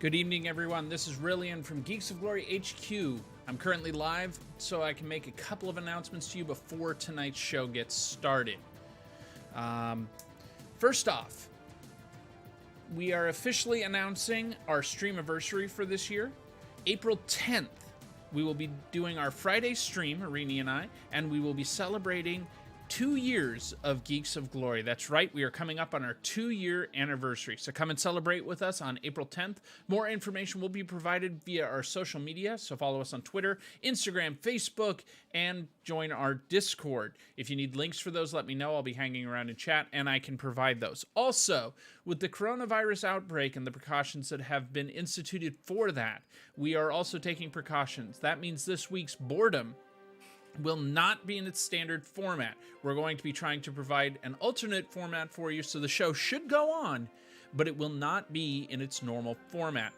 Good evening, everyone. This is Rillian from Geeks of Glory HQ. I'm currently live, so I can make a couple of announcements to you before tonight's show gets started. First off, we are officially announcing our stream anniversary for this year. April 10th, we will be doing our Friday stream, Arini and I, and we will be celebrating 2 years of Geeks of Glory. That's right, we are coming up on our 2-year anniversary. So come and celebrate with us on April 10th. More information will be provided via our social media, so follow us on Twitter, Instagram, Facebook, and join our Discord. If you need links for those, let me know. I'll be hanging around in chat, and I can provide those. Also, with the coronavirus outbreak and the precautions that have been instituted for that, we are also taking precautions. That means this week's boredom will not be in its standard format. We're going to be trying to provide an alternate format for you, so the show should go on, but it will not be in its normal format.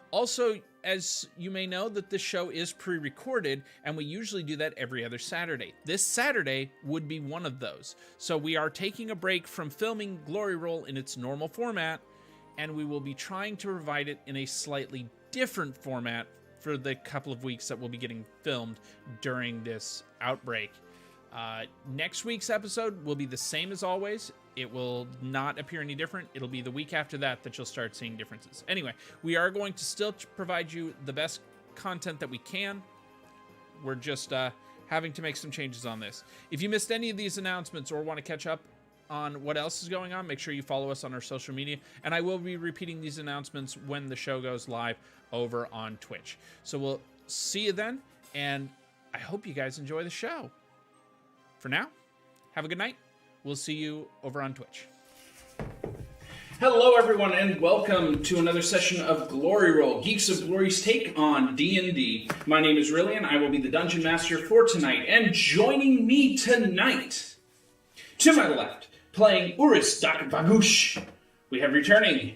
Also, as you may know, that this show is pre-recorded, and we usually do that every other Saturday. This Saturday would be one of those. So we are taking a break from filming Glory Roll in its normal format, and we will be trying to provide it in a slightly different format for the couple of weeks that will be getting filmed during this outbreak. Next week's episode will be the same as always. It will not appear any different. It'll be the week after that that you'll start seeing differences. Anyway, we are going to still provide you the best content that we can. We're just having to make some changes on this. If you missed any of these announcements or want to catch up on what else is going on, make sure you follow us on our social media, and I will be repeating these announcements when the show goes live over on Twitch. So we'll see you then, and I hope you guys enjoy the show. For now, have a good night. We'll see you over on Twitch. Hello, everyone, and welcome to another session of Glory Roll, Geeks of Glory's take on D&D. My name is Rillian. I will be the Dungeon Master for tonight, and joining me tonight, to my left, playing Uris Dak Bagush, we have returning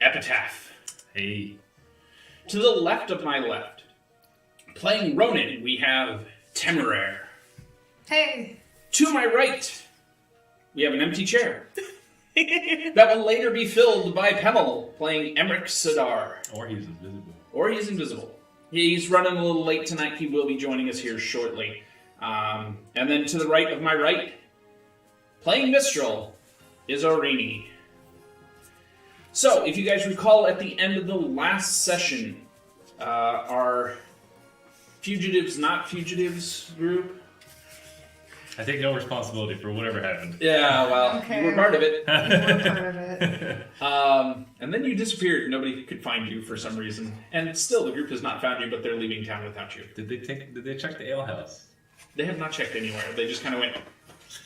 Epitaph. Hey. To the left of my left, playing Ronin, we have Temeraire. Hey. To my right, we have an empty chair. That will later be filled by Pemmel, playing Emmerich Sadar. Or he's invisible. Or he's invisible. He's running a little late tonight. He will be joining us here shortly. And then to the right of my right, playing Mistral, is Arini. So, if you guys recall, at the end of the last session, our Fugitives Not Fugitives group. I take no responsibility for whatever happened. Yeah, well, Okay. you were part of it. You were part of it. And then you disappeared. Nobody could find you for some reason. And still, the group has not found you, but they're leaving town without you. Did they check the alehouse? They have not checked anywhere. They just kind of went,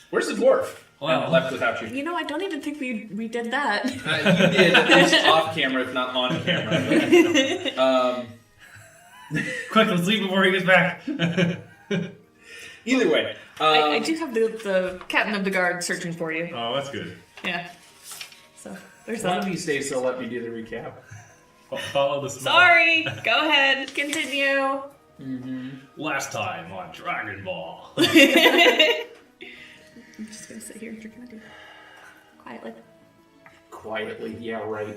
"Where's the dwarf?" Wow. And left without you. You know, I don't even think we did that. You did, at least off camera, if not on camera. Quick, let's leave before he gets back. Either way. I do have the captain of the guard searching for you. Oh, that's good. Yeah. So, there's One of that. these days they'll let me do the recap. Follow the smell. Sorry! Go ahead, continue. Last time on Dragon Ball. I'm just gonna sit here and drink my tea. Quietly. Quietly, yeah, right.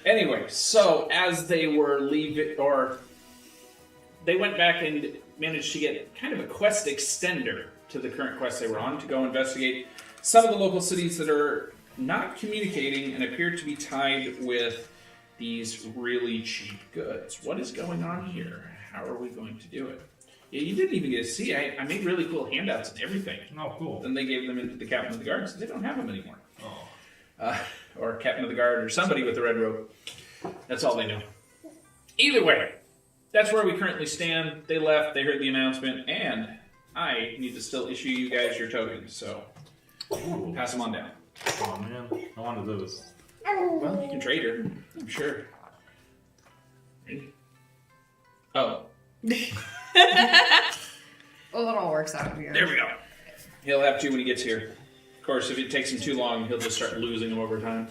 Anyway, so as they were leaving, or they went back and managed to get kind of a quest extender to the current quest they were on to go investigate some of the local cities that are not communicating and appear to be tied with these really cheap goods. What is going on here? How are we going to do it? Yeah, you didn't even get to see. I made really cool handouts and everything. Oh, cool. Then they gave them into the captain of the guard, so they don't have them anymore. Oh. Or captain of the guard, or somebody with the red robe. That's all they know. Either way, that's where we currently stand. They left, they heard the announcement, and I need to still issue you guys your tokens, so Ooh. pass them on down. Oh, man. I wanted those. Well, you can trade her, I'm sure. Ready? Oh, Well, it all works out at the end. there we go. He'll have 2 when he gets here. Of course, if it takes him too long, he'll just start losing them over time.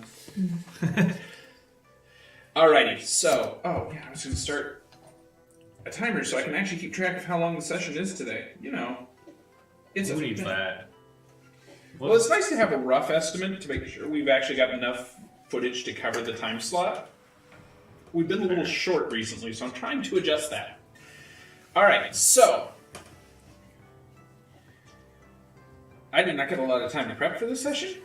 Alrighty, so, oh yeah, I was going to start a timer so I can actually keep track of how long the session is today. You know, it's Who needs that? Well, it's nice to have a rough estimate to make sure we've actually got enough footage to cover the time slot. We've been a little short recently, so I'm trying to adjust that. All right, so I did not get a lot of time to prep for this session.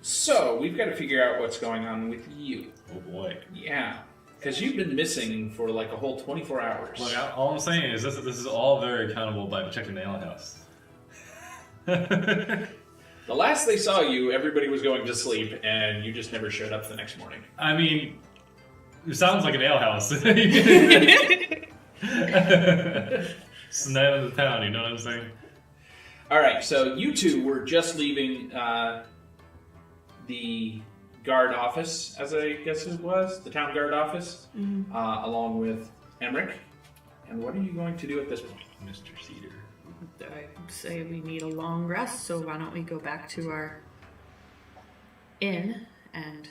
So we've got to figure out what's going on with you. Oh boy. Yeah, because you've been missing for like a whole 24 hours. Look, all I'm saying is this is all very accountable by checking the ale house. The last they saw you, everybody was going to sleep, and you just never showed up the next morning. I mean, it sounds like an alehouse. It's the night of the town, you know what I'm saying? All right, so you two were just leaving the guard office, as I guess it was, the town guard office, along with Emmerich. And what are you going to do at this point? Mr. Cedar. I say we need a long rest, so why don't we go back to our inn and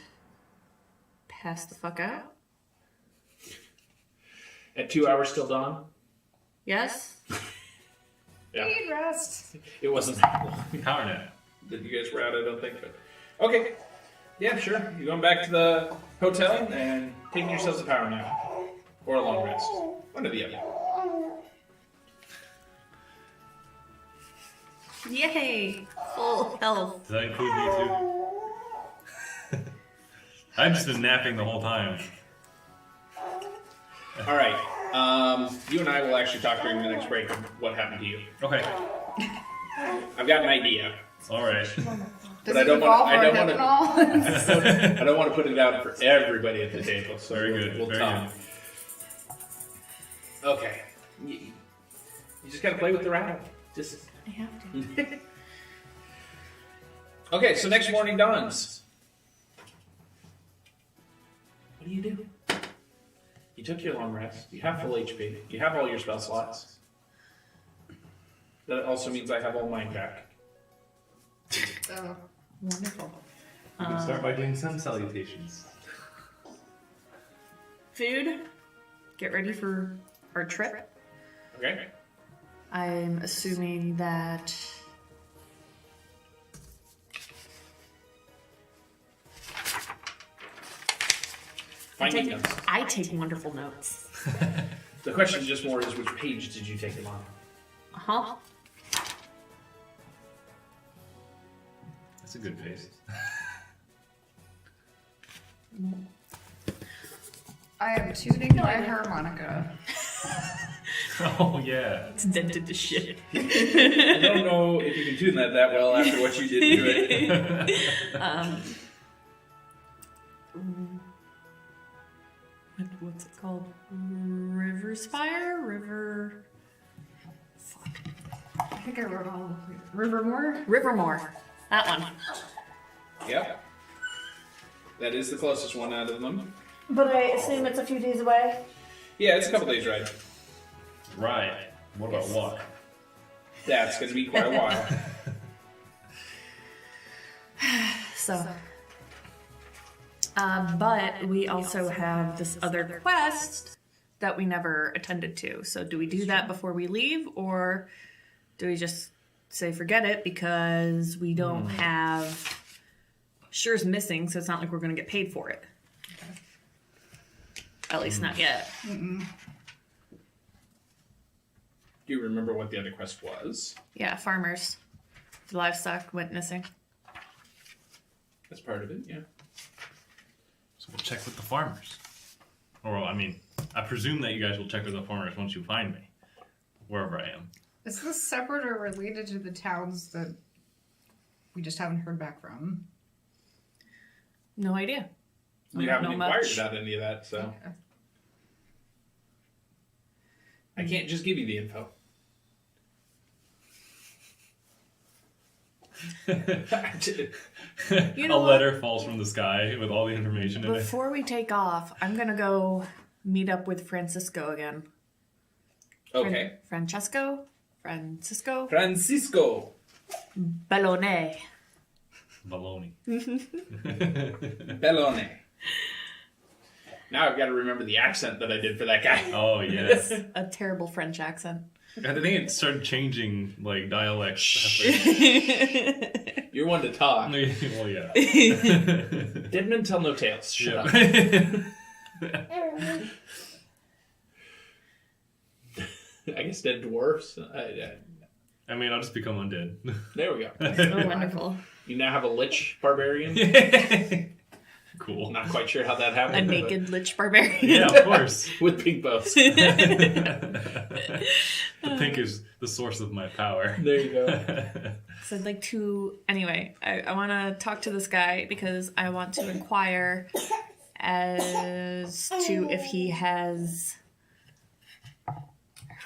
pass the fuck out? At 2 hours till dawn? Yes? Yeah. Need rest. It wasn't that long Power nap. that you guys were out, I don't think. But okay. Yeah, sure. You're going back to the hotel and taking yourselves a power nap. Or a long rest. One or the other. Yay! Full health. Does that include me too? I've just been napping the whole time. All right. You and I will actually talk during the next break of what happened to you. Okay. I've got an idea. All right. Does I it don't involve want- I our don't hypnol? I don't want to put it out for everybody at the table. So Very good, We'll very talk. Okay. You just got to play with the rattle. Just. I have to. Okay, so next morning dawns. What do you do? You took your long rest. You have full HP. You have all your spell slots. That also means I have all mine back. Oh. Wonderful. We can start by doing some salutations. Food. Get ready for our trip. Okay? I'm assuming that Finding notes. I take wonderful notes. The question just more is which page did you take them on? Uh-huh. That's a good face. I am tuning my harmonica. Oh yeah. It's dented to shit. I don't know if you can tune that well after what you did to it. What's it called? Riverspire? River... Fuck. I think I wrote all of it. Rivermoor? Rivermoor. That one. Yep. That is the closest one out of them. But I assume it's a few days away. Yeah, it's a couple days ride. Right. What about walk? That's going to be quite a while. So... but we also have this other quest that we never attended to. So do we do that before we leave, or do we just say forget it because we don't have... Sure's missing, so it's not like we're going to get paid for it. At least not yet. Mm-mm. Do you remember what the other quest was? Yeah, farmers. The livestock went missing. That's part of it, yeah. So we'll check with the farmers. Or, I mean, I presume that you guys will check with the farmers once you find me. Wherever I am. Is this separate or related to the towns that we just haven't heard back from? No idea. We don't haven't know inquired much. about any of that, so Okay. I can't just give you the info. You know A what? letter falls from the sky with all the information in it. Before we take off, I'm going to go meet up with Francisco again. Okay. Francisco Francisco Bellone. Baloney. Bellone. Now I've got to remember the accent that I did for that guy. Oh, yes. A terrible French accent. I think it started changing, like, dialects. You're one to talk. Well, yeah. Dead men tell no tales. Shut up. I guess dead dwarfs. I mean, I'll just become undead. There we go. Oh, wonderful. You now have a lich barbarian. Cool. Not quite sure how that A happened. naked lich barbarian. Yeah, of course. With pink bows. The pink is the source of my power. There you go. So I'd like to... Anyway, I want to talk to this guy because I want to inquire as to if he has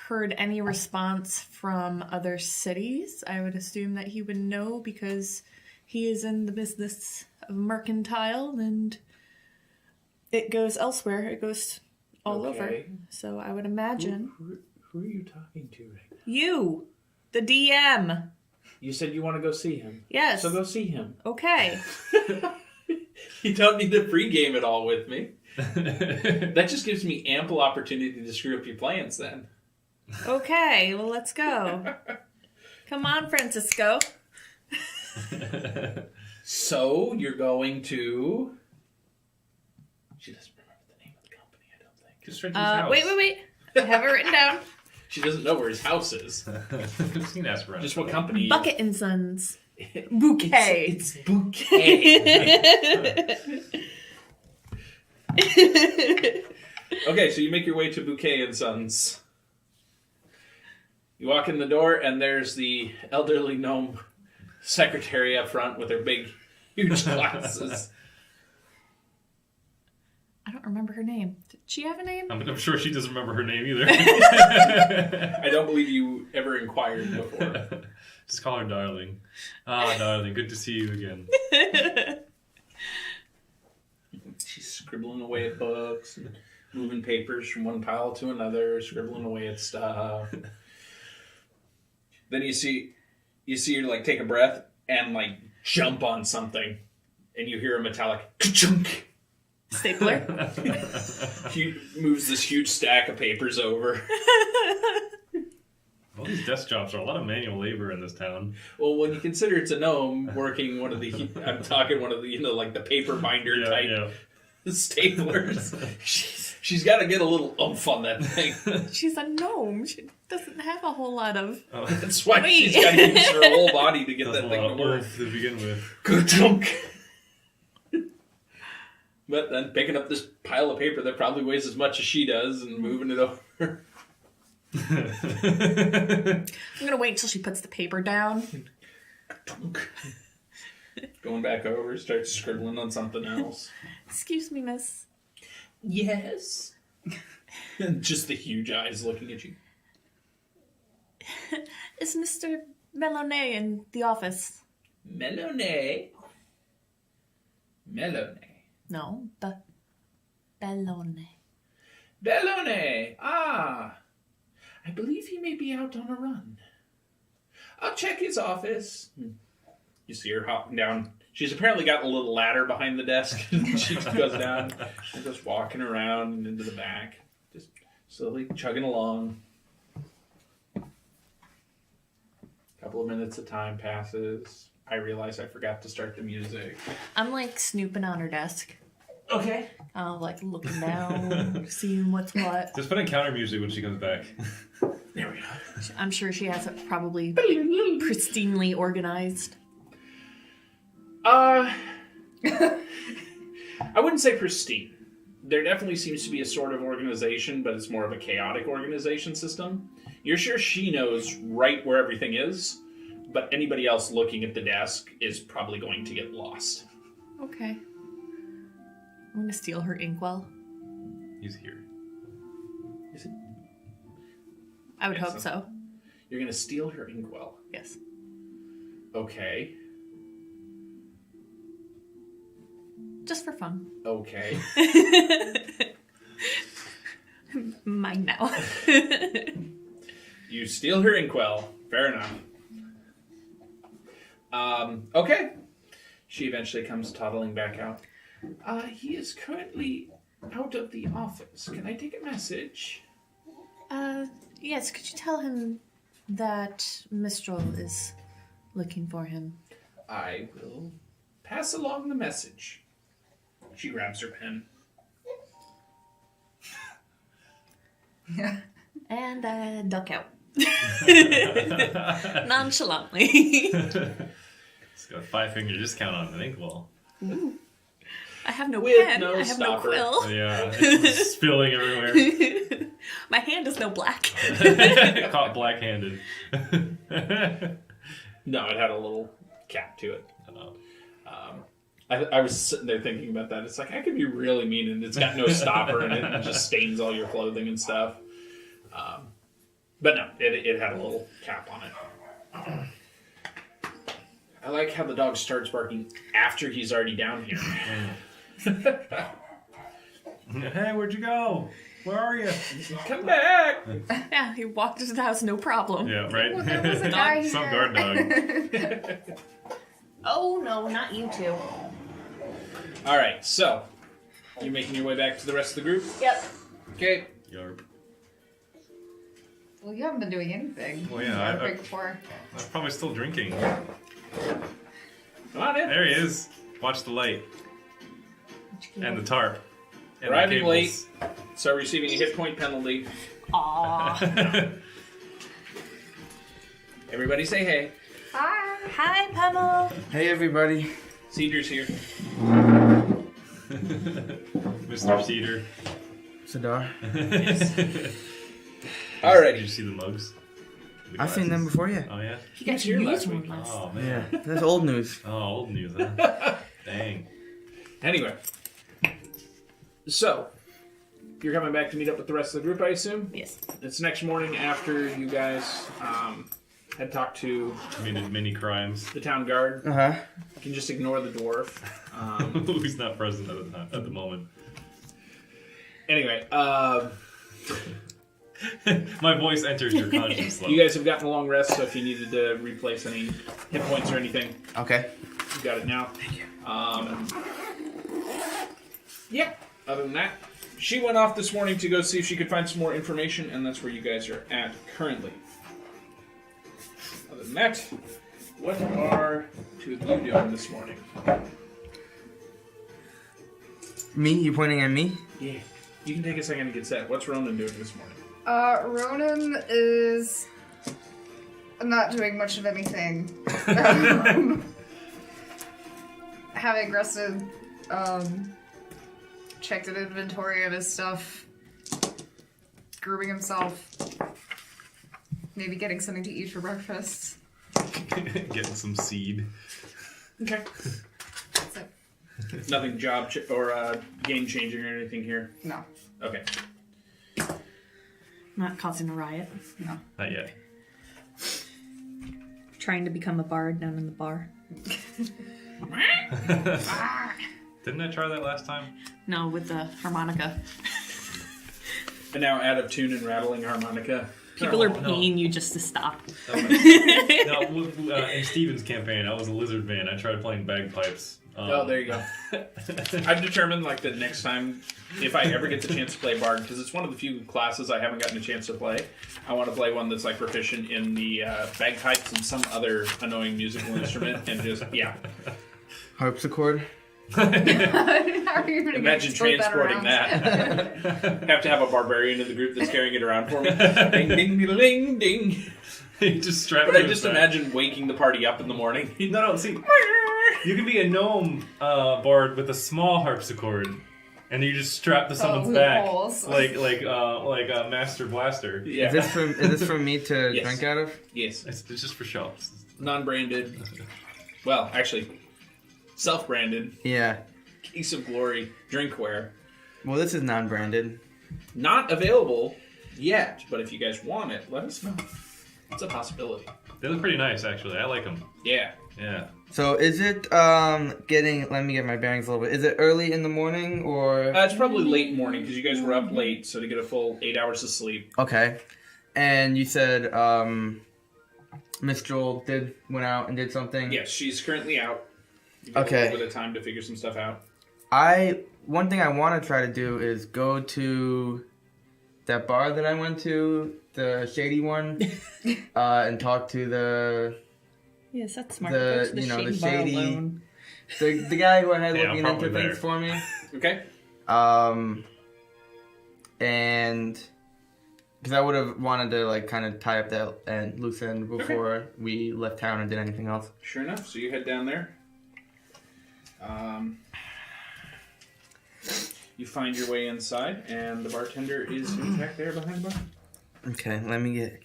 heard any response from other cities. I would assume that he would know because he is in the business of mercantile and it goes elsewhere. It goes all over. Okay. So I would imagine... Who are you talking to right now? You! The DM! You said you want to go see him. Yes. So go see him. Okay. You don't need to pregame it all with me. That just gives me ample opportunity to screw up your plans then. Okay, well, let's go. Come on, Francisco. So you're going to... She doesn't remember the name of the company, I don't think. Just straight to his house. Wait. I have it written down. She doesn't know where his house is. You can ask around. Just what company. Bucket and Sons. Bouquet. It's Bouquet. Okay, so you make your way to Bouquet and Sons. You walk in the door, and there's the elderly gnome secretary up front with her big, huge glasses. I don't remember her name. Did she have a name? I'm sure she doesn't remember her name either. I don't believe you ever inquired before. Just call her darling. Ah, darling, good to see you again. She's scribbling away at books, and moving papers from one pile to another, scribbling away at stuff. Then you see her like take a breath and like jump on something, and you hear a metallic ka-chunk. Stapler. He moves this huge stack of papers over. All these desk jobs are a lot of manual labor in this town. Well, when you consider it's a gnome working one of the, I'm talking one of the, like the paper binder type staplers. She's got to get a little oomph on that thing. She's a gnome. She doesn't have a whole lot of... That's why she's got to use her whole body to get that thing to work. To begin with. Good chunk. But then picking up this pile of paper that probably weighs as much as she does and moving it over. I'm going to wait until she puts the paper down. Going back over, starts scribbling on something else. Excuse me, miss. Yes. And just the huge eyes looking at you. Is Mr. Melonnet in the office? Melonnet. No, Bellone. Bellone. Ah. I believe he may be out on a run. I'll check his office. You see her hopping down. She's apparently got a little ladder behind the desk. She goes down and goes walking around and into the back. Just slowly chugging along. A couple of minutes of time passes. I realize I forgot to start the music. I'm like snooping on her desk. Okay. Like looking down, seeing what's what. Just put in counter music when she comes back. There we go. I'm sure she has it probably pristinely organized. I wouldn't say pristine. There definitely seems to be a sort of organization, but it's more of a chaotic organization system. You're sure she knows right where everything is, but anybody else looking at the desk is probably going to get lost. Okay. I'm going to steal her inkwell. He's here. Is it? I would hope so. You're going to steal her inkwell. Yes. Okay. Just for fun. Okay. Mine now. You steal her inkwell. Fair enough. Okay. She eventually comes toddling back out. He is currently out of the office. Can I take a message? Yes, could you tell him that Mistral is looking for him? I will pass along the message. She grabs her pen. Yeah. And I duck out. Nonchalantly. It's got a 5-finger discount on an inkwell. I have no With pen. no I have stopper. no quill. Yeah, it's spilling everywhere. My hand is no black. Caught black-handed. No, it had a little cap to it. Oh. I was sitting there thinking about that. It's like, I could be really mean, and it's got no stopper in it, and it just stains all your clothing and stuff. But no, it had a little cap on it. I like how the dog starts barking after he's already down here. Hey, where'd you go? Where are you? Come back! Yeah, he walked into the house, no problem. Yeah, right? Well, there was a guy Some here. guard dog. Oh no, not you two. Alright, so, you're making your way back to the rest of the group? Yep. Okay. Yarp. Well, you haven't been doing anything. Well, yeah, Right before. I'm probably still drinking. Come on in. There he is. Watch the light. And the tarp. And the Arriving cables. late, so receiving a hit point penalty. Aw. Everybody say hey. Hi. Hi, Pebble. Hey everybody. Cedar's here. Mr. Cedar. Sadar. Did you Alrighty. see the mugs? The I've seen them glasses? before, yeah. Oh, yeah? You got here to last use one week. last. Oh, man. Yeah, that's old news. Oh, old news, huh? Dang. Anyway. So, you're coming back to meet up with the rest of the group, I assume? Yes. It's next morning after you guys had talked to Committed many crimes. the town guard. Uh-huh. You can just ignore the dwarf. Who's not present at the moment. Anyway, My voice enters your conscience level. you guys have gotten a long rest, so if you needed to replace any hit points or anything, Okay. you got it now. Thank you. Yeah, other than that, she went off this morning to go see if she could find some more information, and that's where you guys are at currently. Other than that, what are two of you doing this morning? Me? You pointing at me? Yeah. You can take a second to get set. What's Ronan doing this morning? Ronan is not doing much of anything. Having rested, checked an inventory of his stuff, grooming himself, maybe getting something to eat for breakfast. Getting some seed. Okay. That's it. Nothing job or game changing or anything here. No. Okay. Not causing a riot. No. Not yet. Trying to become a bard down in the bar. Didn't I try that last time? No, with the harmonica. And now out of tune and rattling harmonica. People are No. paying you just to stop. No, in Steven's campaign, I was a lizard man. I tried playing bagpipes. Oh, there you go. I've determined, like, that next time, if I ever get the chance to play Bard, because it's one of the few classes I haven't gotten a chance to play, I want to play one that's, like, proficient in the bagpipes and some other annoying musical instrument, and just, yeah. Harpsichord? How are you gonna Imagine split transporting around? that. Have to have a barbarian in the group that's carrying it around for me. Ding, ding, ding, ding. You just strap But to I his just back. imagine waking the party up in the morning. No, see, you can be a gnome bard with a small harpsichord, and you just strap to someone's back, loopholes. like a master blaster. Yeah. Is this for me to Yes. drink out of? Yes. It's just for shows. Non-branded. Well, actually, self-branded. Yeah. Case of Glory drinkware. Well, this is non-branded. Not available yet, but if you guys want it, let us know. It's a possibility. They look pretty nice, actually. I like them. Yeah. Yeah. So is it getting? Let me get my bearings a little bit. Is it early in the morning or? It's probably late morning because you guys were up late, so to get a full 8 hours of sleep. Okay. And you said Miss Joel went out and did something. Yes, she's currently out. You got Okay. A little bit of time to figure some stuff out. One thing I want to try to do is go to that bar that I went to, the shady one, and talk to the Yes, that's smart. The- Go to the you know, the shady bar shady- alone. the guy who had Yeah, I'm looking into probably things there. for me. Okay. And Because I would have wanted to like kind of tie up that loose end before we left town and did anything else. Sure enough, so you head down there. You find your way inside, and the bartender is in fact there behind the bar. Okay, let me get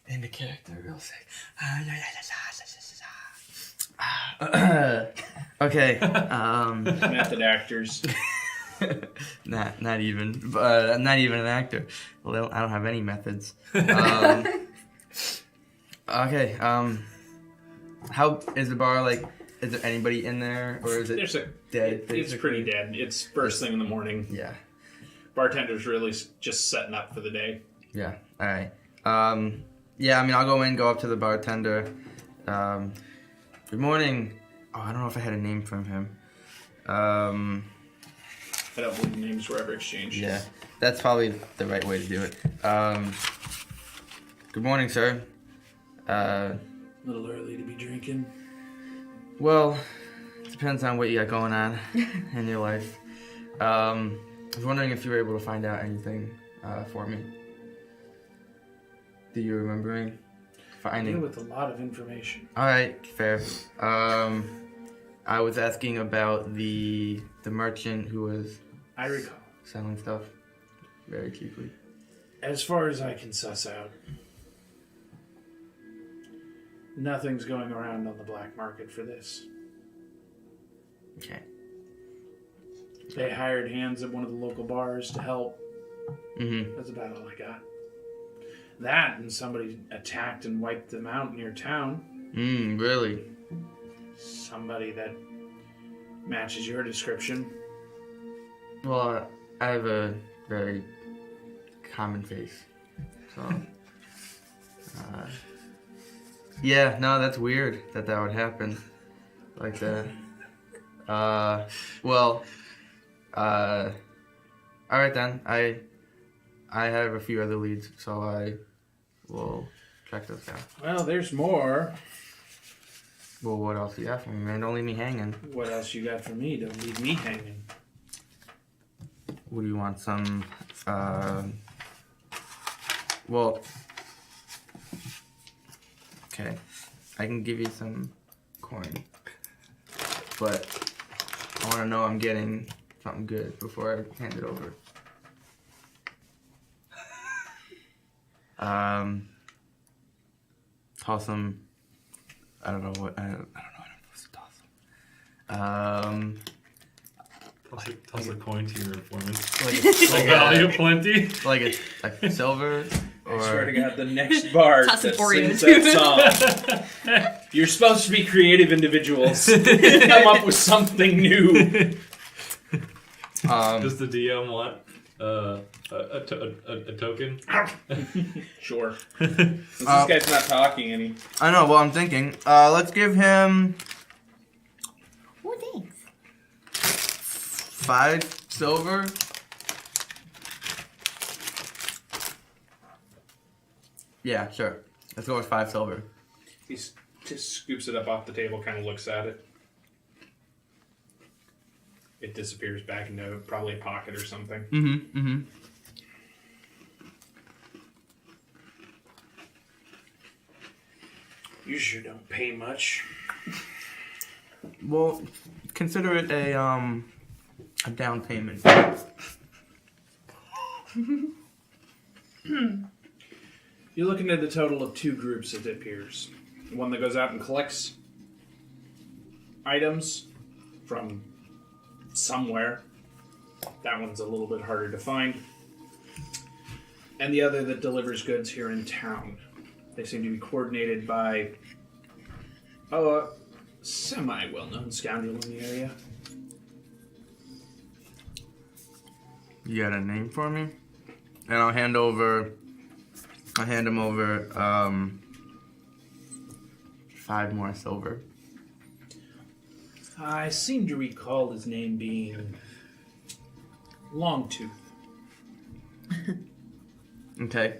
into character real quick. Okay. Method actors. Not even. I'm not even an actor. Well, I don't have any methods. Okay. How is the bar like? Is there anybody in there, or is it dead? It's pretty dead. It's first thing in the morning. Yeah. Bartender's really just setting up for the day. Yeah. All right. Yeah. I mean, I'll go up to the bartender. Good morning. Oh, I don't know if I had a name from him. I don't believe names were ever exchanged. Yeah, that's probably the right way to do it. Good morning, sir. A little early to be drinking. Well, it depends on what you got going on in your life. I was wondering if you were able to find out anything for me. Do you remember finding? I deal with a lot of information. All right, fair. I was asking about the merchant who was I recall. selling stuff very cheaply. As far as I can suss out, nothing's going around on the black market for this. Okay. They hired hands at one of the local bars to help. Mm-hmm. That's about all I got. That and somebody attacked and wiped them out near town. Really? Somebody that matches your description. Well, I have a very common face, so yeah, no, that's weird that would happen like that. Well, all right then. I have a few other leads, so I will check those out. Well, there's more. Well, what else do you have for me, man? Don't leave me hanging. What else you got for me? Don't leave me hanging. What do you want? Some, well, okay, I can give you some coin, but I want to know I'm getting something good before I hand it over. Toss them. I don't know what I'm supposed to toss them. Toss a coin to your informant. Like Value plenty. like a silver. Or... I swear to God, the next bard Toss that it for you. sings that song. You're supposed to be creative individuals. Come up with something new. Does the DM want a token? Sure. Since this guy's not talking any. I know. Well, I'm thinking. Let's give him Oh, thanks. 5 silver. Yeah, sure. Let's go with 5 silver. He just scoops it up off the table, kind of looks at it. It disappears back into probably a pocket or something. Mm-hmm. You sure don't pay much. Well, consider it a down payment. You're looking at a total of 2 groups, it appears. One that goes out and collects items from somewhere. That one's a little bit harder to find. And the other that delivers goods here in town. They seem to be coordinated by a semi-well-known scoundrel in the area. You got a name for me? And I'll hand him over 5 more silver. I seem to recall his name being Longtooth. Okay.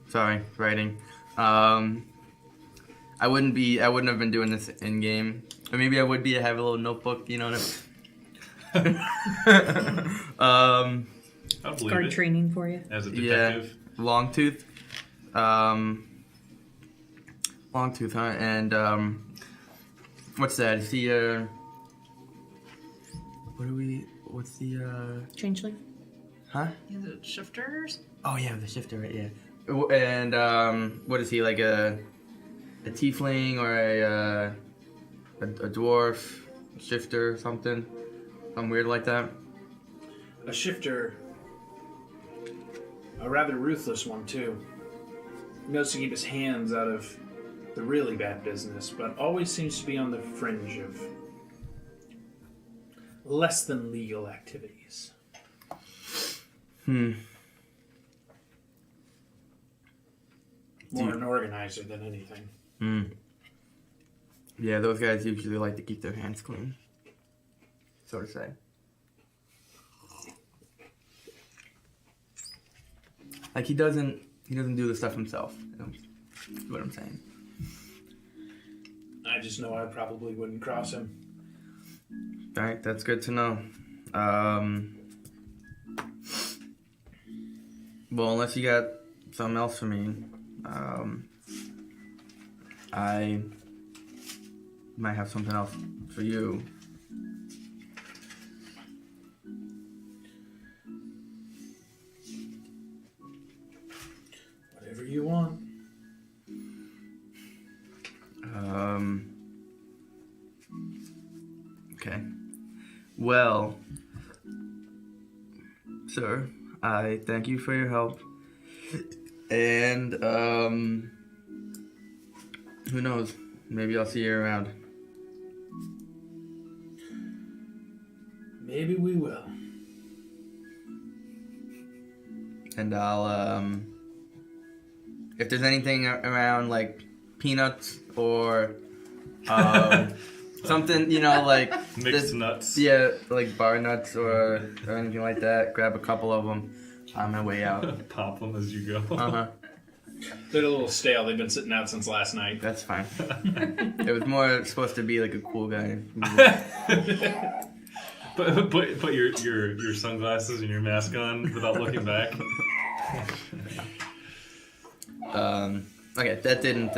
Sorry, writing. I wouldn't have been doing this in game. Or maybe I would be. I have a little notebook, you know what I believe Guard it. training for you. As a Yeah, detective. Longtooth. Longtooth, huh? And what's that? Is the what's the Changeling. huh? Is it shifters? Oh yeah, the shifter, right? Yeah. And what is he, like a tiefling or a dwarf shifter, something weird like that? A shifter. A rather ruthless one, too. He knows to keep his hands out of the really bad business, but always seems to be on the fringe of less than legal activities. More an organizer than anything. Yeah, those guys usually like to keep their hands clean, so to say. Like he doesn't do the stuff himself. Is what I'm saying. I just know I probably wouldn't cross him. All right, that's good to know. Well, unless you got something else for me, I might have something else for you. Whatever you want. Okay. Well, sir, I thank you for your help. And, who knows? Maybe I'll see you around. Maybe we will. And I'll, if there's anything around, like, peanuts or, something, like... Mixed nuts. Yeah, like bar nuts or anything like that. Grab a couple of them on my way out. Pop them as you go. Uh-huh. They're a little stale. They've been sitting out since last night. That's fine. It was more supposed to be like a cool guy. But put your sunglasses and your mask on without looking back. Okay, that didn't,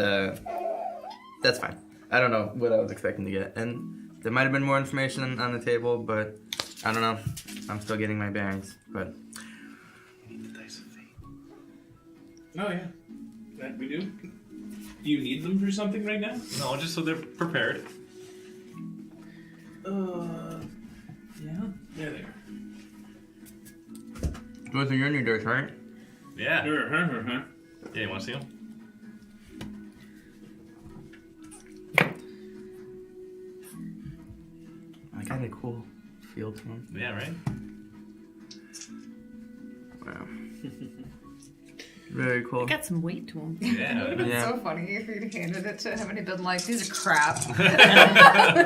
that's fine. I don't know what I was expecting to get. And there might have been more information on the table, but I don't know. I'm still getting my bearings, but... The dice of fate. Oh, yeah. That we do. Do you need them for something right now? No, just so they're prepared. Yeah. There they are. Those are your new dice, right? Yeah. Uh-huh. Yeah, you want to see them? I got a cool feel to them. Yeah, right? Wow. Very cool. Got some weight to them. Yeah. It would have been Yeah. so funny if you'd handed it to him and he'd been like, these are crap.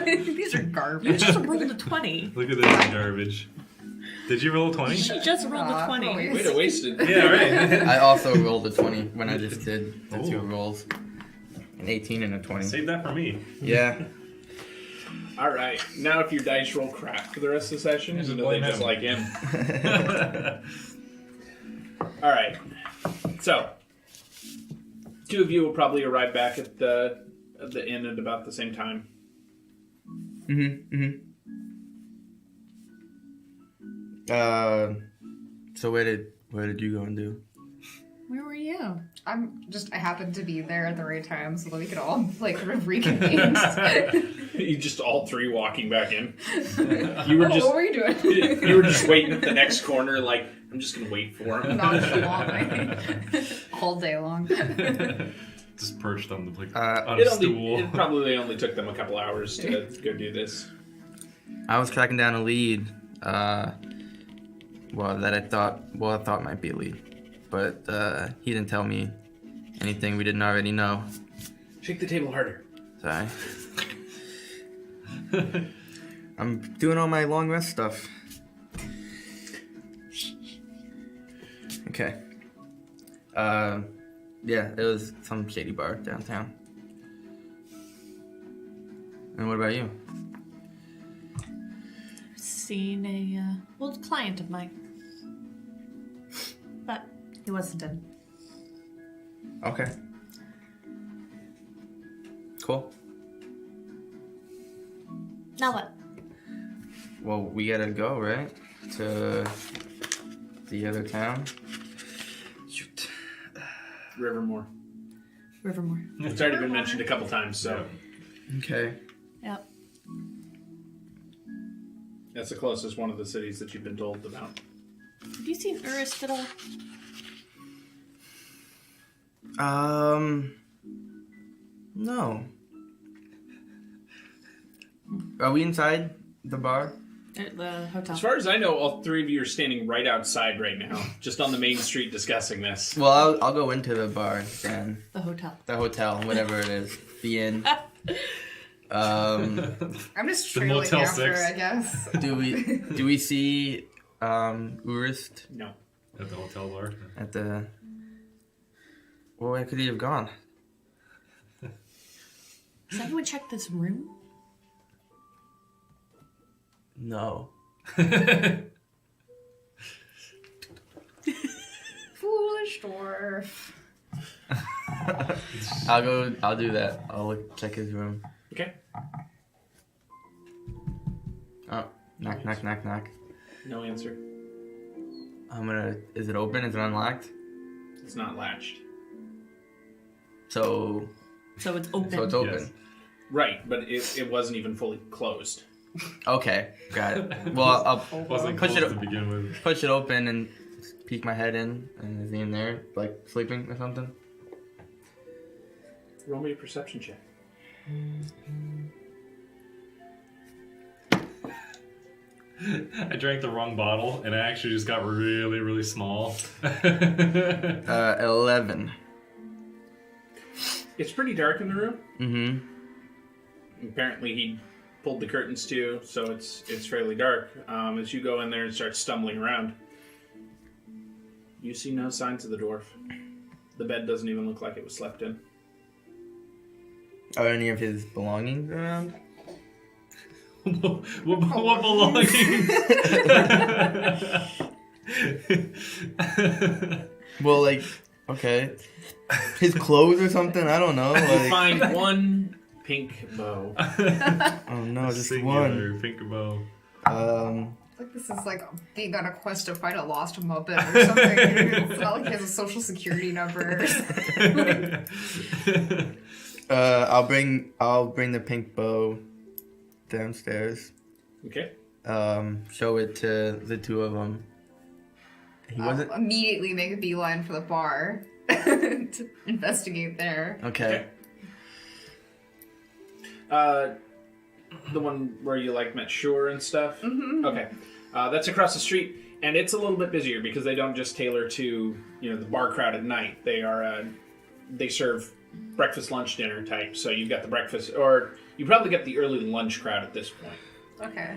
These are You garbage. just rolled a 20. Look at this garbage. Did you roll a 20? She just rolled a Aw, 20. always. Way to waste it. Yeah, right. I also rolled a 20 when I just did the two Ooh. rolls. An 18 and a 20. Save that for me. Yeah. All right. Now, if your dice roll crap for the rest of the session, Just you know they blame just him. like him. All right. So, two of you will probably arrive back at the inn at about the same time. So where did you go and do? Where were you? I happened to be there at the right time so that we could all, like, reconvene. You just all three walking back in. You were just What were you doing? you were just waiting at the next corner, like I'm just gonna wait for him. Nonchalantly. All day long. Just perched on the on It, a stool. it probably only took them a couple hours to go do this. I was tracking down a lead. I thought might be a lead, but he didn't tell me anything we didn't already know. Shake the table harder. Sorry. I'm doing all my long rest stuff. Okay. Yeah, it was some shady bar downtown. And what about you? seen a old client of mine. But he wasn't in. Okay. Cool. Now what? Well, we gotta go, right? To the other town. Shoot. Rivermoor. Rivermoor. It's already been mentioned a couple times, so Okay. Yep. that's the closest one of the cities that you've been told about. Have you seen Urist at all? No. Are we inside the bar? At the hotel. As far as I know, all three of you are standing right outside right now, just on the main street discussing this. Well, I'll go into the bar then. The hotel. The hotel, whatever it is. The inn. I'm just The trailing Motel after, 6. I guess. Do we see Urist No. At the hotel bar. at the? Well, where could he have gone? Has anyone checked this room? No. Foolish dwarf. I'll do that. I'll check his room. Okay. Oh, knock, knock, knock, knock. No answer. Is it open? Is it unlocked? It's not latched. So So it's open. it's open. Yes. Right, but it wasn't even fully closed. Okay, got it. Well, I'll Wasn't Push close it to up. begin with. push it open and peek my head in, and is he in there, like sleeping or something? Roll me a perception check. I drank the wrong bottle, and I actually just got really, really small. 11. It's pretty dark in the room. Mm-hmm. Apparently he pulled the curtains too, so it's fairly dark. As you go in there and start stumbling around, you see no signs of the dwarf. The bed doesn't even look like it was slept in. Are any of his belongings around? what belongings? Well, like, okay, his clothes or something. I don't know. You Like, find one pink bow. oh no, just Singular one. pink bow. Like this is like being on a quest to find a lost Muppet or something. It's not like he has a social security number. I'll bring the pink bow downstairs. Okay. Show it to the two of them. He wasn't. I'll immediately make a beeline for the bar to investigate there. Okay. The one where you like met Shore and stuff? Mm-hmm. Okay. That's across the street, and it's a little bit busier because they don't just tailor to, the bar crowd at night. They are, they serve breakfast, lunch, dinner type. So you've got the breakfast, or you probably get the early lunch crowd at this point. Okay.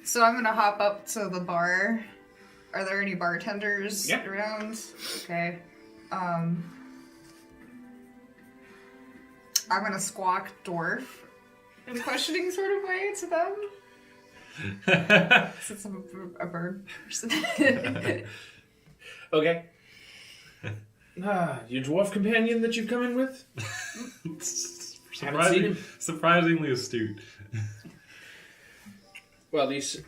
So I'm gonna hop up to the bar. Are there any bartenders around? Okay. I'm gonna squawk Dwarf in a questioning sort of way to them. Since I'm a bird person. Okay. Your dwarf companion that you've come in with? Haven't seen him. Surprisingly astute. Well, these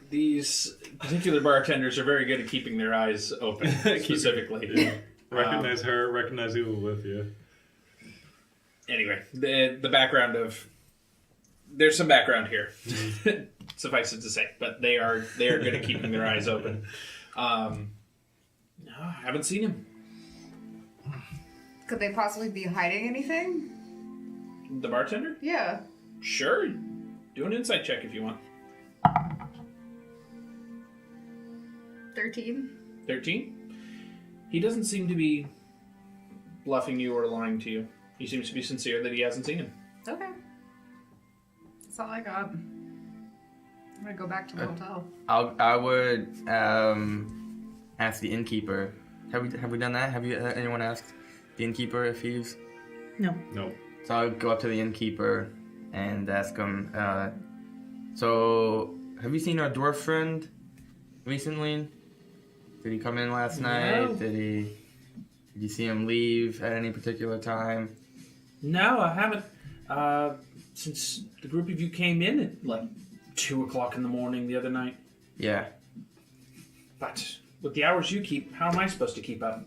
particular bartenders are very good at keeping their eyes open, specifically. Yeah. Recognize her, recognize who was with you. Anyway, the background of... There's some background here, suffice it to say, but they are good at keeping their eyes open. No, haven't seen him. Could they possibly be hiding anything? The bartender? Yeah. Sure. Do an insight check if you want. 13. 13? He doesn't seem to be bluffing you or lying to you. He seems to be sincere that he hasn't seen him. Okay. That's all I got. I'm gonna go back to the hotel. I would ask the innkeeper. Have we done that? Have you anyone asked the innkeeper if he's? No. No. So I'll go up to the innkeeper and ask him. So, have you seen our dwarf friend recently? Did he come in last night? Did you see him leave at any particular time? No, I haven't. Since the group of you came in at like 2 o'clock in the morning the other night. Yeah. But with the hours you keep, how am I supposed to keep up?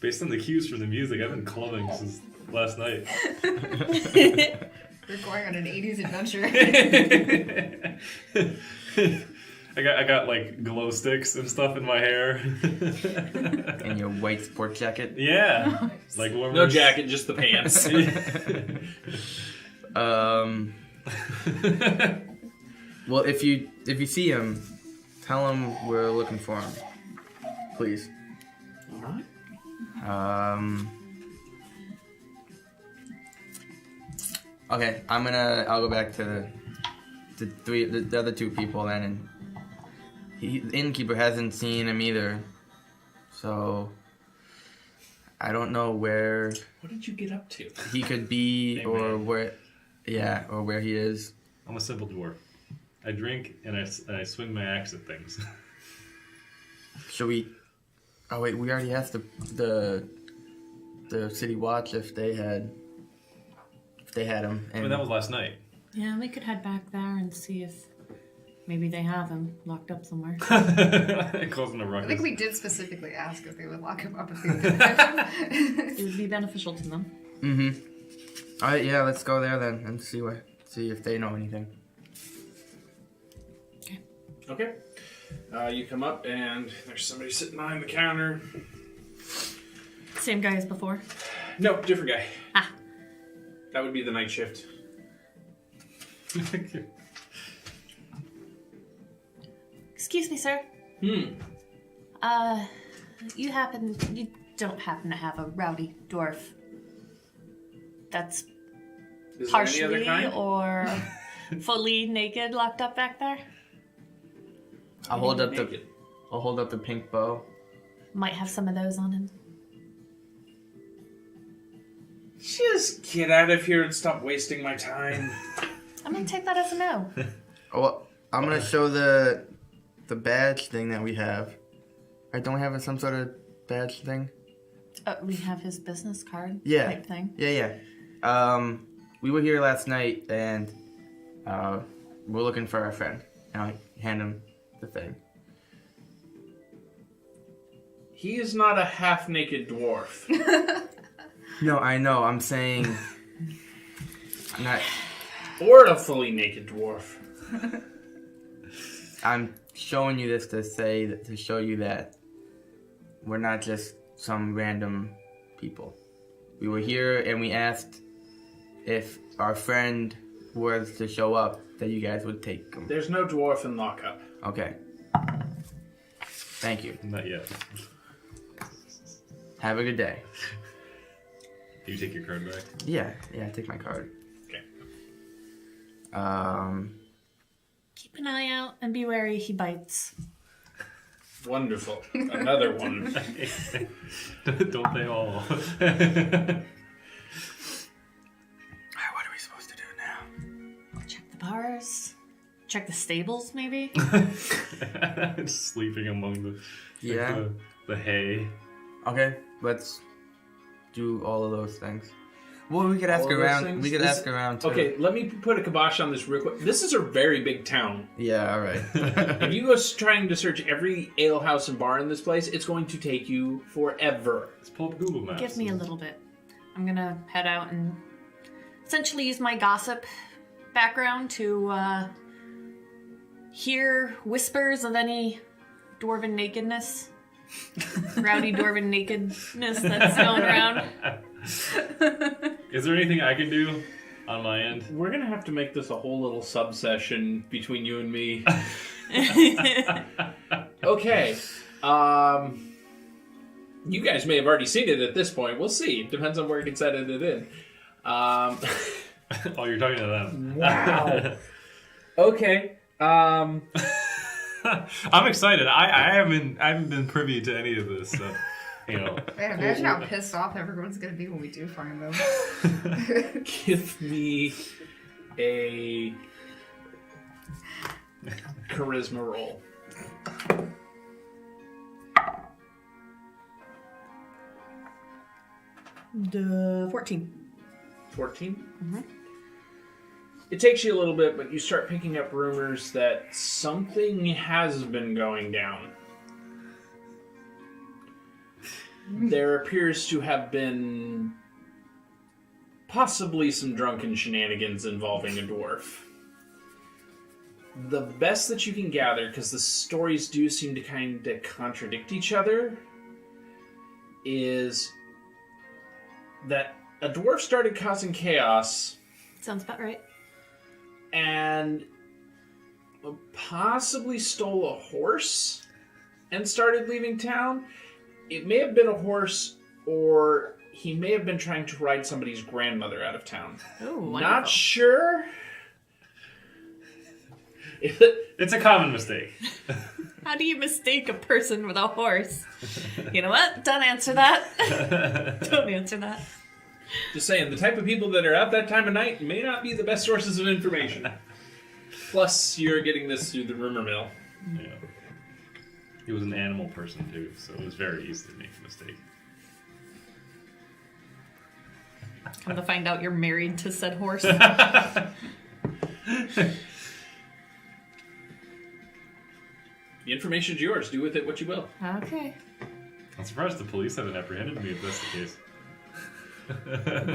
Based on the cues from the music, I've been clubbing since last night. We're going on an 80s adventure. I got like glow sticks and stuff in my hair. And your white sport jacket. Yeah. Like warmers. No jacket, just the pants. Well, if you see him, tell him we're looking for him, please. All right. Okay, I'll go back to the other two people then, and the innkeeper hasn't seen him either, so I don't know where What did you get up to? he could be Hey, or man. where he is. I'm a simple dwarf. I drink and I swing my axe at things. Should we? Oh wait, we already asked the city watch if they had him. I mean, that was last night. Yeah, we could head back there and see if maybe they have him locked up somewhere. Causing a I ruckus. think we did specifically ask if they would lock him up if they would catch him. It would be beneficial to them. Mm-hmm. All right, yeah, let's go there then and see if they know anything. Okay. You come up and there's somebody sitting behind the counter. Same guy as before. No, different guy. Ah. That would be the night shift. Excuse me, sir. Hmm. You don't happen to have a rowdy dwarf that's Is there any other partially kind? or fully naked locked up back there? I'll hold up Naked. the pink bow. Might have some of those on him. Just get out of here and stop wasting my time. I'm gonna take that as a no. Oh, well, I'm gonna show the badge thing that we have. I don't have some sort of badge thing. We have his business card Yeah. type thing. Yeah. We were here last night and we're looking for our friend. And I hand him the thing. He is not a half-naked dwarf. No, I know. I'm saying, not. Or a fully naked dwarf. I'm showing you this to show you that we're not just some random people. We were here and we asked if our friend was to show up, that you guys would take him. There's no dwarf in lockup. Okay. Thank you. Not yet. Have a good day. Do you take your card back? Yeah, take my card. Okay. Keep an eye out and be wary he bites. Wonderful. Another one. Don't they all? What are we supposed to do now? Check the bars. Check the stables, maybe. Sleeping among the Yeah. the hay. Okay, let's do all of those things. Well, we could ask All of those around. things? We could This- ask around too. Okay, let me put a kibosh on this real quick. This is a very big town. Yeah. All right. If you go trying to search every ale house and bar in this place, it's going to take you forever. Let's pull up Google Maps. Give me a little bit. I'm gonna head out and essentially use my gossip background to hear whispers of any dwarven nakedness. Rowdy dwarven nakedness that's going around. Is there anything I can do on my end? We're gonna have to make this a whole little sub-session between you and me. Okay. You guys may have already seen it at this point. We'll see. Depends on where it gets edited in. Oh, you're talking to them. Wow. Okay. I'm excited. I haven't been privy to any of this. So. You know. Man, imagine how pissed off everyone's gonna be when we do find them. Give me a charisma roll. The 14. 14? Mm-hmm. It takes you a little bit, but you start picking up rumors that something has been going down. There appears to have been possibly some drunken shenanigans involving a dwarf. The best that you can gather, because the stories do seem to kind of contradict each other, is that a dwarf started causing chaos Sounds about right. and possibly stole a horse and started leaving town. It may have been a horse, or he may have been trying to ride somebody's grandmother out of town. Oh, wonderful. Not sure. It's a common mistake. How do you mistake a person with a horse? You know what? Don't answer that. Don't answer that. Just saying, the type of people that are out that time of night may not be the best sources of information. Plus, you're getting this through the rumor mill. Yeah. He was an animal person too, so it was very easy to make a mistake. Come to find out you're married to said horse. The information's yours. Do with it what you will. Okay. I'm surprised the police haven't apprehended me if that's the case.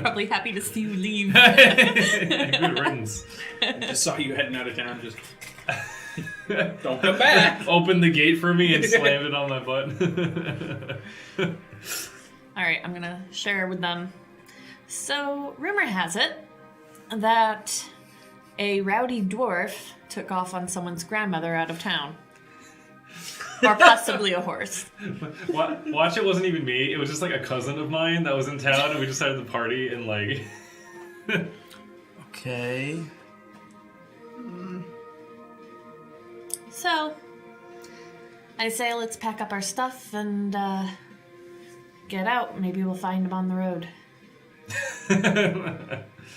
Probably happy to see you leave. Good riddance. Just saw you heading out of town. Just don't come back. Opened the gate for me and slammed it on my butt. All right, I'm gonna share with them. So, rumor has it that a rowdy dwarf took off on someone's grandmother out of town. Or possibly a horse. Watch, it wasn't even me. It was just like a cousin of mine that was in town, and we decided to party and like. Okay. So, I say let's pack up our stuff and get out. Maybe we'll find him on the road.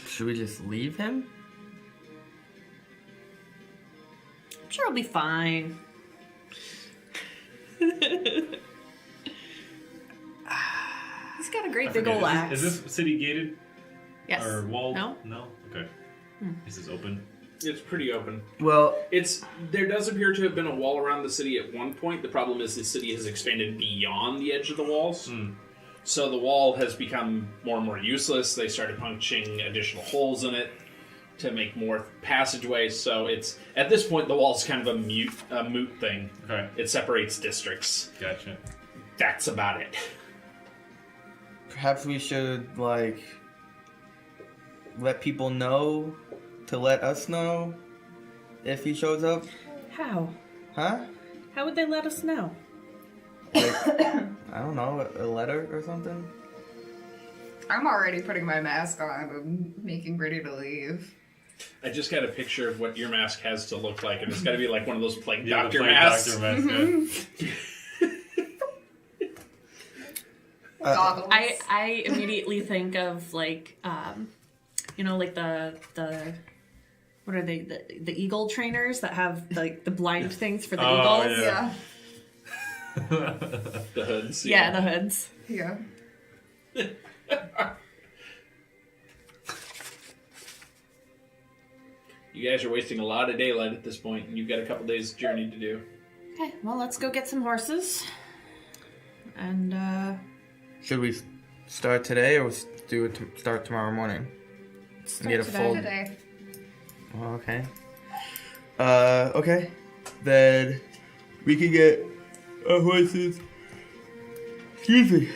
Should we just leave him? I'm sure he'll be fine. He's got a great big old axe. Is this city gated Yes. or walled? No? No. Okay. This is open. It's pretty open. Well, There does appear to have been a wall around the city at one point. The problem is the city has expanded beyond the edge of the walls. So the wall has become more and more useless. They started punching additional holes in it to make more passageways. So it's at this point the wall's kind of a moot thing. Okay. It separates districts. Gotcha. That's about it. perhaps we should, like, let people know to let us know if he shows up. How? Huh? How would they let us know? Like, I don't know, a letter or something? I'm already putting my mask on and making ready to leave. I just got a picture of what your mask has to look like, and it's got to be like one of those plague doctor the plague masks. doctor mask, yeah. Goggles. I immediately think of like you know, like the what are they, the eagle trainers that have like the blind things for the eagles. Yeah. The hoods. Yeah, the hoods. Yeah. You guys are wasting a lot of daylight at this point, and you've got a couple days journey to do. Okay, well, let's go get some horses. And Should we start today or do it start tomorrow morning? And get a full. Today. Oh, okay. Okay. Then we can get our horses. Excuse me.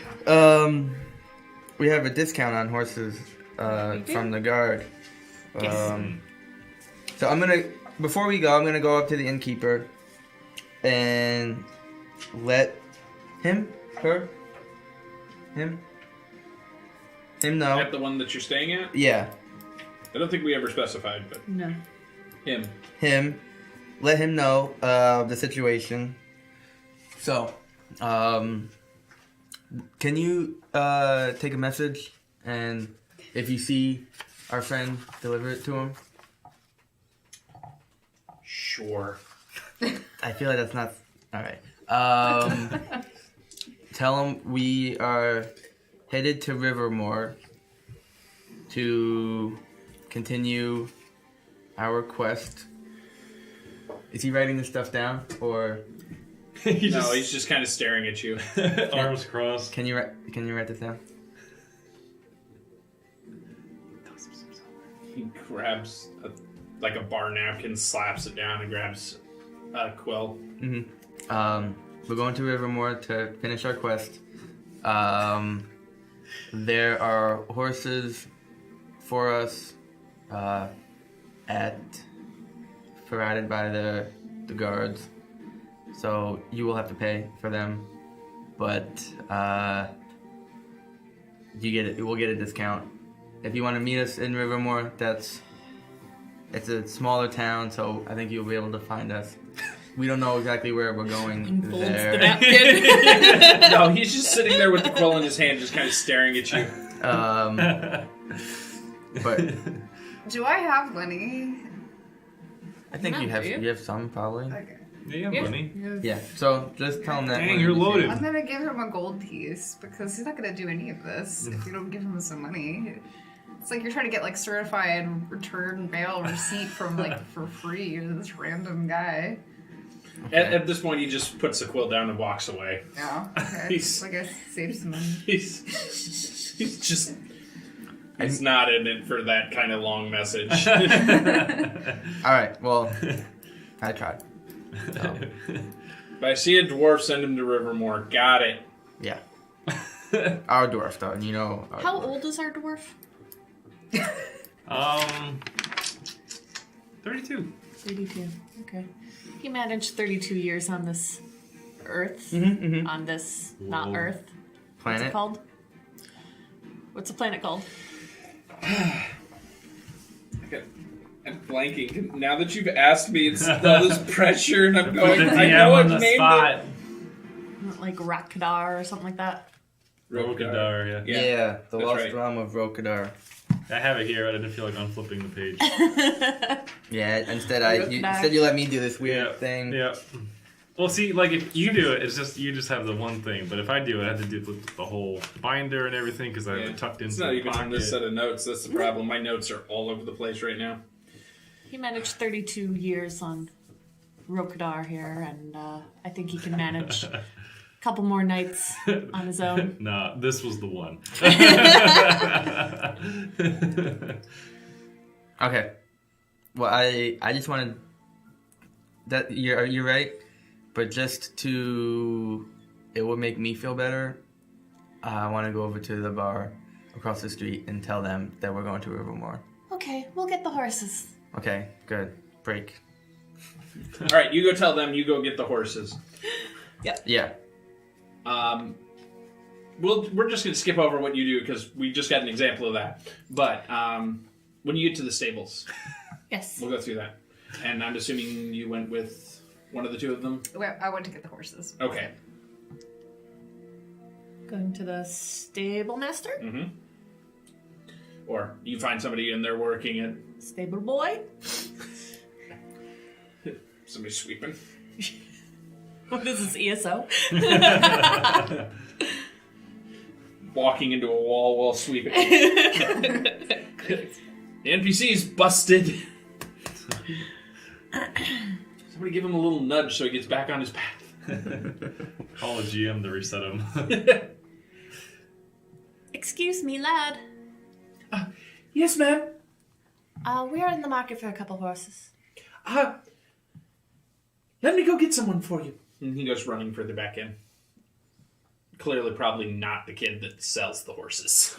We have a discount on horses from the guard. So before we go, I'm gonna go up to the innkeeper and let him know. At the one that you're staying at? Yeah, I don't think we ever specified, but no. him. Let him know the situation. So, Can you take a message, and if you see our friend, deliver it to him? Sure. I feel like that's not... Alright. Tell him we are headed to Rivermoor to continue our quest. Is he writing this stuff down, or... He No, he's just kind of staring at you. arms crossed. Can you write this down? He grabs a bar napkin, slaps it down, and grabs a quill. We're going to Rivermoor to finish our quest. There are horses for us provided by the guards. So you will have to pay for them, but we'll get a discount. If you want to meet us in Rivermoor, it's a smaller town, so I think you'll be able to find us. We don't know exactly where we're going Folds there. the napkin. No, he's just sitting there with the quill in his hand, just kind of staring at you. But Do I have money? I think No, you do you? have some probably. Okay. Yeah, Yeah. money. Yeah. So just tell him that. Dang, when you're you see loaded. him. I'm gonna give him a gold piece because he's not gonna do any of this if you don't give him some money. It's like you're trying to get like certified return mail receipt from like for free to this random guy. At this point, he just puts the quill down and walks away. Yeah. Okay. He's- I guess save some money. He's not in it for that kind of long message. All right. Well, I tried. So, If I see a dwarf, send him to Rivermoor. Got it. yeah. Our dwarf, though, and you know. Our How dwarf. old is our dwarf? 32. 32. Okay. He managed 32 years on this Earth. On this, not Whoa. Earth. What's Planet. it called? What's the planet called? I'm blanking. Now that you've asked me, it's all this pressure, and I'm Put going. the I DM know on I've the named spot. Like Rakdar or something like that. it. Rokadar, yeah. Yeah, the that's lost right. realm of Rokadar. I have it here, but I didn't feel like unflipping the page. Yeah. Instead, Rokadar. you let me do this weird Yeah, thing. Yeah. Well, see, like if you do it, it's just you just have the one thing. But if I do it, I have to do the whole binder and everything because I have it tucked into It's not the even pocket. on this set of notes. That's the problem. My notes are all over the place right now. He managed 32 years on Rokadar here, and I think he can manage a couple more nights on his own. Nah, this was the one. Okay. Well, I just wanted that you're right, but just to it would make me feel better. I want to go over to the bar across the street and tell them that we're going to Rivermoor. Okay, we'll get the horses. Okay, good. Break. All right, you go tell them. You go get the horses. Yeah. We're just gonna skip over what you do because we just got an example of that. But when you get to the stables, Yes. we'll go through that. And I'm assuming you went with one of the two of them. I went to get the horses. Okay. Going to the stable master? Mm-hmm. Or you find somebody in there working it. Stable boy? Somebody sweeping. What is this, ESO? Walking into a wall while sweeping. The NPC's busted. Somebody give him a little nudge so he gets back on his path. Call a GM to reset him. Excuse me, lad. Yes, ma'am. We are in the market for a couple horses. Let me go get someone for you. And he goes running further back in. Clearly, probably not the kid that sells the horses.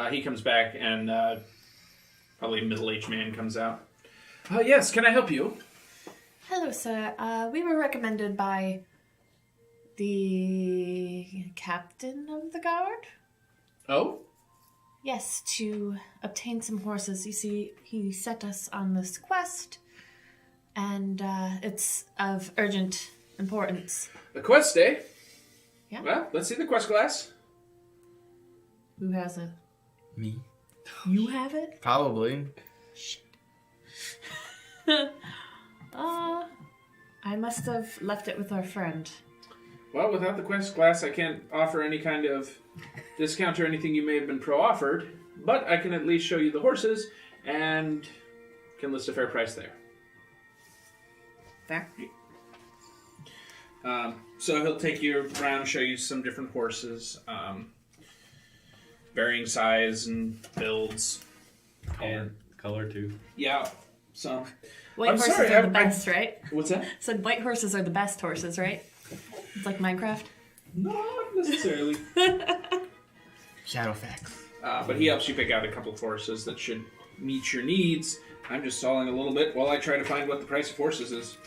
He comes back, and probably a middle-aged man comes out. Yes, can I help you? Hello, sir. We were recommended by the captain of the guard. Oh? Yes, to obtain some horses. You see, he set us on this quest, and it's of urgent importance. The quest, eh? Yeah. Well, let's see the quest glass. Who has it? Me? You have it? Probably. I must have left it with our friend. Well, without the quest glass, I can't offer any kind of discount or anything you may have been pro-offered, but I can at least show you the horses and can list a fair price there. Fair. So he'll take you around, show you some different horses, varying size and builds. Color too. Yeah, so... White I'm horses sorry, are the best, right? What's that? Said white horses are the best horses, right? It's like Minecraft. Not necessarily. Shadow facts. But he helps you pick out a couple of horses that should meet your needs. I'm just stalling a little bit while I try to find what the price of horses is.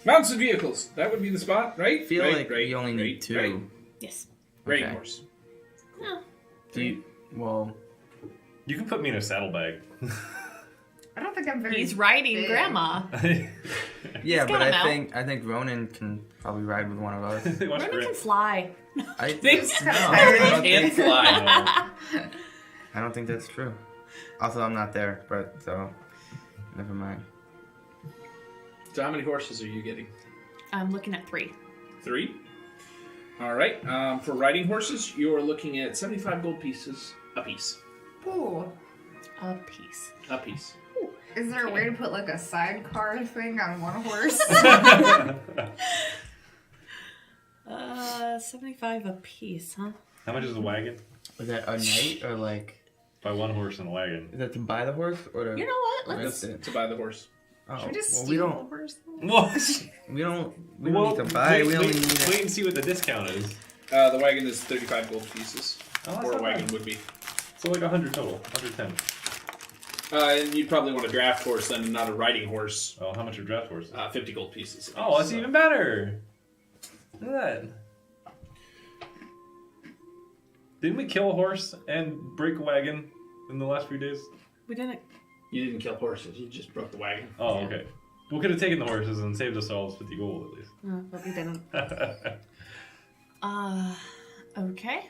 Mounts and vehicles. That would be the spot, right? I feel like right, we only need two. Right. Yes. Riding Okay. horse. Oh. Well, You can put me in a saddlebag. I don't think I'm very. He's riding big. Grandma. yeah, but got him out. I think Ronan can probably ride with one of us. Watch Ronan Grit. can fly. I Thanks. no, I don't Can't think, fly. I don't think that's true. Also, I'm not there, but so never mind. So how many horses are you getting? I'm looking at 3. 3. All right. For riding horses, you are looking at 75 gold pieces a piece. Ooh. A piece. A piece. Is there a way to put like a sidecar thing on one horse? 75 a piece, huh? How much is a wagon? Was that a night or like? Buy one horse and a wagon. Is that to buy the horse or to? You know what? rent Let's. it? To buy the horse. Oh, Should we just well, steal a horse? What? we don't need to buy. Wait, we only wait, need. wait and see what the discount is. The wagon is 35 gold pieces. Oh, that's or a not wagon bad. would be. So like 100 total, 110. And you'd probably want a draft horse then, and not a riding horse. Oh, how much are draft horses? 50 gold pieces. a Oh, piece, that's so. even better. Look at that. Didn't we kill a horse and break a wagon in the last few days? We didn't. You didn't kill horses. You just broke the wagon. Oh, okay. We could have taken the horses and saved ourselves 50 gold at least. But we didn't. Okay.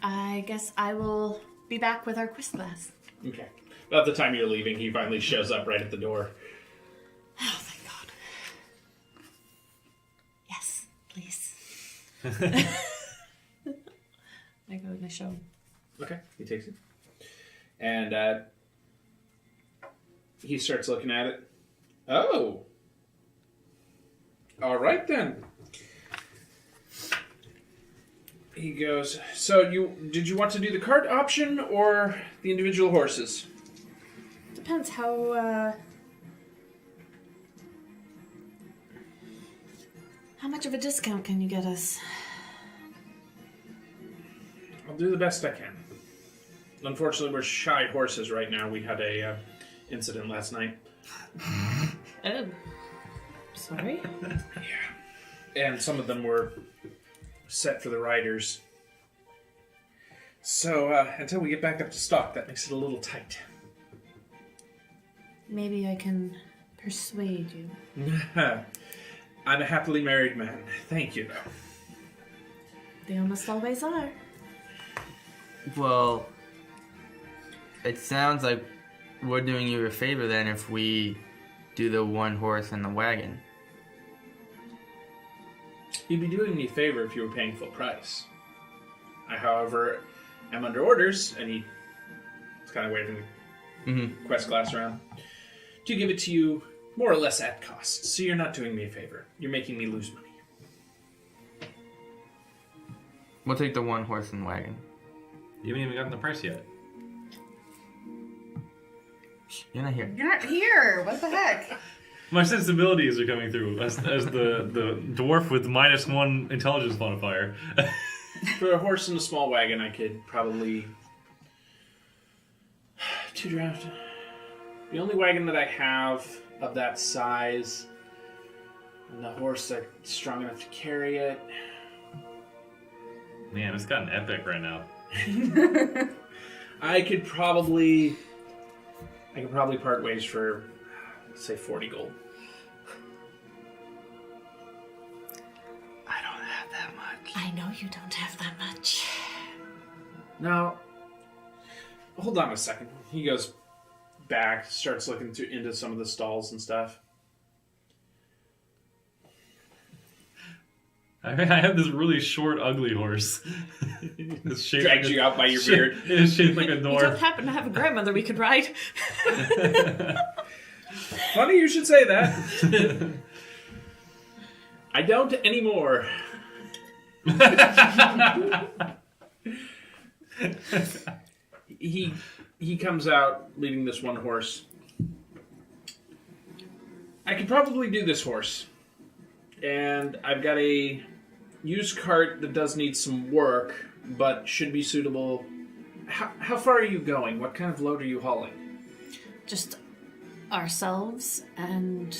I guess I will be back with our quest glass. Okay. About the time you're leaving, he finally shows up right at the door. Oh, thank God. Yes, please. I go and I show him. Okay, he takes it. And he starts looking at it. Oh. All right, then. He goes, so did you want to do the cart option or the individual horses? Depends how much of a discount can you get us? I'll do the best I can. Unfortunately, we're shy horses right now. We had a incident last night. Oh. Sorry? And some of them were set for the riders. So, until we get back up to stock, that makes it a little tight. Maybe I can persuade you. I'm a happily married man. Thank you, though. They almost always are. Well, it sounds like we're doing you a favor then if we do the one horse and the wagon. You'd be doing me a favor if you were paying full price. I, however, am under orders, and he's kind of waving the quest glass around, to give it to you more or less at cost. So you're not doing me a favor. You're making me lose money. We'll take the one horse and wagon. You haven't even gotten the price yet. You're not here. You're not here. What the heck? My sensibilities are coming through as the dwarf with -1 intelligence modifier. For a horse and a small wagon, I could probably... 2 draft. The only wagon that I have of that size, and the horse that's strong enough to carry it... Man, it's gotten epic right now. I could probably part ways for, let's say, 40 gold. know you don't have that much. Now, hold on a second. He goes back, starts looking into some of the stalls and stuff. I have this really short, ugly horse. It's shaped Drags you out by your beard. It's shaped like a You don't dwarf. happen to have a grandmother we could ride? Funny you should say that. I don't anymore. He comes out leading this one horse. I could probably do this horse. And I've got a used cart that does need some work, but should be suitable. How far are you going? What kind of load are you hauling? Just ourselves and...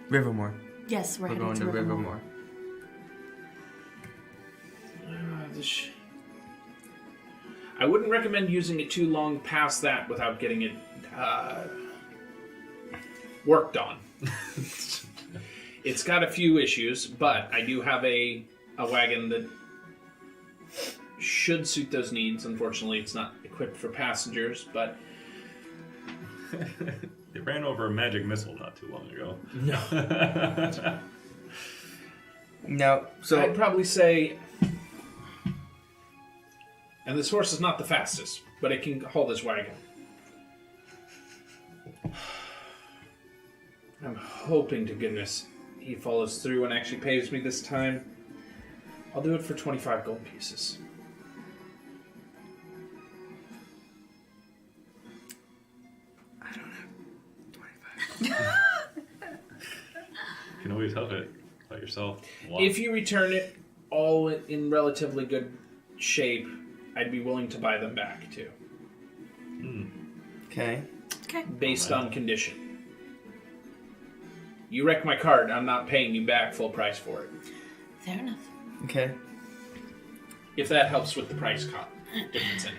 Rivermoor. yes, we're We're heading going to Rivermoor. I wouldn't recommend using it too long past that without getting it worked on. It's got a few issues, but I do have a wagon that should suit those needs. Unfortunately, it's not equipped for passengers, but... They ran over a magic missile not too long ago. No. No, so I'd probably say... And this horse is not the fastest, but it can haul this wagon. I'm hoping to goodness he follows through and actually pays me this time. I'll do it for 25 gold pieces. You can always help it by yourself. Wow. If you return it all in relatively good shape, I'd be willing to buy them back too, okay. Okay. based on condition. You wreck my cart, I'm not paying you back full price for it. Fair enough. Okay. If that helps with the price difference in it.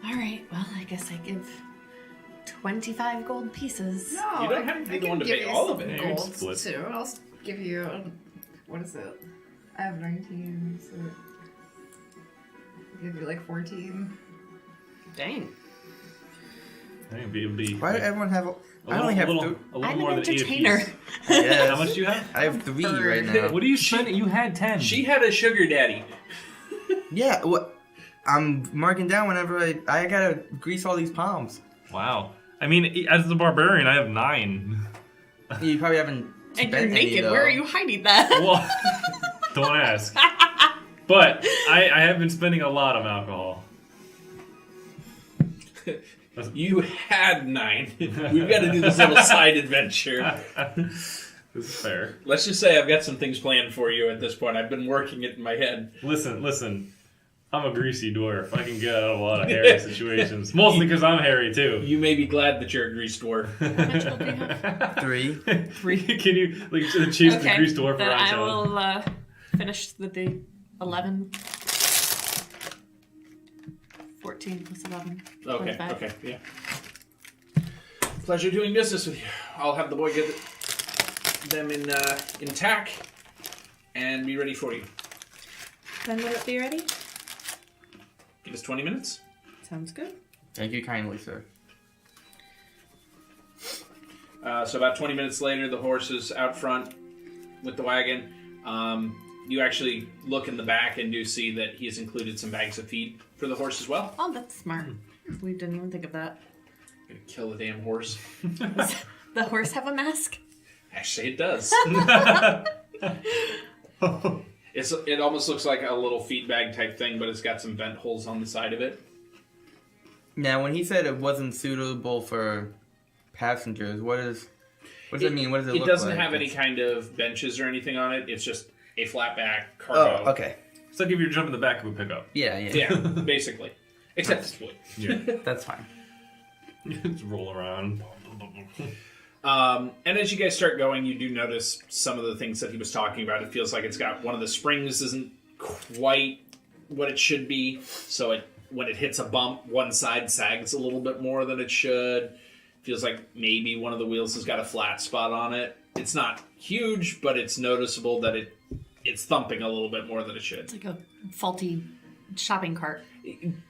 All right. Well, I guess I give 25 gold pieces. No, You don't have to be the one to pay all of it. Yeah, Gold you'd split. too. I'll give you. What is it? I have 19, so I'll give you like 14. Dang. I think it'd be Why did everyone have? a I only have little, three. a little I'm more an than 8 entertainer. apiece. Yes. How much do you have? I have 3 Third. right now. What are you spending? You had 10. She had a sugar daddy. Yeah. What? I'm marking down whenever I gotta grease all these palms. Wow. I mean, as the barbarian, I have 9. You probably haven't. And spent you're any, naked. though. Where are you hiding that? Well, don't ask. But I have been spending a lot of alcohol. You had 9. We've got to do this little side adventure. This is fair. Let's just say I've got some things planned for you at this point. I've been working it in my head. Listen. I'm a greasy dwarf. I can get out of a lot of hairy situations. Mostly because I'm hairy, too. You may be glad that you're a greased dwarf. How much gold do you have? 3. Can you chase the greased dwarf then around I town? will finish with the 11. 14 plus 11. Okay, 25. okay, yeah. Pleasure doing business with you. I'll have the boy get them in tack and be ready for you. When will it be ready? Give us 20 minutes. Sounds good. Thank you kindly, sir. So about 20 minutes later, the horse is out front with the wagon. You actually look in the back and do see that he has included some bags of feed for the horse as well. Oh, that's smart. We didn't even think of that. Gonna kill the damn horse. Does the horse have a mask? Actually, it does. It almost looks like a little feed bag type thing, but it's got some vent holes on the side of it. Now, when he said it wasn't suitable for passengers, what does that mean? What does it look like? It doesn't have any kind of benches or anything on it. It's just a flat back cargo. Oh, okay. It's like if you're jumping the back of a pickup. Yeah. Yeah, basically. Except it's wood. Yeah. That's fine. Just roll around. And as you guys start going, you do notice some of the things that he was talking about. It feels like it's got one of the springs isn't quite what it should be. So when it hits a bump, one side sags a little bit more than it should. Feels like maybe one of the wheels has got a flat spot on it. It's not huge, but it's noticeable that it's thumping a little bit more than it should. It's like a faulty shopping cart.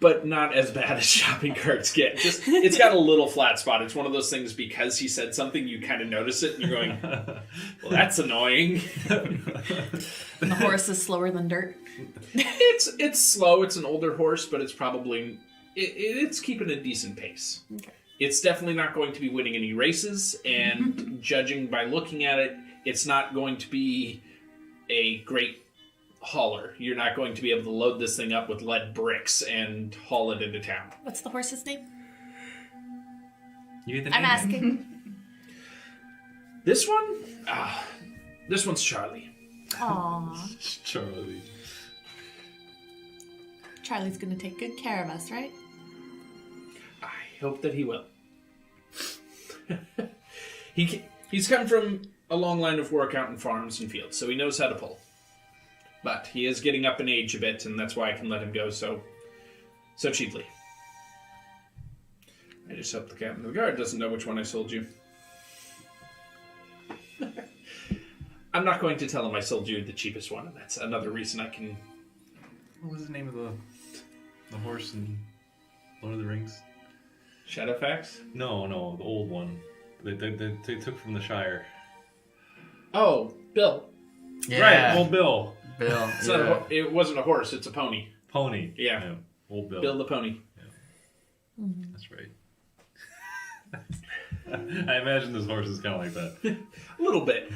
But not as bad as shopping carts get. Just it's got a little flat spot. It's one of those things because he said something, you kind of notice it, and you're going, well, that's annoying. And the horse is slower than dirt. It's slow. It's an older horse, but it's probably it's keeping a decent pace. Okay. It's definitely not going to be winning any races, and judging by looking at it, it's not going to be a great hauler. You're not going to be able to load this thing up with lead bricks and haul it into town. What's the horse's name? You get the I'm name? asking. This one? This one's Charlie. Aww. Charlie. Charlie's gonna take good care of us, right? I hope that he will. He's come from a long line of work out in farms and fields, so he knows how to pull. But he is getting up in age a bit, and that's why I can let him go so cheaply. I just hope the captain of the guard doesn't know which one I sold you. I'm not going to tell him I sold you the cheapest one, and that's another reason I can... What was the name of the horse in Lord of the Rings? Shadowfax? No, the old one. They took from the Shire. Oh, Bill. Yeah. Right, old Bill. Bill. It's not it wasn't a horse, it's a pony. Pony. Yeah. Old Bill. Bill the pony. That's right. I imagine this horse is kind of like that. A little bit.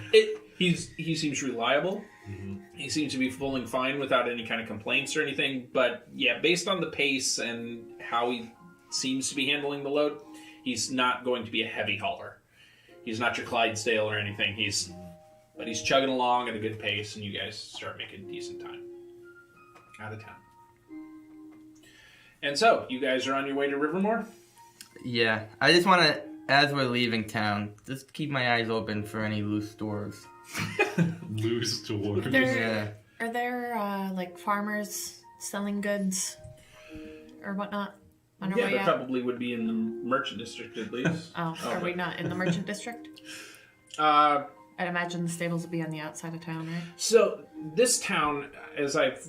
He seems reliable. Mm-hmm. He seems to be pulling fine without any kind of complaints or anything. But yeah, based on the pace and how he seems to be handling the load, he's not going to be a heavy hauler. He's not your Clydesdale or anything. But he's chugging along at a good pace, and you guys start making decent time out of town. And so, you guys are on your way to Rivermoor? Yeah. I just want to, as we're leaving town, just keep my eyes open for any loose doors. Loose doors. Yeah. Are there like farmers selling goods or whatnot on our Yeah, way there out? probably would be in the merchant district at least. Oh, are we not in the merchant district? Uh, I'd imagine the stables would be on the outside of town, right? So this town, as I've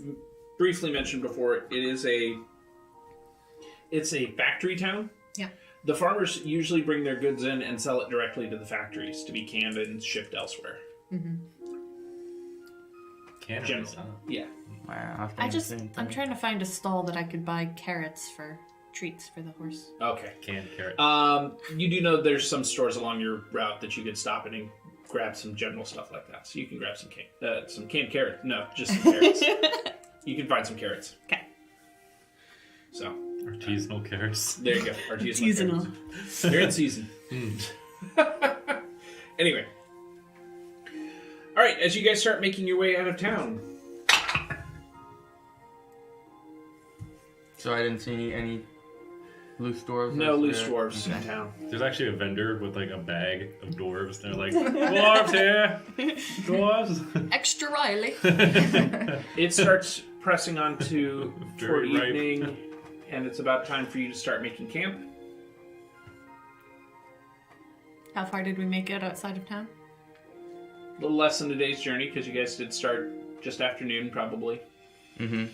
briefly mentioned before, it's a factory town. Yeah. The farmers usually bring their goods in and sell it directly to the factories to be canned and shipped elsewhere. Mm-hmm. Generally. Yeah. Wow. I'm trying to find a stall that I could buy carrots for treats for the horse. Okay. Canned carrot. You do know there's some stores along your route that you could stop in and grab some general stuff like that. So you can grab some canned carrots. No, just some carrots. You can find some carrots. Okay. So. Artisanal carrots. There you go. Artisanal. Seasonal. Carrots. They're in season. Anyway. All right, as you guys start making your way out of town. So I didn't see any loose dwarves? No loose there? dwarves Okay. in town. There's actually a vendor with like a bag of dwarves. They're like, dwarves here! Dwarves! Extra Riley. It starts pressing on to toward Very ripe. evening, and it's about time for you to start making camp. How far did we make it outside of town? A little less than a day's journey, because you guys did start just afternoon, probably. Mm-hmm.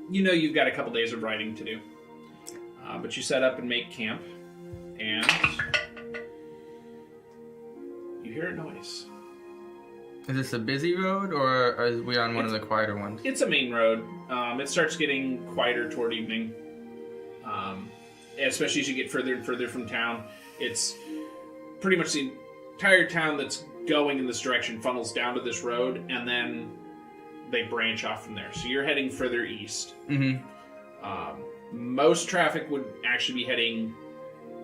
You know you've got a couple days of riding to do. But you set up and make camp, and you hear a noise. Is this a busy road, or are we on one of the quieter ones? It's a main road. It starts getting quieter toward evening, especially as you get further and further from town. It's pretty much the entire town that's going in this direction funnels down to this road, and then they branch off from there. So you're heading further east. Mm-hmm. Most traffic would actually be heading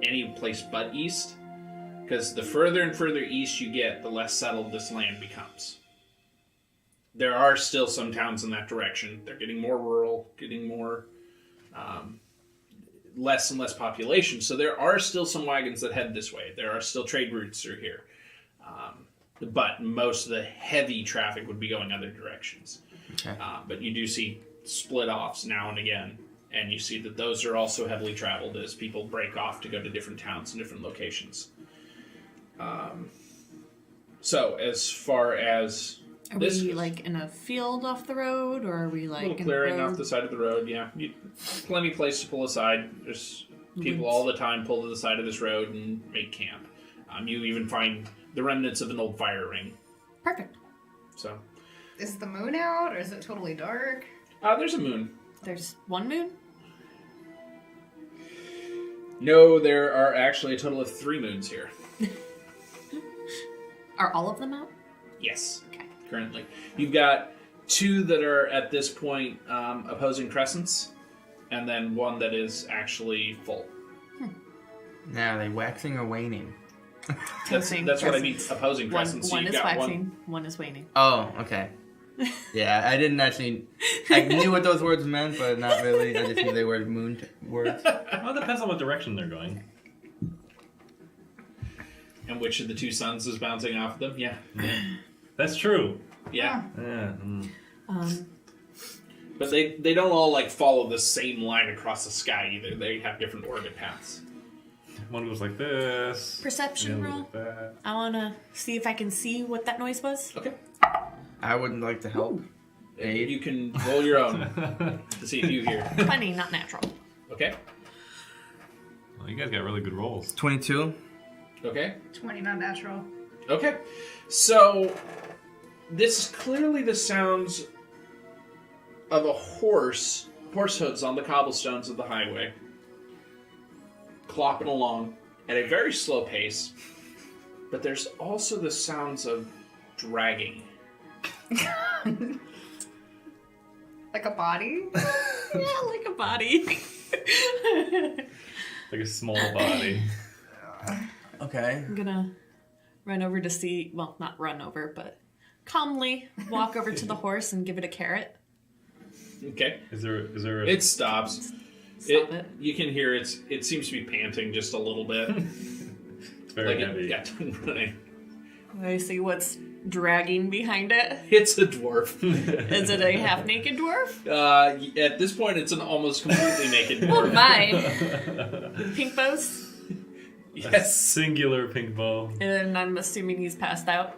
any place but east, because the further and further east you get, the less settled this land becomes. There are still some towns in that direction. They're getting more rural, getting more less and less population. So there are still some wagons that head this way. There are still trade routes through here. But most of the heavy traffic would be going other directions. Okay. But you do see split-offs now and again. And you see that those are also heavily traveled as people break off to go to different towns and different locations. So, as far as Are we like in a field off the road, or are we like a little in clearing the road? off the side of the road, yeah. Plenty of place to pull aside. There's people all the time pull to the side of this road and make camp. You even find the remnants of an old fire ring. Perfect. So, Is the moon out, or is it totally dark? there's a moon. There's one moon. No, there are actually a total of 3 moons here. Are all of them out? Yes, Okay. currently. You've got 2 that are at this point opposing crescents, and then 1 that is actually full. Now, are they waxing or waning? That's what I mean, opposing One, crescents. So one you've is got waxing, one is waning. Oh, okay. Yeah, I didn't actually... I knew what those words meant, but not really. I just knew they were moon words. Well, it depends on what direction they're going. And which of the 2 suns is bouncing off of them? Yeah. That's true. Yeah. Yeah. But they don't all like follow the same line across the sky either. They have different orbit paths. One goes like this. Perception the other roll. goes like that. I wanna see if I can see what that noise was. Okay. I would like to help. Aid. You can roll your own to see if you hear. 20, not natural. Okay. Well, you guys got really good rolls. 22. Okay. 20, not natural. Okay. So this is clearly the sounds of a horse hooves on the cobblestones of the highway, clopping along at a very slow pace. But there's also the sounds of dragging. Like a body? Yeah, like a body. Like a small body. Okay. I'm gonna run over to see, well, not run over, but calmly walk over to the horse and give it a carrot. Okay. Is there a... It stops. Stop it. You can hear it seems to be panting just a little bit. It's very like heavy. it got done running. I see what's dragging behind it. It's a dwarf. Is it a half-naked dwarf? At this point, it's an almost completely naked Oh dwarf. my! Pink bows? A Yes. singular pink bow. And I'm assuming he's passed out.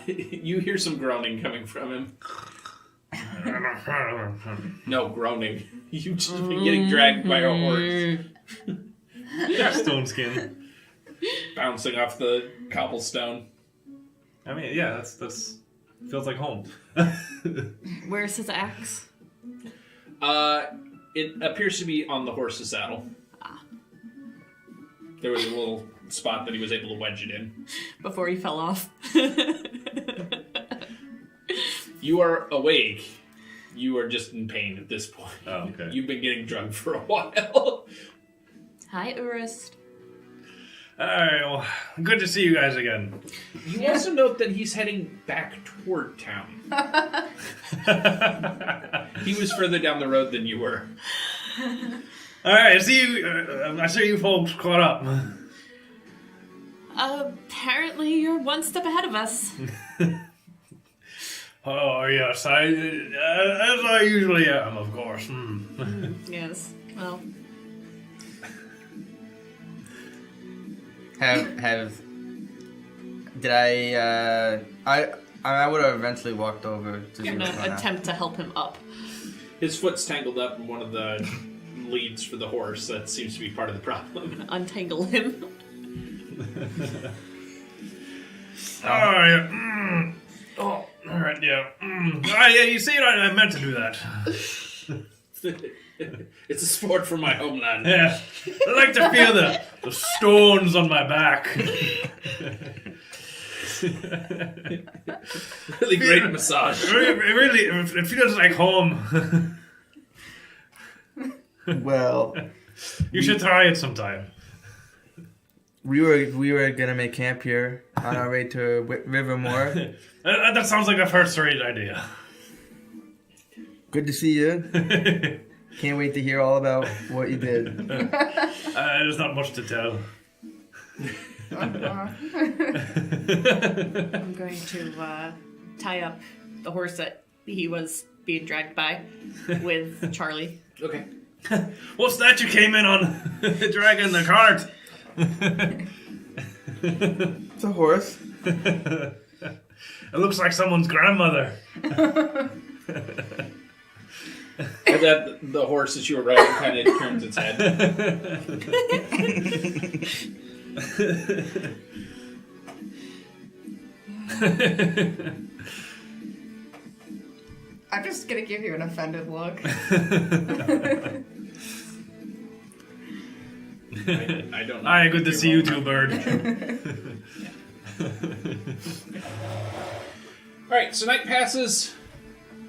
You hear some groaning coming from him. No, groaning. You've just been getting dragged by a horse. Stone skin. Bouncing off the cobblestone. I mean, yeah, that's feels like home. Where's his axe? It appears to be on the horse's saddle. There was a little spot that he was able to wedge it in. Before he fell off. You are awake. You are just in pain at this point. Oh, okay. You've been getting drugged for a while. Hi, Urist. Alright, well, good to see you guys again. You also note that he's heading back toward town. He was further down the road than you were. Alright, I see you folks caught up. Apparently you're one step ahead of us. Oh, yes, as I usually am, of course. Yes. Well, Did I would have eventually walked over to see I'm what's gonna going on. attempt to help him up. His foot's tangled up in one of the leads for the horse. That seems to be part of the problem. Untangle him. Oh, yeah. Oh, alright, yeah. Ah, yeah, you see, I meant to do that. It's a sport for my homeland. Yeah. I like to feel the stones on my back. Really great massage. It feels like home. Well, You should try it sometime. we were gonna make camp here on our way to Rivermoor. That sounds like a first-rate idea. Good to see you. Can't wait to hear all about what you did. There's not much to tell. I'm going to tie up the horse that he was being dragged by with Charlie. Okay. What's that you came in on? Dragging the cart. It's a horse. It looks like someone's grandmother. And that the horse that you were riding kind of turns its head. I'm just gonna give you an offended look. I don't know. Hi, good to see you too, bird. All right, so night passes.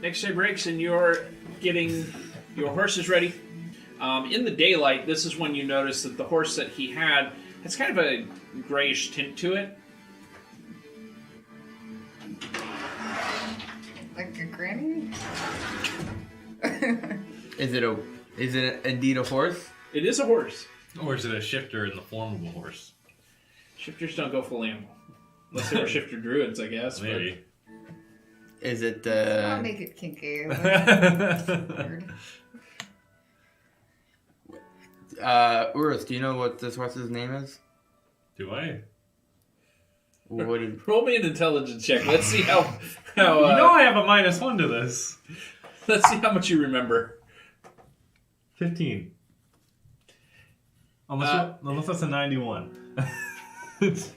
Next day breaks, and you're getting your horses ready. In the daylight, this is when you notice that the horse that he had has kind of a grayish tint to it. Like a granny? Is it indeed a horse? It is a horse. Or is it a shifter in the form of a horse? Shifters don't go full animal. Unless they were shifter druids, I guess. but- Maybe. Is it I'll make it kinky. Weird. Urus, do you know what this horse's name is? Do I? What did, Roll me an intelligence check. Let's see how You know I have a -1 to this. let's see how much you remember. 15. Unless that's a 91. Its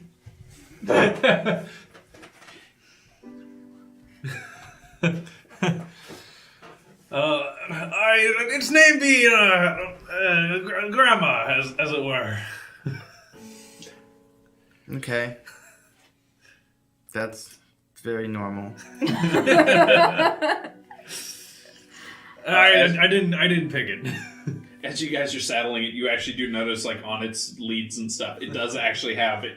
name be Grandma, as it were. okay. That's very normal. I didn't pick it. As you guys are saddling it, you actually do notice, like, on its leads and stuff, it does actually have it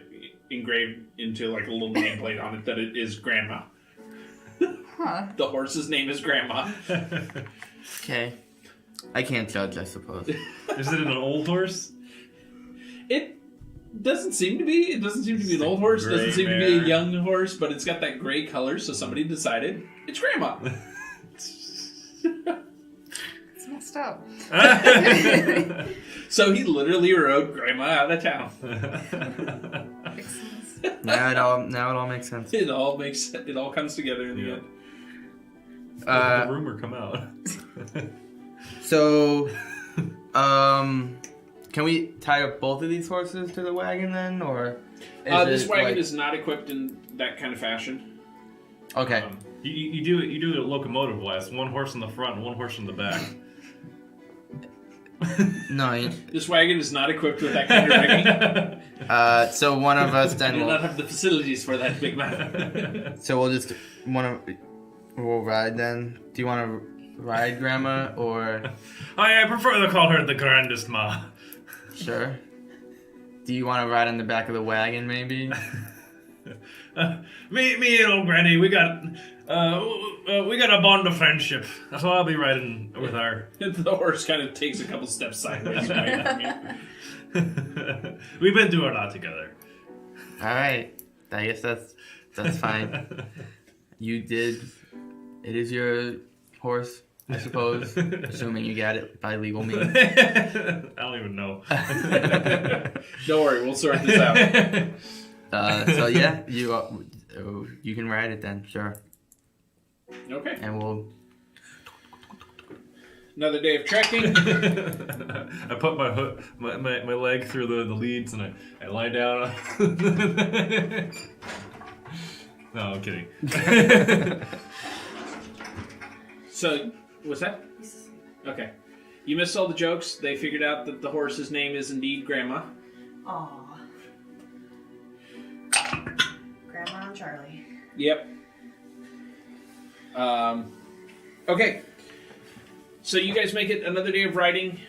engraved into, like, a little nameplate on it that it is Grandma. Huh. The horse's name is Grandma. Okay. I can't judge, I suppose. Is it an old horse? It doesn't seem to be. It doesn't seem to be an old horse. It doesn't seem to be a young horse, but it's got that gray color, so somebody decided it's Grandma. It's messed up. So he literally rode Grandma out of town. Makes sense. now it all makes sense. It all comes together in the end. The rumor come out. So, can we tie up both of these horses to the wagon then, or? This wagon is not equipped in that kind of fashion. Okay. You do it locomotive wise. One horse in the front and one horse in the back. No. This wagon is not equipped with that kind of rigging. So one of us I then do will. not have the facilities for that, big man. So we'll ride then. Do you want to ride, Grandma, or? I prefer to call her the grandest ma. Sure. Do you want to ride on the back of the wagon, maybe? Me and old Granny, we got a bond of friendship. That's why I'll be riding with her. The horse kind of takes a couple steps sideways. Right? We've been through a lot together. All right. I guess that's fine. You did. It is your horse, I suppose. Assuming you got it by legal means. I don't even know. Don't worry, we'll sort this out. So yeah, you can ride it then, sure. Okay. And we'll. Another day of trekking. I put my leg through the leads and I lie down. No, I'm kidding. So, what's that? Okay. You missed all the jokes. They figured out that the horse's name is indeed Grandma. Aw. Grandma and Charlie. Yep. Okay. So you guys make it another day of riding.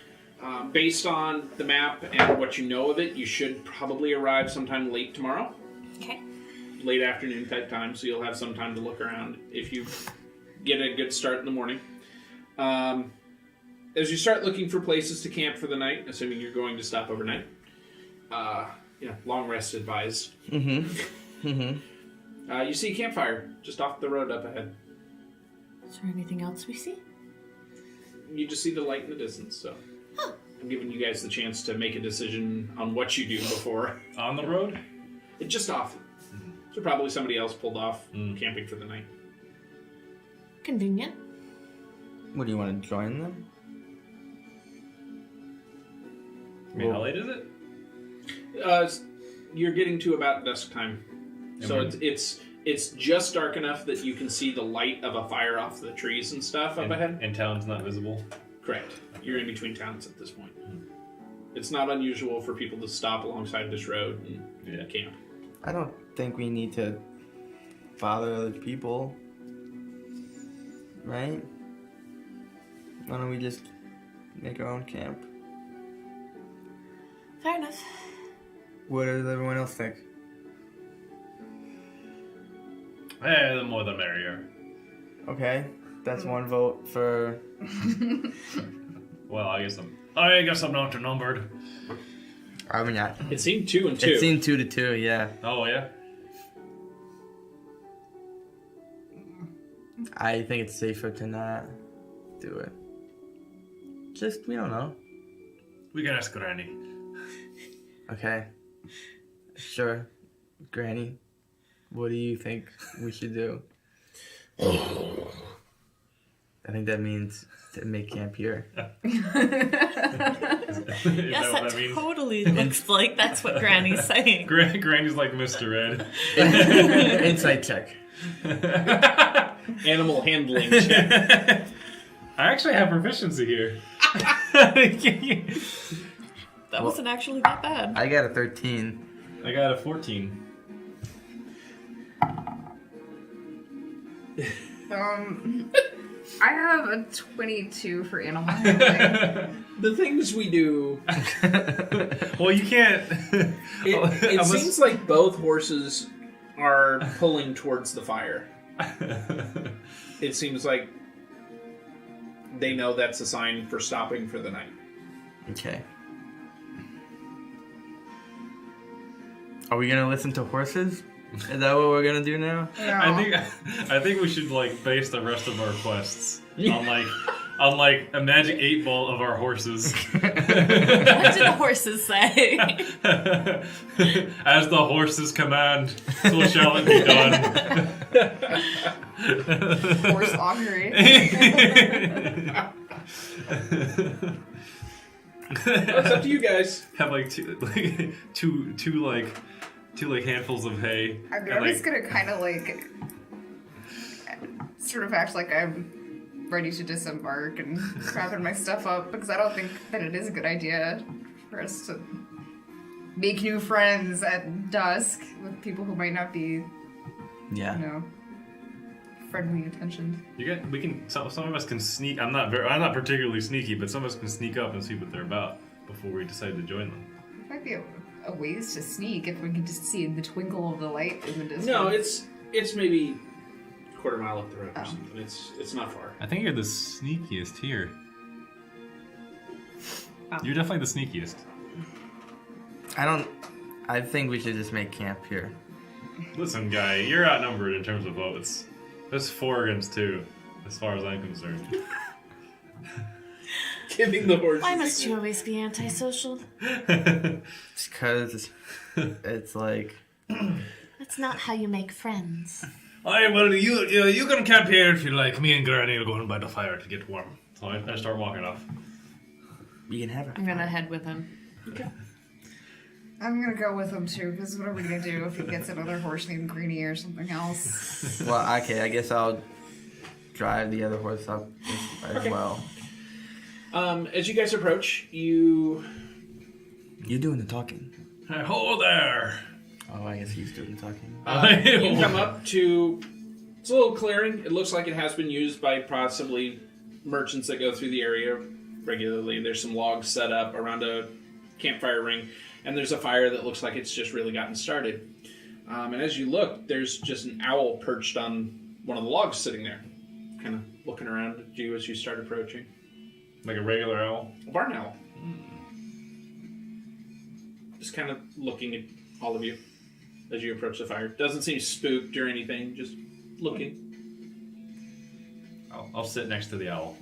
Based on the map and what you know of it, you should probably arrive sometime late tomorrow. Okay. Late afternoon type time, so you'll have some time to look around if you get a good start in the morning. As you start looking for places to camp for the night, assuming you're going to stop overnight, long rest advised. You see a campfire just off the road up ahead. Is there anything else we see? you just see the light in the distance. So I'm giving you guys the chance to make a decision on what you do before. On the road? It's just off. So probably somebody else pulled off camping for the night. Convenient. What do you want to join them? I mean, how late is it? You're getting to about dusk time. So And it's just dark enough that you can see the light of a fire off the trees and stuff up ahead. And town's not visible? Correct. You're in between towns at this point. It's not unusual for people to stop alongside this road and camp. I don't think we need to bother other people. Right? Why don't we just make our own camp? Fair enough. What does everyone else think? The more the merrier. Okay, that's one vote for... Well, I guess I'm not outnumbered. I mean, yeah. It seemed 2 and 2. It seemed 2-2, yeah. Oh, yeah? I think it's safer to not do it. Just, we don't know. We can ask Granny. Okay. Sure. Granny, what do you think we should do? I think that means to make camp here. Is Yes, that what that that means? totally looks like that's what Granny's saying. Granny's like Mr. Ed. Insight check. Animal handling check. I actually have proficiency here. That wasn't actually that bad. I got a 13. I got a 14. I have a 22 for animal handling. The things we do. Well, you can't. It seems like both horses are pulling towards the fire. It seems like they know that's a sign for stopping for the night. Okay. Are we gonna listen to horses? Is that what we're gonna do now? I think we should like base the rest of our quests on like a magic 8-ball of our horses. What do the horses say? As the horses command, so shall it be done. Horse augury. It's up to you guys. Have like two handfuls of hay. I mean, and, I'm just gonna kind of like sort of act like I'm ready to disembark and wrapping my stuff up because I don't think that it is a good idea for us to make new friends at dusk with people who might not be, Yeah. friendly intentioned. Some of us can sneak. I'm not particularly sneaky, but some of us can sneak up and see what they're about before we decide to join them. It might be a ways to sneak if we can just see the twinkle of the light in the distance. No, it's maybe a quarter mile up the road or something. It's not far. I think you're the sneakiest here. You're definitely the sneakiest. I think we should just make camp here. Listen, guy, you're outnumbered in terms of votes. It's 4 against 2, as far as I'm concerned. Giving the horses. Why must you always be antisocial? It's because it's like... That's not how you make friends. Well, you can camp here if you like. Me and Granny are going by the fire to get warm. So I start walking off. We can have it. I'm gonna head with him. I'm gonna go with him too, because what are we gonna do if he gets another horse named Greenie or something else? Well, okay, I guess I'll drive the other horse up as well. As you guys approach, you You're doing the talking. Hey, ho there! Oh, I guess he's doing the talking. you come up to. It's a little clearing. It looks like it has been used by possibly merchants that go through the area regularly. There's some logs set up around a campfire ring, and there's a fire that looks like it's just really gotten started. And as you look, there's just an owl perched on one of the logs sitting there, kind of looking around at you as you start approaching. Like a regular owl? A barn owl. Just kind of looking at all of you as you approach the fire. Doesn't seem spooked or anything, just looking. I'll sit next to the owl.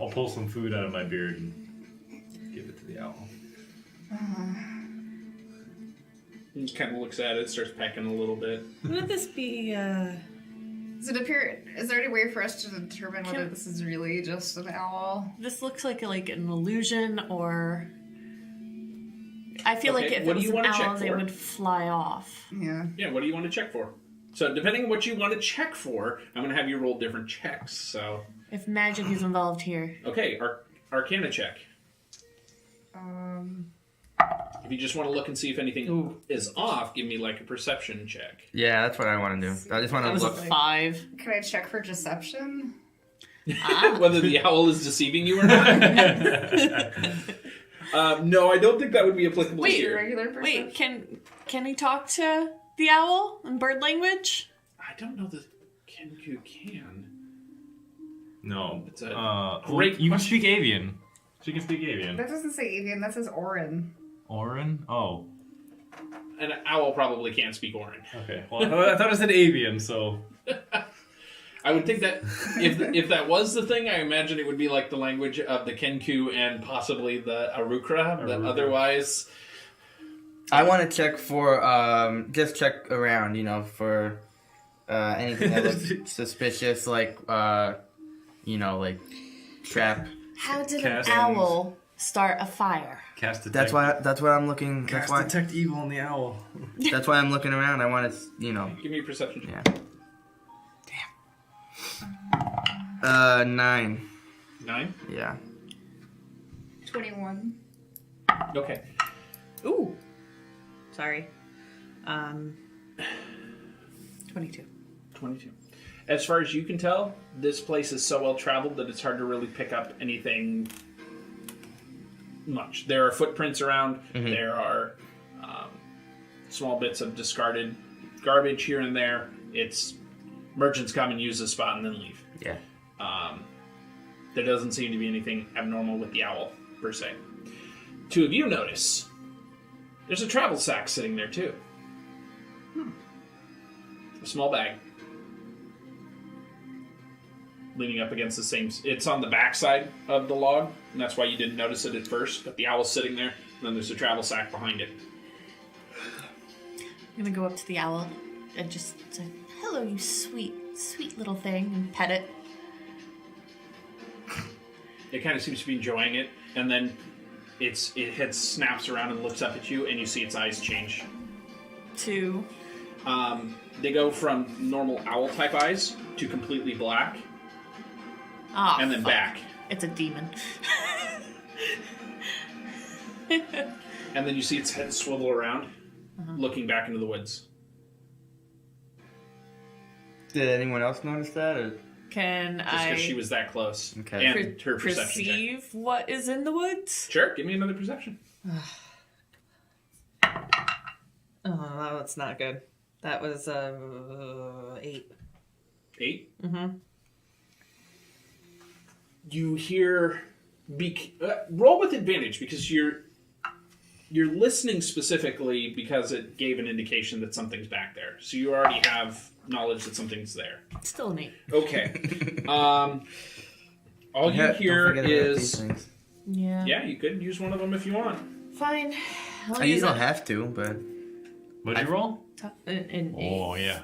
I'll pull some food out of my beard and give it to the owl. He kind of looks at it, starts pecking a little bit. Would this be, Does it appear? Is there any way for us to determine whether this is really just an owl? this looks like an illusion, or... I feel like Okay, if what it do was you an wanna check owl, they for? would fly off. Yeah. Yeah, what do you want to check for? So, depending on what you want to check for, I'm going to have you roll different checks. So, If magic is involved here. okay, Arcana check. If you just want to look and see if anything is off, give me like a perception check. Yeah, that's what I want to do. I just want That to was a look. 5. Can I check for deception? Whether the owl is deceiving you or not. No, I don't think that would be applicable Wait, here. Regular perception? Wait, can he talk to the owl in bird language? I don't know that Kenku can. No. It's a great You can speak avian. She can speak avian. That doesn't say avian. That says Orin. Orin? Oh. An owl probably can't speak Orin. Okay. Well, I thought it said avian, so. I would think that if that was the thing, I imagine it would be like the language of the Kenku and possibly the Arukra, but otherwise... I want to check for, just check around, for anything that looks suspicious, like, like trap. How did Cast- an owl start a fire? Cast detect. That's what I'm looking. Cast detect evil in the owl. That's why I'm looking around. I want to, Give me a perception check. Yeah. 9. 9? Yeah. 21. Okay. Ooh. Sorry. 22. 22. As far as you can tell, this place is so well traveled that it's hard to really pick up anything much. There are footprints around. There are small bits of discarded garbage here and there. It's merchants come and use the spot and then leave. Yeah. There doesn't seem to be anything abnormal with the owl, per se. Two of you notice there's a travel sack sitting there, too. A small bag. Leaning up against the same... It's on the backside of the log, and that's why you didn't notice it at first. But the owl's sitting there, and then there's a travel sack behind it. I'm gonna go up to the owl and just say, "Hello, you sweet, sweet little thing," and pet it. It kind of seems to be enjoying it, and then its head snaps around and looks up at you, and you see its eyes change. To... They go from normal owl-type eyes to completely black, Ah, and then fuck. back. It's a demon. And then you see its head swivel around, looking back into the woods. Did anyone else notice that? Or? Can Just I because she was that close. Okay. And her perception check. perceive what is in the woods? Sure, give me another perception. Oh, that's not good. That was 8. 8? Mm-hmm. You hear... roll with advantage, because you're listening specifically because it gave an indication that something's back there. So you already have knowledge that something's there. Still an 8. Okay. All you Don't hear forget about these is... things. Yeah. Yeah, you could use one of them if you want. Fine. I'll You use don't it. have to, but What'd you roll? An 8. Oh, yeah.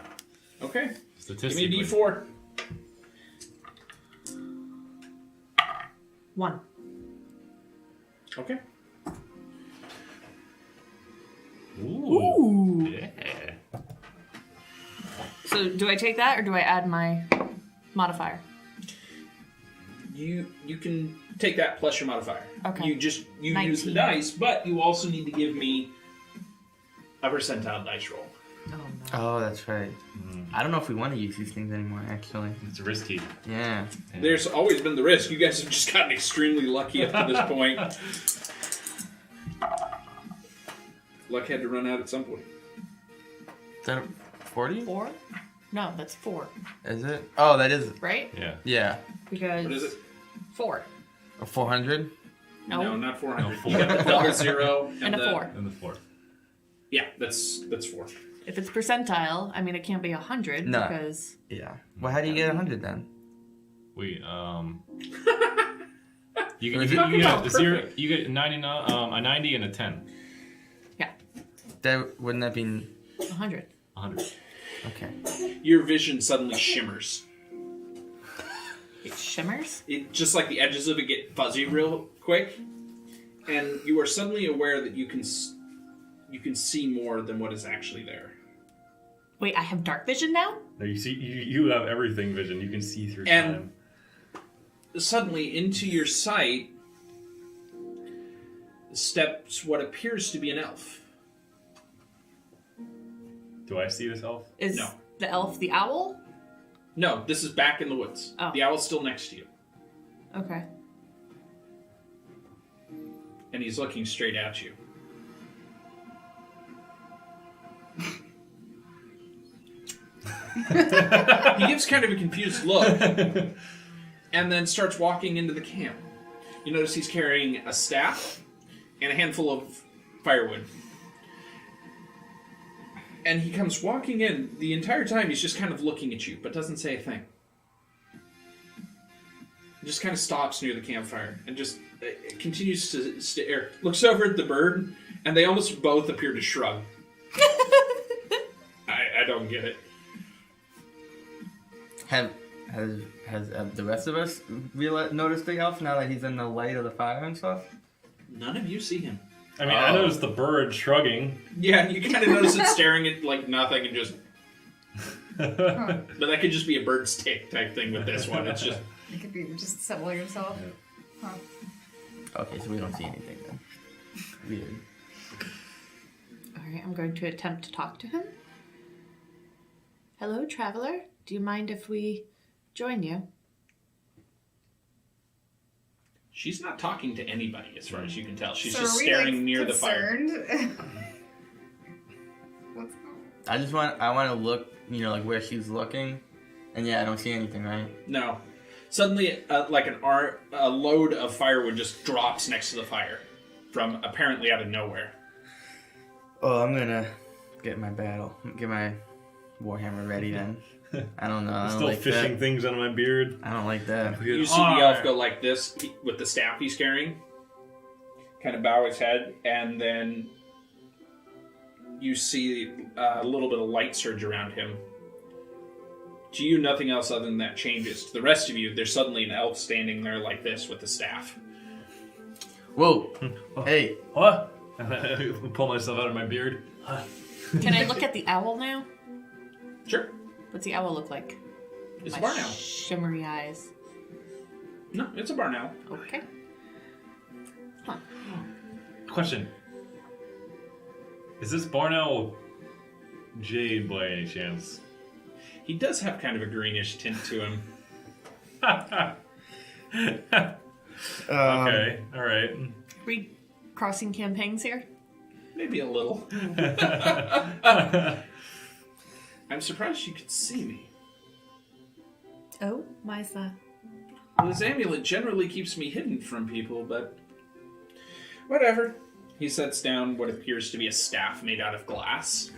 Okay. Give Statistically. me a D4. 1. Okay. Ooh. Yeah. So do I take that or do I add my modifier? You can take that plus your modifier. Okay. You use the 19. dice, but you also need to give me a percentile dice roll. Oh no. oh, that's right. I don't know if we want to use these things anymore. Actually, It's risky. yeah. There's always been the risk. You guys have just gotten extremely lucky up to this point. Luck had to run out at some point. Is that 40? 4? No, that's 4, Is it? Oh, that is. right? Yeah. Yeah. Because What is it? 4. 400. No. not 400. No, 4. You got the double zero And a the, 4. And the 4. Yeah, that's 4. If it's percentile, I mean it can't be 100 No. because Yeah. Well, how do you get 100 then? We, You Or is get, it- you, get a Perfect. zero, you get 99, a 90 and a 10. Yeah, Wouldn't that be 100. 100. okay? Your vision suddenly shimmers. It shimmers. It just like the edges of it get fuzzy real quick, and you are suddenly aware that you can see more than what is actually there. Wait, I have dark vision now? No, you see, you have everything vision. You can see through And- time. Suddenly, into your sight steps what appears to be an elf. Do I see this elf? Is No. the elf the owl? No, this is back in the woods. Oh. The owl's still next to you, Okay. and he's looking straight at you. He gives kind of a confused look, and then starts walking into the camp. You notice he's carrying a staff and a handful of firewood. And he comes walking in. The entire time he's just kind of looking at you, but doesn't say a thing. He just kind of stops near the campfire and just continues to stare. Looks over at the bird, and they almost both appear to shrug. I don't get it. Has the rest of us noticed the elf now that he's in the light of the fire and stuff? None of you see him. I mean, I noticed the bird shrugging. Yeah, you kind of notice it staring at like nothing and just. But that could just be a bird's tick type thing with this one. It's just. It could be just settling himself. Huh. Okay, so we don't see anything then. Weird. Alright, I'm going to attempt to talk to him. Hello, traveler. Do you mind if we join you? She's not talking to anybody, as far as you can tell. She's So just are we, staring like, near the fire. concerned? What's I want to look, like where she's looking, and yeah, I don't see anything, right? No. Suddenly, like a load of firewood just drops next to the fire, from apparently out of nowhere. Oh, I'm gonna get my warhammer ready then. I don't know. I I'm don't still like fishing that. things out of my beard. I don't like that. You see the elf go like this with the staff he's carrying, kind of bow his head, and then you see a little bit of light surge around him. To you, nothing else other than that changes. To the rest of you, there's suddenly an elf standing there like this with the staff. Whoa! Hey, What? Pull myself out of my beard. Can I look at the owl now? Sure. What's the owl look like? It's a My barn owl. shimmery eyes. No, it's a barn owl. Okay. Huh. Question. Is this barn owl jade by any chance? He does have kind of a greenish tint to him. Okay, alright. We crossing campaigns here? Maybe a little. I'm surprised you could see me. Oh, why is that? Well, this amulet generally keeps me hidden from people, but whatever. He sets down what appears to be a staff made out of glass.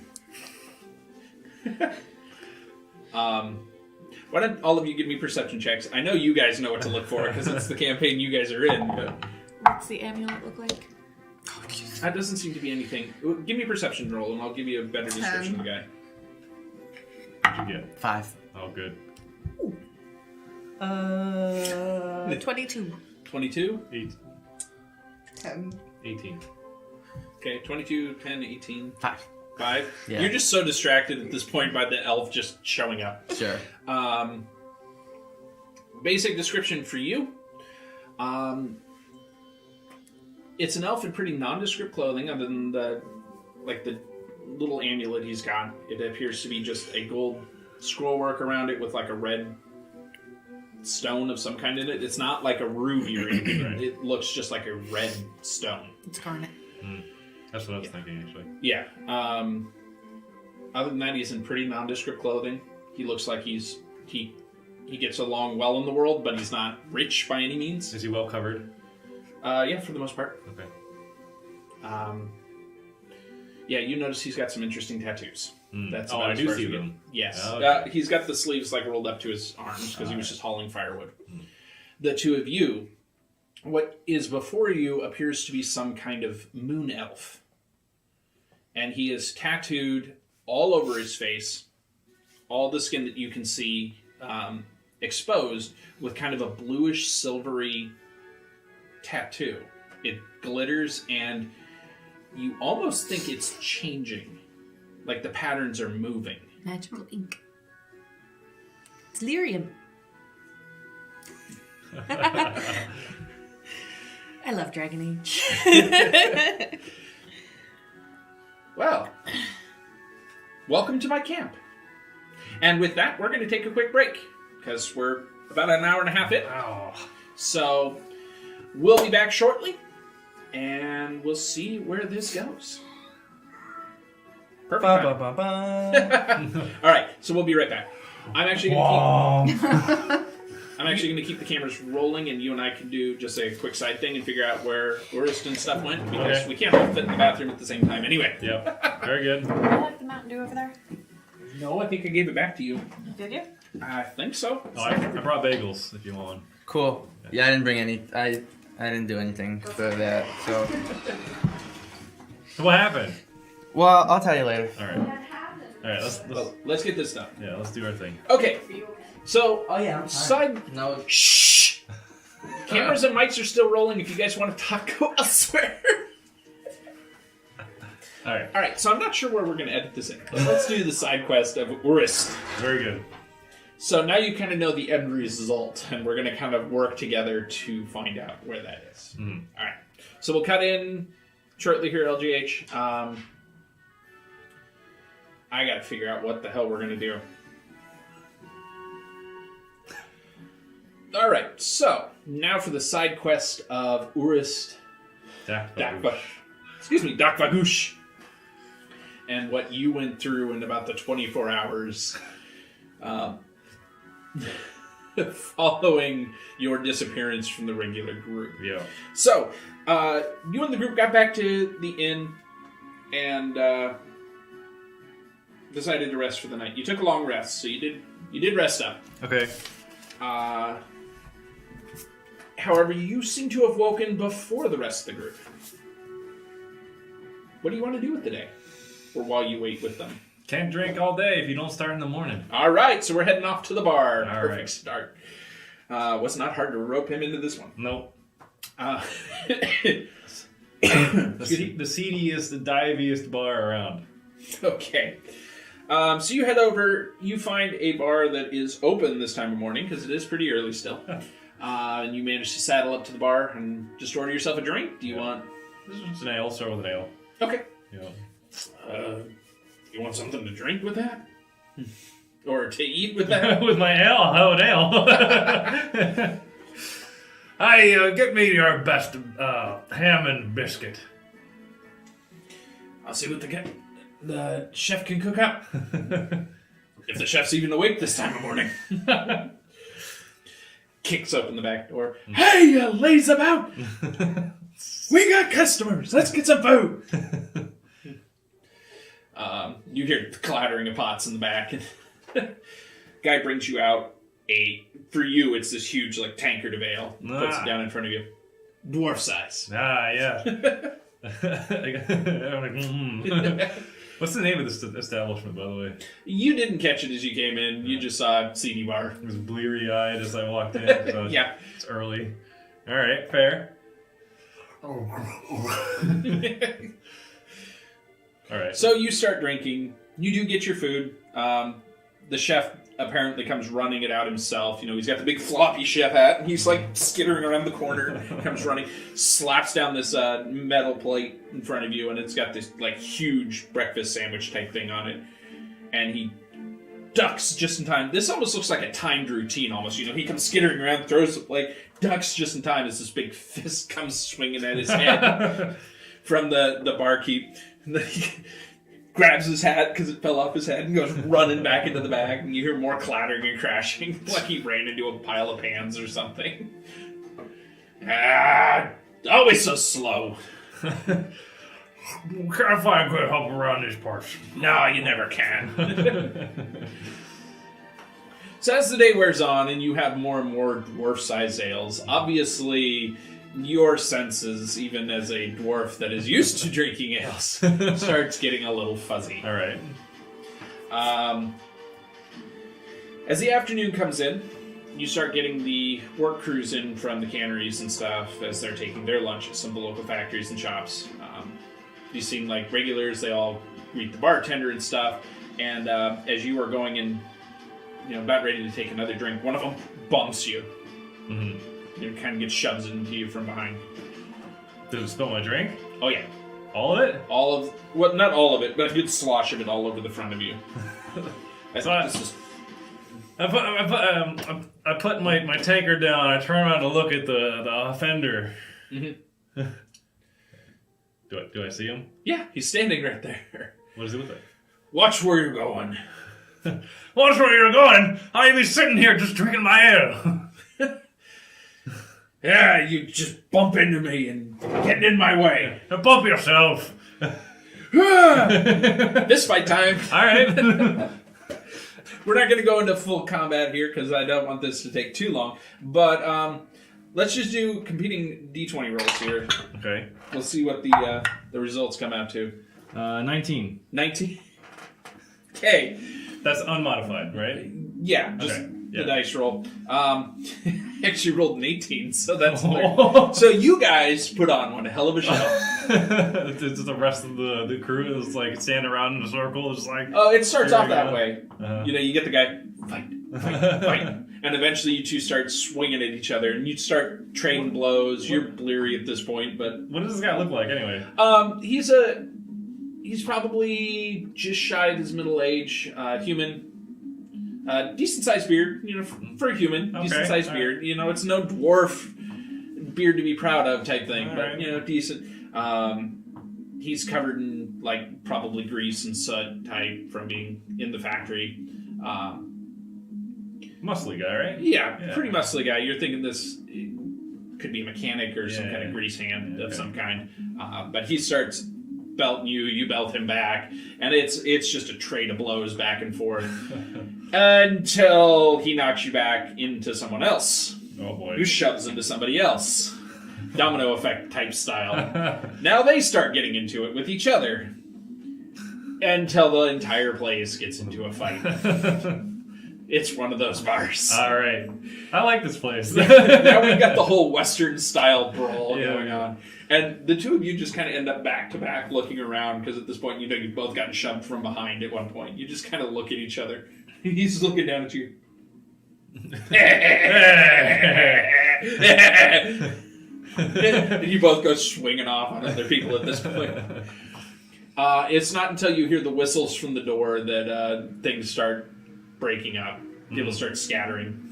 Why don't all of you give me perception checks? I know you guys know what to look for because it's the campaign you guys are in, but What's the amulet look like? that doesn't seem to be anything. Give me a perception roll, and I'll give you a better description of the guy. What'd you get? 5. Oh, good. 22. 22? 10. 18. Okay, 22, 10, 18, 5. 5. Yeah. You're just so distracted at this point by the elf just showing up. Sure. Basic description for you. It's an elf in pretty nondescript clothing, other than the little amulet he's got. It appears to be just a gold scrollwork around it with like a red stone of some kind in it. It's not like a ruby or anything. It looks just like a red stone. It's garnet. That's what I was thinking, actually. Yeah. Other than that, he's in pretty nondescript clothing. He looks like he gets along well in the world, but he's not rich by any means. Is he well covered? Yeah, for the most part. Okay. Yeah, you notice he's got some interesting tattoos. That's Oh, about I as do far as see we get. them. Yes. Oh, okay. He's got the sleeves like rolled up to his arms because he was just hauling firewood. The two of you what is before you appears to be some kind of moon elf. And he is tattooed all over his face, all the skin that you can see exposed with kind of a bluish silvery tattoo. It glitters and you almost think it's changing, like the patterns are moving. Magical ink. It's lyrium. I love Dragon Age. Well, welcome to my camp. And with that, we're going to take a quick break because we're about an hour and a half in. Oh. So we'll be back shortly and we'll see where this goes. Perfect. Ba, ba, ba, ba. All right, so we'll be right back. I'm actually going to keep the cameras rolling, and you and I can do just a quick side thing and figure out where Urist and stuff went because we can't all fit in the bathroom at the same time. Anyway. Yep. Very good. I like the Mountain Dew over there. No, I think I gave it back to you. Did you? I think so. Oh, I brought bagels if you want one. Cool. Yeah, I didn't bring any. I didn't do anything for that. So. So what happened? Well, I'll tell you later. All right. All right. Let's get this done. Yeah. Let's do our thing. Okay. So, Oh yeah. side. No. Shh. Cameras and mics are still rolling. If you guys want to talk, go elsewhere. All right. All right. So I'm not sure where we're going to edit this in, but let's do the side quest of Urist. Very good. So now you kind of know the end result, and we're going to kind of work together to find out where that is. Mm. All right. So we'll cut in shortly here, LGH. I got to figure out what the hell we're going to do. All right. So now for the side quest of Urist Dakvagush. Excuse me, Dakvagush. And what you went through in about the 24 hours following your disappearance from the regular group. Yeah. So, you and the group got back to the inn and decided to rest for the night. You took a long rest, so you did rest up. Okay. However, you seem to have woken before the rest of the group. What do you want to do with the day? Or while you wait with them? Can't drink all day if you don't start in the morning. All right, so we're heading off to the bar. All Perfect right. start. Was not hard to rope him into this one. Nope. The The seediest, the diviest bar around. Okay. So you head over, you find a bar that is open this time of morning, because it is pretty early still. And you manage to saddle up to the bar and just order yourself a drink. Do you want... This is an ale. Start with an ale. Okay. Yeah. You want something to drink with that? Or to eat with that? With my ale? Oh, an ale. Hey, get me your best ham and biscuit. I'll see what the chef can cook up. If the chef's even awake this time of morning. Kicks open the back door. Hey, you lazy about! We got customers. Let's get some food. You hear the clattering of pots in the back. Guy brings you out for you, it's this huge like tankard of ale. Puts it down in front of you. Dwarf size. Ah, yeah. I'm like, What's the name of this establishment, by the way? You didn't catch it as you came in. You just saw a seedy bar. I was bleary-eyed as I walked in. So Yeah. It's early. All right, fair. All right. So you start drinking. You do get your food. The chef apparently comes running it out himself. You know, he's got the big floppy chef hat, and he's like skittering around the corner. Comes running, slaps down this metal plate in front of you, and it's got this like huge breakfast sandwich type thing on it. And he ducks just in time. This almost looks like a timed routine, almost. You know, he comes skittering around, throws the plate, ducks just in time as this big fist comes swinging at his head from the barkeep. And then he grabs his hat because it fell off his head and goes running back into the bag, and you hear more clattering and crashing like he ran into a pile of pans or something. Always so slow. Can't find good help around these parts. No, you never can. So as the day wears on and you have more and more dwarf-sized ales, obviously your senses, even as a dwarf that is used to drinking ales, starts getting a little fuzzy. All right. As the afternoon comes in, you start getting the work crews in from the canneries and stuff as they're taking their lunch at some of the local factories and shops. These seem like regulars. They all greet the bartender and stuff. And as you are going in, about ready to take another drink, one of them bumps you. Mm-hmm. It kind of gets shoves into you from behind. Did it spill my drink? Oh, yeah. All of it? Well, not all of it, but a good slosh of it all over the front of you. I put my tankard down. I turn around to look at the offender. Mm-hmm. Do I see him? Yeah, he's standing right there. What does he look like? Watch where you're going. Watch where you're going. I'll be sitting here just drinking my ale. Yeah, you just bump into me and get in my way. Now bump yourself. This fight time. All right. We're not going to go into full combat here because I don't want this to take too long. But let's just do competing D20 rolls here. Okay. We'll see what the results come out to. 19. 19. Okay. That's unmodified, right? Yeah, just Okay. the Yeah. dice roll. Actually rolled an 18, so that's so you guys put on one hell of a show. It's the rest of the crew is like standing around in a circle, just like. Oh, it starts Here off we that go. way. Uh-huh. You get the guy, fight, and eventually you two start swinging at each other, and you start trading blows. You're bleary at this point, but What does this guy look like anyway? he's probably just shy of his middle age, human. Decent sized beard, for a human. Okay, Decent sized all beard. It's no dwarf beard to be proud of type thing, All but right. decent. He's covered in probably grease and soot type from being in the factory. Muscly guy, right? Yeah, pretty muscly guy. You're thinking this could be a mechanic or some Yeah. kind of grease hand of Okay. some kind. But he starts belting you, you belt him back, and it's just a trade of blows back and forth until he knocks you back into someone else, Oh boy. who shoves into somebody else. Domino effect type style. Now they start getting into it with each other until the entire place gets into a fight. It's one of those bars. All right. I like this place. Now we've got the whole Western style brawl Yeah, going yeah. on. And the two of you just kind of end up back to back looking around because at this point, you've both gotten shoved from behind at one point. You just kind of look at each other. He's looking down at you. And you both go swinging off on other people at this point. It's not until you hear the whistles from the door that things start breaking up. People start scattering.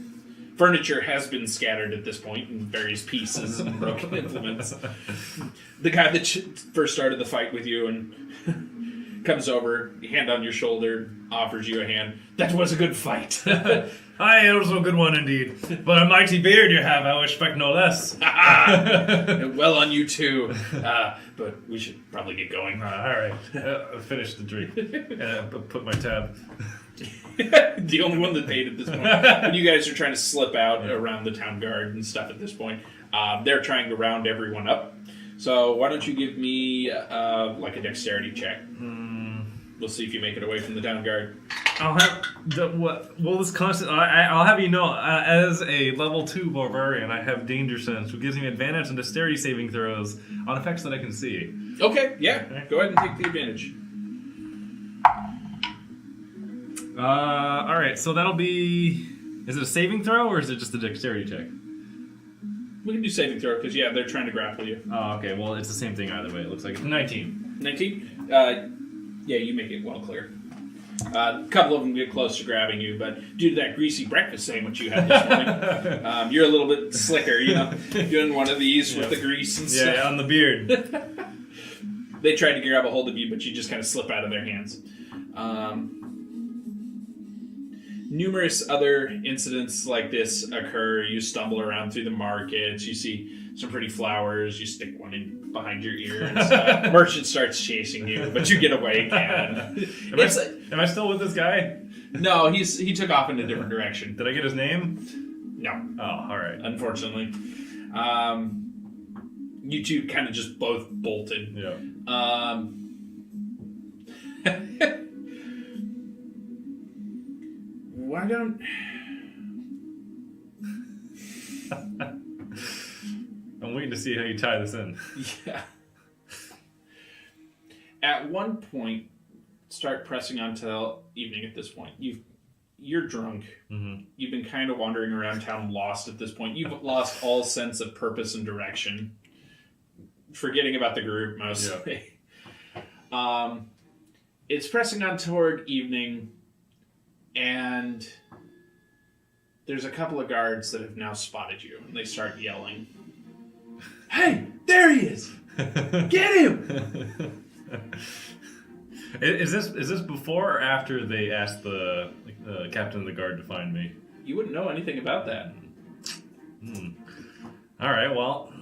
Furniture has been scattered at this point in various pieces and broken implements. The guy that first started the fight with you and comes over, hand on your shoulder, offers you a hand. That was a good fight. Aye, it was a good one indeed. But a mighty beard you have, I would expect no less. Well on you too. But we should probably get going. All right. Finish the drink. Put my tab. The only one that paid at this point. When you guys are trying to slip out around the town guard and stuff at this point, they're trying to round everyone up. So why don't you give me a dexterity check? We'll see if you make it away from the town guard. I'll have will this constant? I'll have you know, as a level 2 barbarian, I have danger sense, which gives me advantage on dexterity saving throws on effects that I can see. Okay, yeah. Go ahead and take the advantage. All right, so that'll be. Is it a saving throw or is it just a dexterity check? We can do saving throw because they're trying to grapple you. Oh, okay. Well, it's the same thing either way. It looks like it's 19. 19. Yeah, you make it well clear. A couple of them get close to grabbing you, but due to that greasy breakfast sandwich you had this morning, you're a little bit slicker, doing one of these with the grease and stuff. Yeah, on the beard. They tried to grab a hold of you, but you just kind of slip out of their hands. Numerous other incidents like this occur. You stumble around through the markets. You see some pretty flowers. You stick one in behind your ear and stuff. Merchant starts chasing you, but you get away again. Am I still with this guy? No, he took off in a different direction. Did I get his name? No, Oh, all right. unfortunately. You two kind of just both bolted. Yeah. Why don't... I'm waiting to see how you tie this in. Yeah. At one point, start pressing on till evening at this point. You're drunk. Mm-hmm. You've been kind of wandering around town lost at this point. You've lost all sense of purpose and direction. Forgetting about the group mostly. Yeah. It's pressing on toward evening, and there's a couple of guards that have now spotted you, and they start yelling. Hey, there he is! Get him! Is this before or after they asked the captain of the guard to find me? You wouldn't know anything about that. All right, well,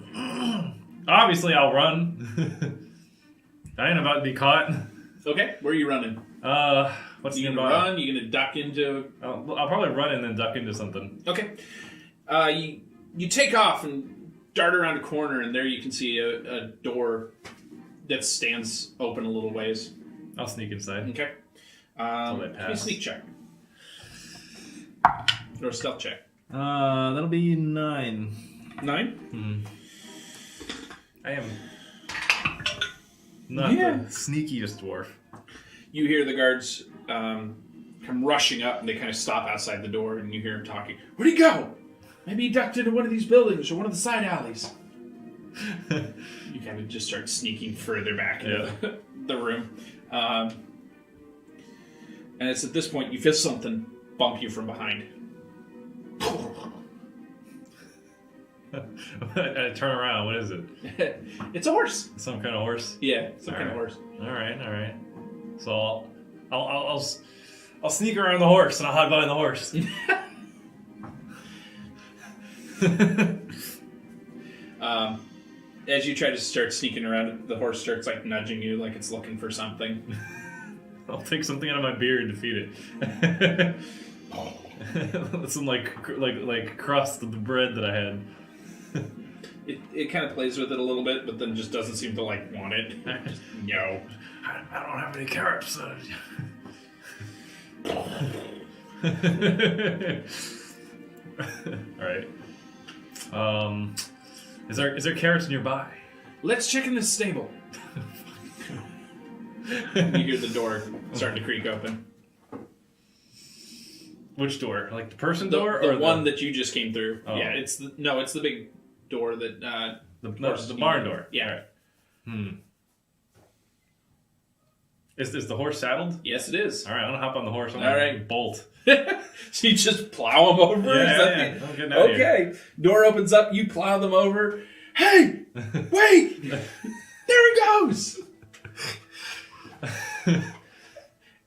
obviously I'll run. I ain't about to be caught. Okay, where are you running? What's You nearby? gonna run? You gonna duck into? I'll probably run and then duck into something. Okay. You take off and dart around a corner, and there you can see a door that stands open a little ways. I'll sneak inside. Okay. Until they Give me a pass. sneak check. Or a stealth check. That'll be 9. 9? I am not the sneakiest dwarf. You hear the guards come rushing up, and they kind of stop outside the door, and you hear them talking. Where'd he go? Maybe he ducked into one of these buildings or one of the side alleys. You kind of just start sneaking further back into the room. And it's at this point you feel something bump you from behind. I turn around. What is it? It's a horse. Some kind of horse. Yeah, some kind of Alright. horse. All right. So I'll sneak around the horse and I'll hide behind the horse. As you try to start sneaking around, the horse starts like nudging you, like it's looking for something. I'll take something out of my beard to feed it. Some like crust of the bread that I had. It kind of plays with it a little bit, but then just doesn't seem to like want it. Just, no. I don't have any carrots. All right. Is there carrots nearby? Let's check in the stable. You hear the door starting to creak open. Which door? Like the person The, door, the or one that you just came through. Oh. Yeah, it's the big door that the barn door? Yeah. All right. Is the horse saddled? Yes, it is. All right, I'm gonna hop on the horse. I'm All gonna right. bolt. So you just plow them over? Is that Yeah. the- I'm getting out of here. Okay. Door opens up. You plow them over. Hey! Wait! There he goes!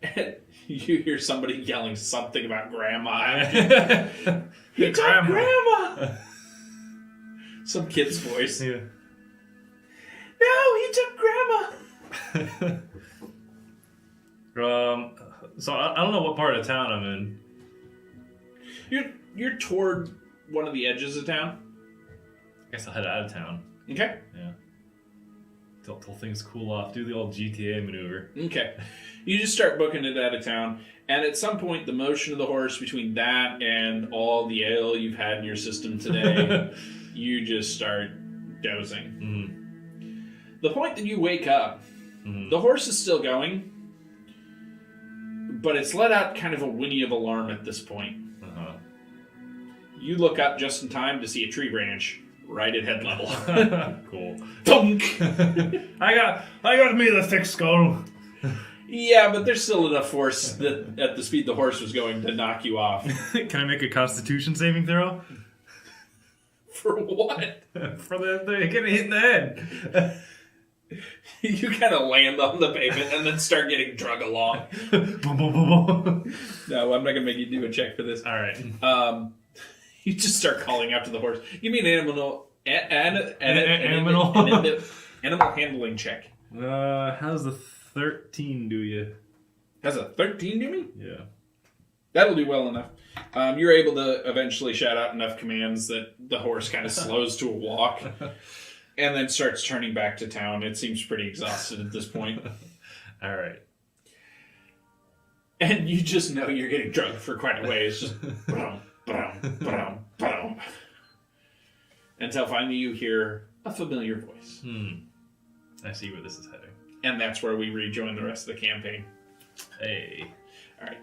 And you hear somebody yelling something about Grandma. He took Grandma! Some kid's voice. Yeah. No, he took Grandma! So I don't know what part of town I'm in. You're toward one of the edges of town. I guess I'll head out of town. Okay. Yeah. Till things cool off. Do the old GTA maneuver. Okay. You just start booking it out of town, and at some point, the motion of the horse between that and all the ale you've had in your system today, you just start dozing. The point that you wake up, the horse is still going, but it's let out kind of a whinny of alarm at this point. You look up just in time to see a tree branch right at head level. Cool. Thunk! I got me the thick skull. Yeah, but there's still enough force that at the speed the horse was going to knock you off. Can I make a Constitution saving throw? For what? For the getting hit in the head. You kind of land on the pavement and then start getting drug along. Boom, boom, boom, boom. No, I'm not going to make you do a check for this. All right. You just start calling after the horse. Give me an animal handling check. How's the 13 do you? Has a 13 do me? Yeah. That'll do well enough. You're able to eventually shout out enough commands that the horse kind of slows to a walk. and then starts turning back to town. It seems pretty exhausted at this point. All right. And you just know you're getting drugged for quite a ways. Just boom, boom, boom, boom. Until finally you hear a familiar voice. I see where this is heading. And that's where we rejoin the rest of the campaign. Hey. All right.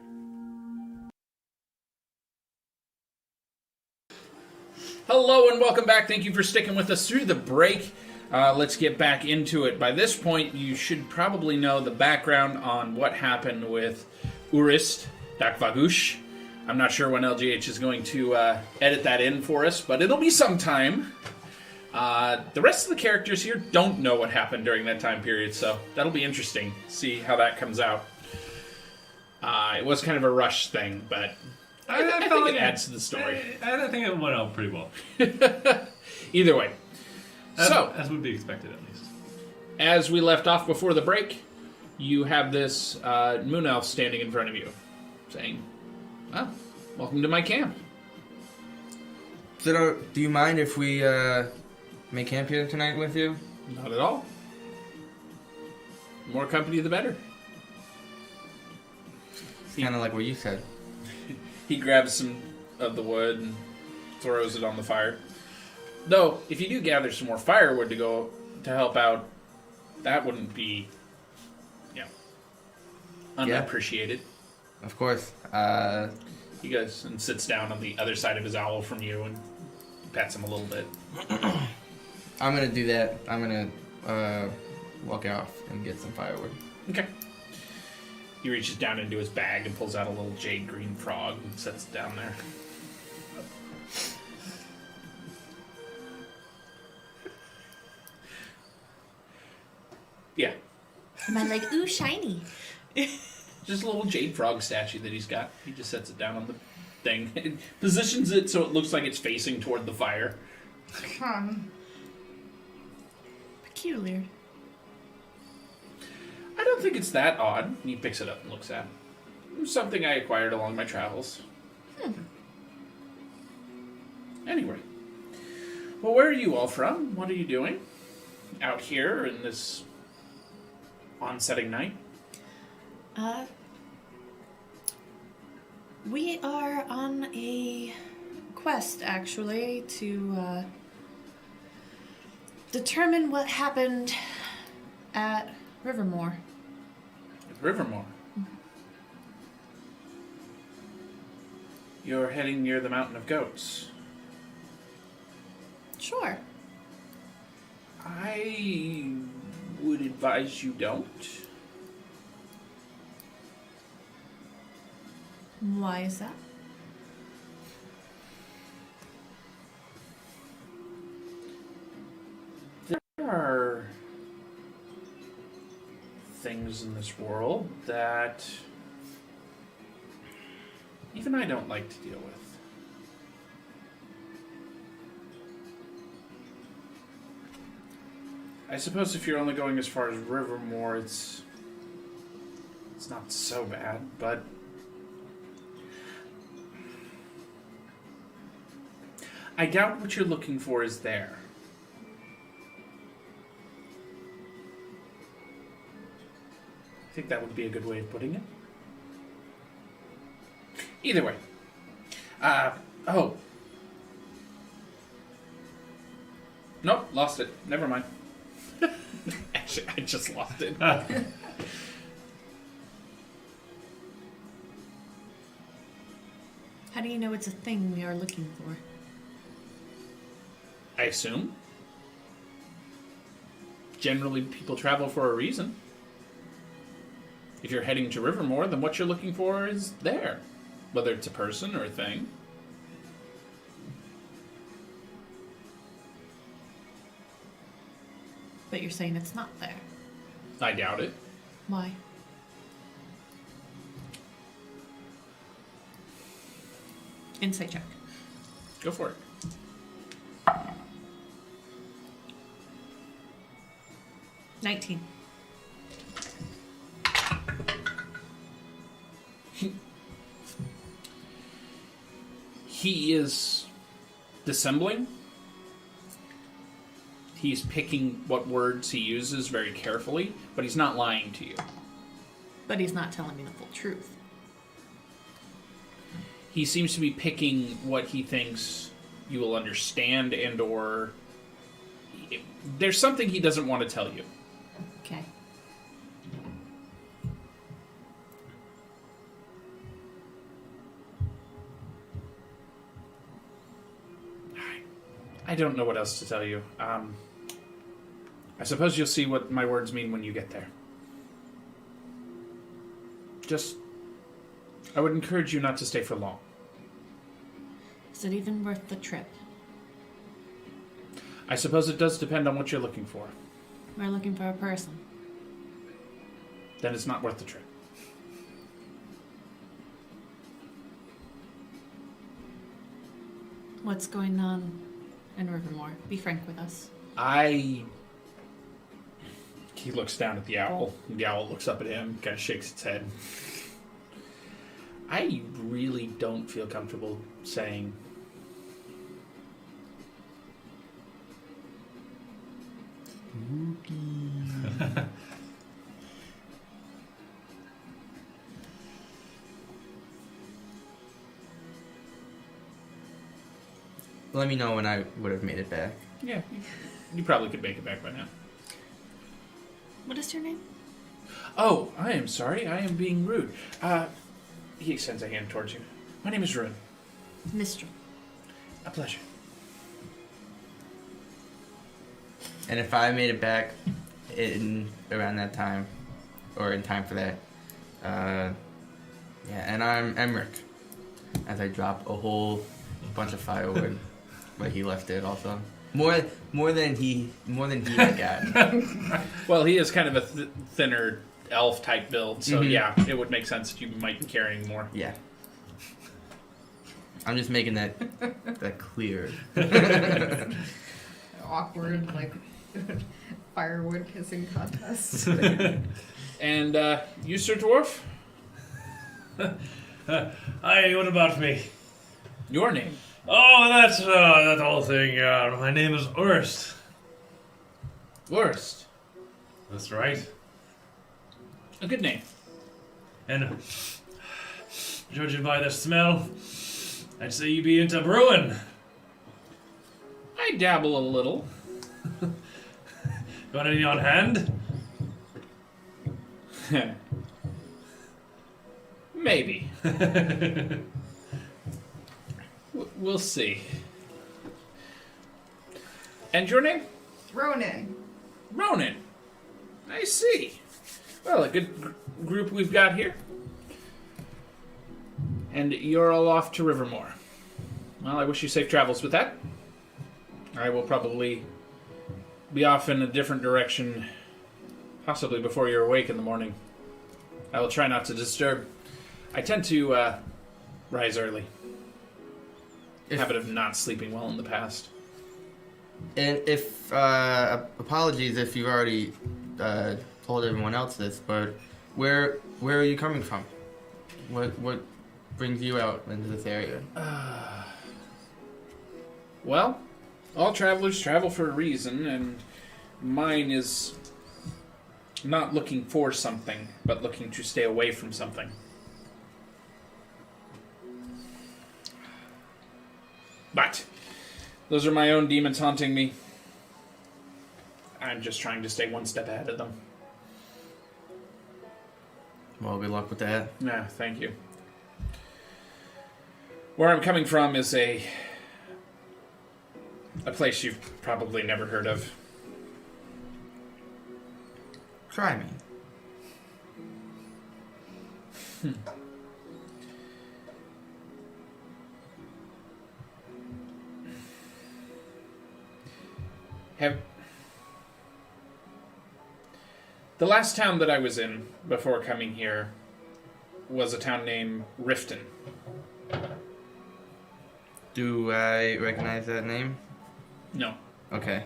Hello and welcome back. Thank you for sticking with us through the break. Let's get back into it. By this point, you should probably know the background on what happened with Urist Dakvagush. I'm not sure when LGH is going to edit that in for us, but it'll be sometime. The rest of the characters here don't know what happened during that time period, so that'll be interesting. See how that comes out. It was kind of a rush thing, but I think it adds to the story. I think it went out pretty well. Either way. As would be expected, at least. As we left off before the break, you have this moon elf standing in front of you, saying, "Well, welcome to my camp." So, do you mind if we make camp here tonight with you? Not at all. The more company, the better. Kind of like what you said. He grabs some of the wood and throws it on the fire. Though, if you do gather some more firewood to help out, that wouldn't be, unappreciated. Of course. He goes and sits down on the other side of his owl from you and pats him a little bit. I'm gonna do that. I'm gonna walk off and get some firewood. Okay. He reaches down into his bag and pulls out a little jade green frog and sets it down there. Yeah. Am I like, ooh, shiny? Just a little jade frog statue that he's got. He just sets it down on the thing. It positions it so it looks like it's facing toward the fire. Peculiar. I don't think it's that odd. And he picks it up and looks at it. It was something I acquired along my travels. Anyway. Well, where are you all from? What are you doing out here in this on-setting night? We are on a quest, actually, to determine what happened at Rivermoor. Rivermoor. You're heading near the Mountain of Goats. Sure. I would advise you don't. Why is that? There are things in this world that even I don't like to deal with. I suppose if you're only going as far as Rivermoor, it's not so bad, but I doubt what you're looking for is there. I think that would be a good way of putting it. Either way. Oh. Nope, lost it. Never mind. Actually, I just lost it. How do you know it's a thing we are looking for? I assume. Generally, people travel for a reason. If you're heading to Rivermoor, then what you're looking for is there. Whether it's a person or a thing. But you're saying it's not there. I doubt it. Why? Insight check. Go for it. $19. He is dissembling. He's picking what words he uses very carefully, but he's not lying to you. But he's not telling me the full truth. He seems to be picking what he thinks you will understand and or there's something he doesn't want to tell you. Okay. I don't know what else to tell you. I suppose you'll see what my words mean when you get there. Just, I would encourage you not to stay for long. Is it even worth the trip? I suppose it does depend on what you're looking for. We're looking for a person. Then it's not worth the trip. What's going on in Rivermoor? Be frank with us. He looks down at the owl. The owl looks up at him, kind of shakes its head. I really don't feel comfortable saying. Let me know when I would have made it back. Yeah, you probably could make it back by now. What is your name? Oh, I am sorry. I am being rude. He extends a hand towards you. My name is Rune. Mistral. A pleasure. And if I made it back in around that time, or in time for that, yeah, and I'm Emmerich. As I drop a whole bunch of firewood, but he left it also. More than he had got. Well, he is kind of a thinner elf type build, so yeah, it would make sense that you might be carrying more. Yeah. I'm just making that clear. Awkward, like, firewood kissing contest. And you, Sir Dwarf? Hi, what about me? Your name? Oh, that's that whole thing. My name is Urst. Worst. That's right. A good name. And judging by the smell, I'd say you'd be into brewing. I dabble a little. Got any on hand? Maybe. We'll see. And your name? Ronan. Ronan. I see. Well, a good group we've got here. And you're all off to Rivermoor. Well, I wish you safe travels with that. I will probably be off in a different direction, possibly before you're awake in the morning. I will try not to disturb. I tend to rise early. Habit of not sleeping well in the past. And if apologies if you've already told everyone else this, but where are you coming from? What brings you out into this area? Well, all travelers travel for a reason, and mine is not looking for something, but looking to stay away from something. But those are my own demons haunting me. I'm just trying to stay one step ahead of them. Well, good luck with that. Yeah, thank you. Where I'm coming from is a place you've probably never heard of. Try me. The last town that I was in before coming here was a town named Riften. Do I recognize that name? No. Okay.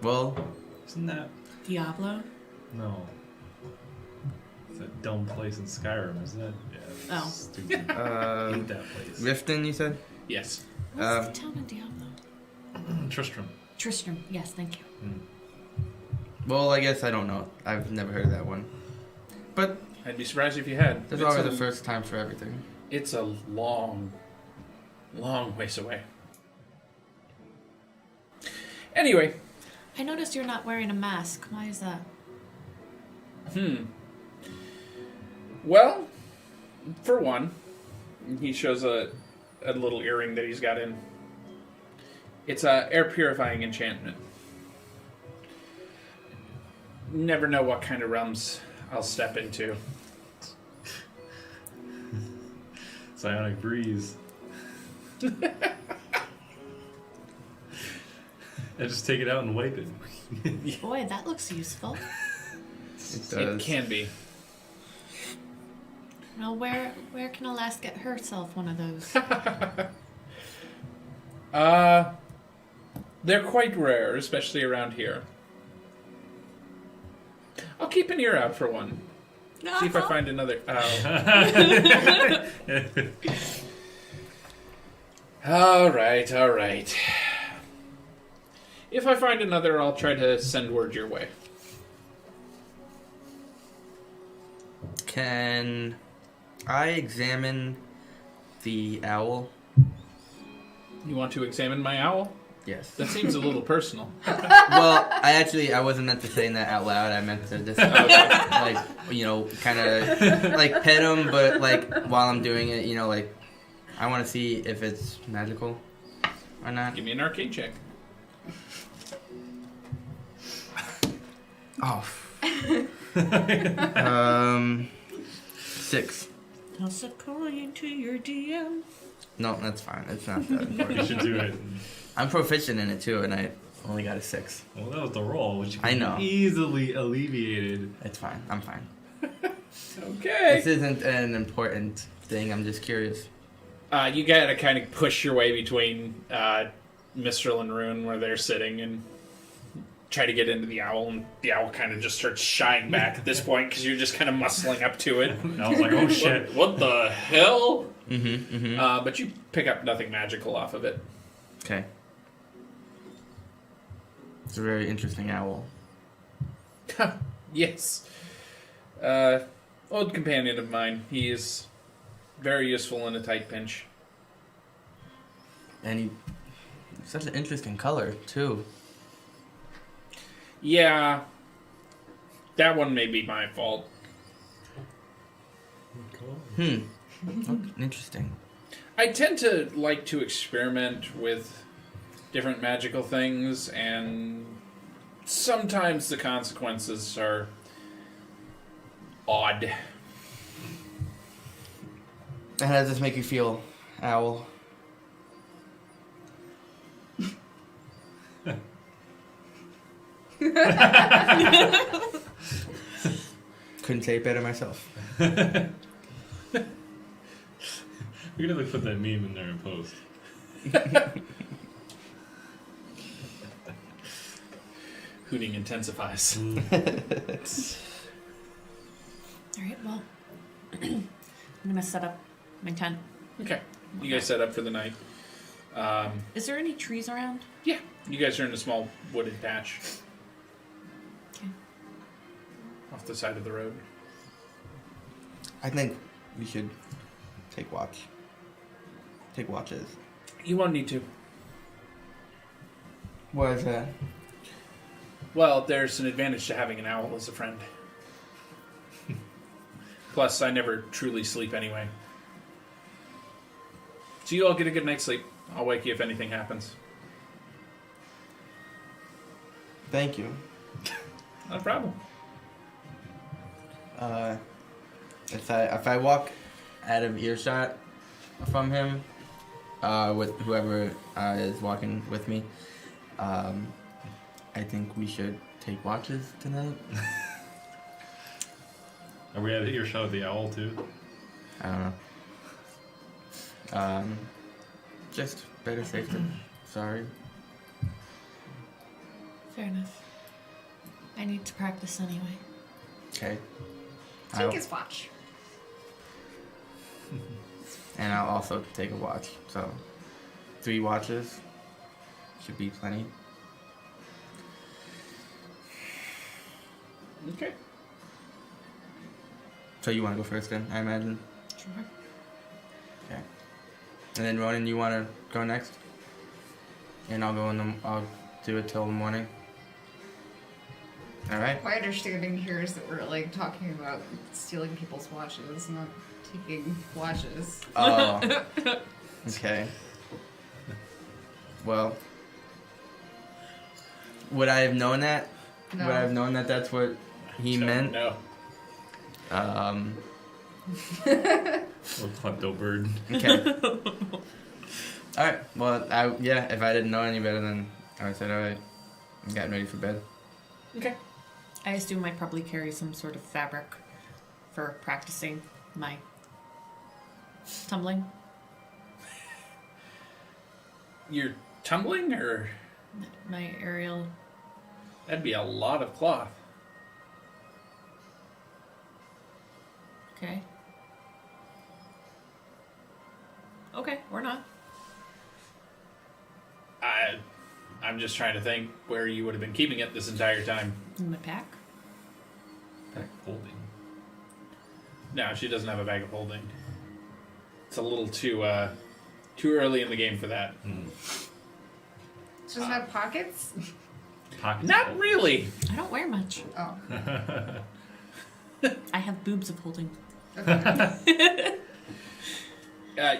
Well, Isn't that? Diablo? No. It's that dumb place in Skyrim, isn't it? Yeah. Oh. Stupid. Hate that place. Riften, you said? Yes. What's the town in Diablo? Tristram. Tristram. Yes, thank you. Well, I guess I don't know. I've never heard of that one. But I'd be surprised if you had. there's It's always a- the first time for everything. It's a long, long ways away. Anyway, I noticed you're not wearing a mask. Why is that? well, for one, he shows a little earring that he's got in. It's a air purifying enchantment. Never know what kind of realms I'll step into. Psionic breeze. I just take it out and wipe it. Boy, that looks useful. It does. It can be. Well, where can Alaska get herself one of those? They're quite rare, especially around here. I'll keep an ear out for one. See if I find another. All right. If I find another, I'll try to send word your way. Can I examine the owl? You want to examine my owl? Yes. That seems a little personal. Well, I wasn't meant to say that out loud. I meant to just, like, kind of, like, pet him, but, like, while I'm doing it, like, I want to see if it's magical or not. Give me an arcane check. Oh. 6. Toss a coin to your DM. No, that's fine. It's not that You important. should do it. I'm proficient in it, too, and I only got a 6. Well, that was the roll, which I can know. be easily alleviated. It's fine. I'm fine. Okay. This isn't an important thing. I'm just curious. You gotta kind of push your way between Mistral and Rune where they're sitting and try to get into the owl, and the owl kind of just starts shying back at this point because you're just kind of muscling up to it. And I was like, oh shit. What the hell? Mm-hmm. But you pick up nothing magical off of it. Okay. It's a very interesting owl. Yes. Old companion of mine. He is very useful in a tight pinch. And such an interesting color, too. Yeah. That one may be my fault. Interesting. I tend to like to experiment with different magical things, and sometimes the consequences are odd. And how does this make you feel, owl? Couldn't say it better myself. We gotta put that meme in there and post. Hooting intensifies. Alright, well, I'm gonna set up my tent. Okay. You guys set up for the night. Is there any trees around? Yeah. You guys are in a small wooded patch Okay. off the side of the road. I think we should take watch. Take watches. You won't need to. What is that? Well, there's an advantage to having an owl as a friend. Plus, I never truly sleep anyway. So you all get a good night's sleep. I'll wake you if anything happens. Thank you. Not a problem. If I walk out of earshot from him, with whoever is walking with me, I think we should take watches tonight. Are we at earshot of the owl too? I don't know. Just better safe than sorry. Fair enough. I need to practice anyway. Okay. Take his watch. And I'll also take a watch. So, 3 watches. Should be plenty. Okay. So you want to go first then, I imagine? Sure. Okay. And then Ronan, you want to go next? And I'll do it till the morning. All right. My understanding here is that we're like talking about stealing people's watches, not taking watches. Oh. Okay. Well, would I have known that? No. Would I have known that that's what he meant? No. Little klepto bird. Okay. All right. Well, if I didn't know any better, then I would have said, all right, I'm getting ready for bed. Okay. I assume I probably carry some sort of fabric for practicing my tumbling. You're tumbling, or My aerial. that'd be a lot of cloth. Okay. Okay, or not. I'm just trying to think where you would have been keeping it this entire time. In my pack. Pack holding. No, she doesn't have a bag of holding. It's a little too early in the game for that. Does it have pockets? Pockets Not full. really. I don't wear much. Oh. I have boobs of holding.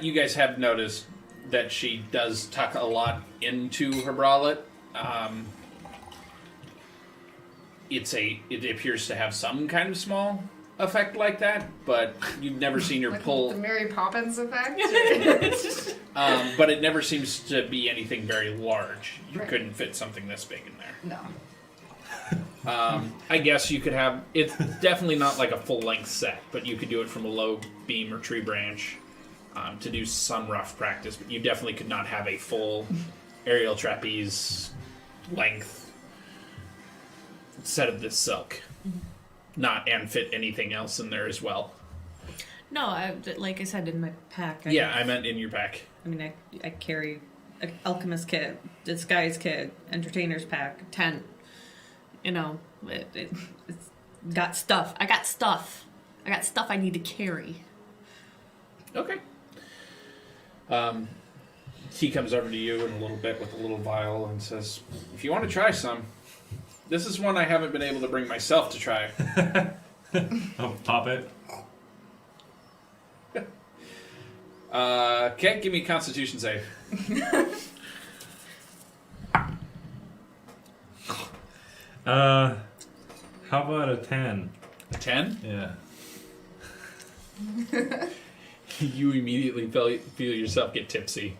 You guys have noticed that she does tuck a lot into her bralette. It appears to have some kind of small effect like that, but you've never seen her Like pull. the Mary Poppins effect? But it never seems to be anything very large. You Right. couldn't fit something this big in there. No. I guess you could have. It's definitely not like a full length set, but you could do it from a low beam or tree branch to do some rough practice. But you definitely could not have a full aerial trapeze length set of this silk. Not and fit anything else in there as well. No, like I said, in my pack. I meant in your pack. I mean, I carry an alchemist kit, disguise kit, entertainer's pack, tent. You know, it's got stuff. I got stuff. I got stuff I need to carry. Okay. He comes over to you in a little bit with a little vial and says, "If you want to try some, this is one I haven't been able to bring myself to try." Oh, pop it. Okay, give me a Constitution save. How about a 10? A 10? Yeah. You immediately feel yourself get tipsy.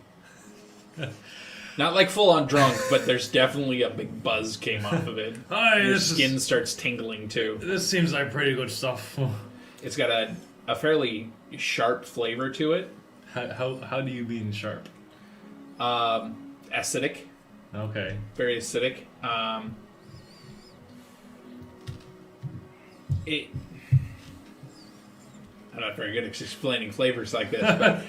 Not like full on drunk, but there's definitely a big buzz came off of it. Hi, Your this skin starts tingling too. This seems like pretty good stuff. It's got a fairly sharp flavor to it. How do you mean sharp? Acidic. Okay. Very acidic. I'm not very good at explaining flavors like this, but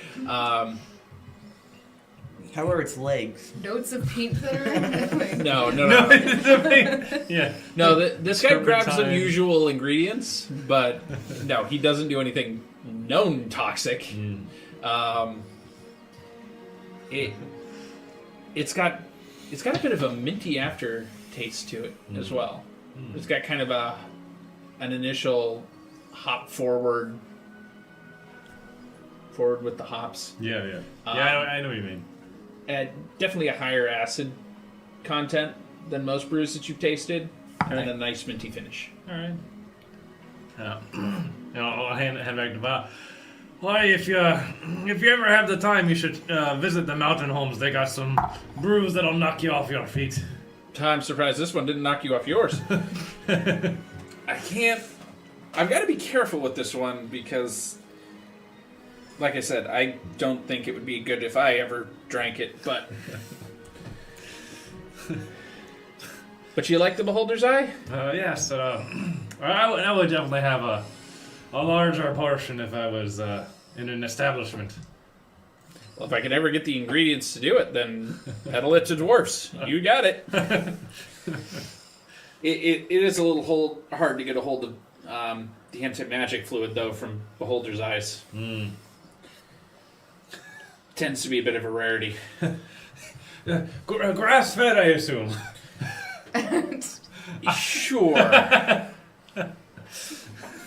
How are its legs? Notes of paint thinner? no. Yeah. No, this guy grabs Turpentine. unusual ingredients, but no, he doesn't do anything known toxic. It's got a bit of a minty aftertaste to it as well. It's got kind of an initial hop forward with the hops. Yeah. Um, I know what you mean. And definitely a higher acid content than most brews that you've tasted, and a nice minty finish. All right. I'll hand back to Bob. Why, if you ever have the time, you should visit the mountain homes. They got some brews that'll knock you off your feet. I'm surprised this one didn't knock you off yours. I can't. I've got to be careful with this one because, like I said, I don't think it would be good if I ever drank it. But you like the Beholder's Eye? Yes. I would definitely have a larger portion if I was in an establishment. Well, if I can ever get the ingredients to do it, then peddle it to dwarfs. You got it. It is a little hard to get a hold of the anti-magic fluid, though, from Beholder's Eyes. Tends to be a bit of a rarity. Grass-fed, I assume. Sure.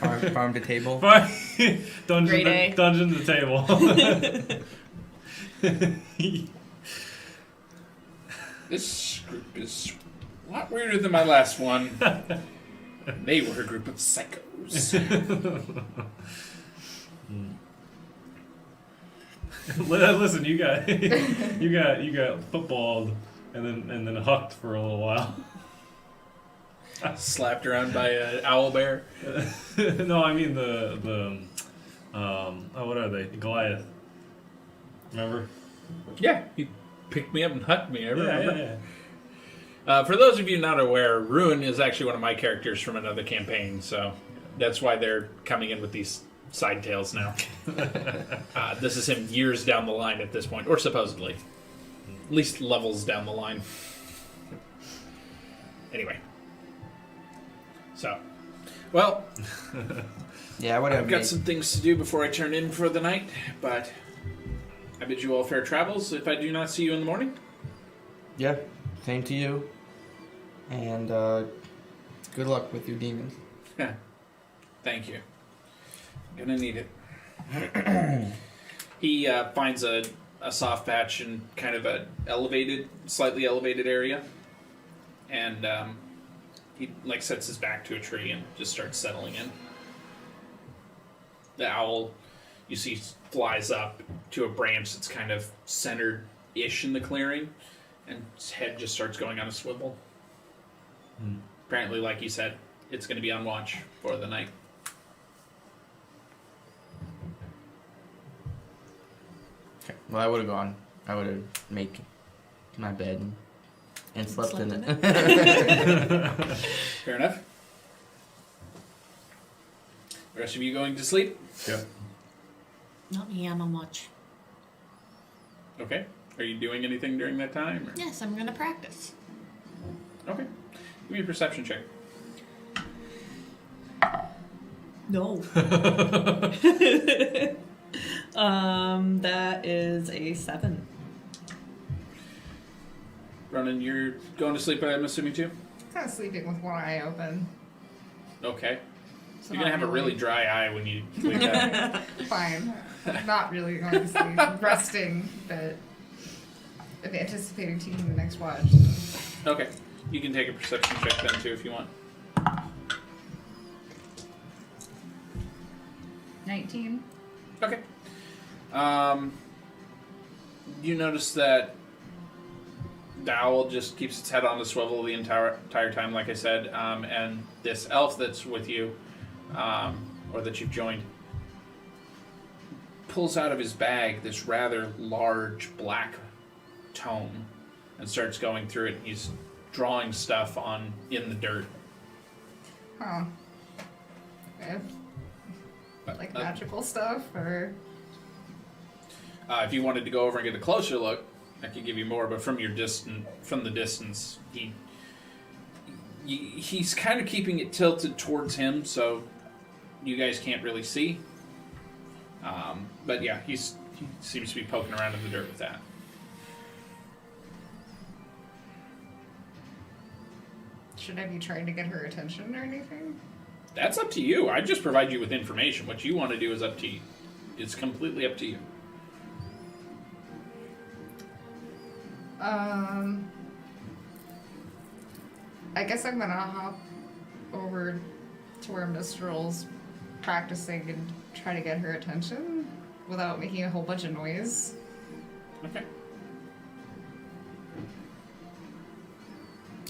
Farm to table. Grade A. Dungeon to table. This group is a lot weirder than my last one. They were a group of psychos. Listen, you got footballed and then hucked for a little while. Slapped around by an owl bear. No, I mean the what are they? Goliath. Remember? Yeah, he picked me up and hugged me. I remember. Yeah. For those of you not aware, Ruin is actually one of my characters from another campaign, so that's why they're coming in with these side tales now. This is him years down the line at this point, or supposedly. At least levels down the line. Anyway. So, well, Yeah, whatever. I've got some things to do before I turn in for the night, but I bid you all fair travels if I do not see you in the morning. Yeah, same to you. And good luck with your demons. Thank you. Gonna need it. He finds a soft patch in kind of a slightly elevated area, and he sets his back to a tree and just starts settling in. The owl, you see, flies up to a branch that's kind of centered-ish in the clearing, and his head just starts going on a swivel. Apparently, like he said, it's going to be on watch for the night. Okay. Well, I would have gone. I would have made my bed and slept in it. Fair enough. The rest of you going to sleep? Yep. Not me, I'm on watch. Okay. Are you doing anything during that time? Or? Yes, I'm gonna practice. Okay. Give me a perception check. No. That is a 7. Ronan, you're going to sleep, I'm assuming, too? Kind of sleeping with one eye open. Okay. So You're going to have a really dry eye when you wake up. Fine. Not really going to sleep. Resting, but anticipating taking the next watch. Okay. You can take a perception check then, too, if you want. 19. Okay. You notice that the owl just keeps its head on the swivel the entire time, like I said, and this elf that's with you, or that you've joined, pulls out of his bag this rather large black tome and starts going through it. He's drawing stuff in the dirt. Huh. Okay. Like magical stuff, or... If you wanted to go over and get a closer look, I could give you more, but from the distance, he's kind of keeping it tilted towards him, so you guys can't really see. But yeah, he seems to be poking around in the dirt with that. Should I be trying to get her attention or anything? That's up to you. I just provide you with information. What you want to do is up to you. It's completely up to you. I guess I'm gonna hop over to where Mistral's practicing and try to get her attention without making a whole bunch of noise. Okay.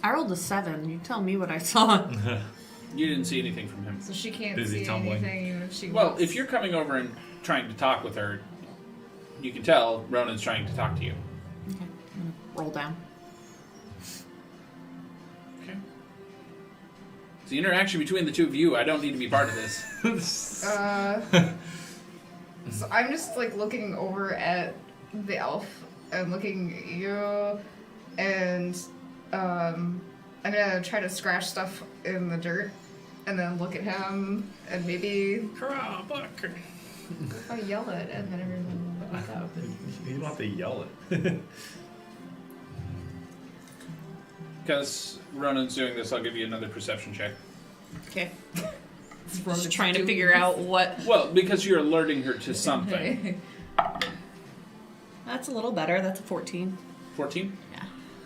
I rolled a 7. You tell me what I saw. You didn't see anything from him. So she can't Busy see tumbling. anything even if she Well, wants. if you're coming over and trying to talk with her, you can tell Ronan's trying to talk to you. Okay, I'm gonna roll down. Okay. It's the interaction between the two of you. I don't need to be part of this. So I'm just like looking over at the elf and looking at you, and I'm gonna try to scratch stuff in the dirt, and then look at him, and maybe Hurrah, Buck! if I yell it, and then everyone will wake up. You don't have to yell it. Because Ronan's doing this, I'll give you another perception check. Okay. Ronan's Just trying to doing figure out what. Well, because you're alerting her to something. That's a little better. That's a 14. 14?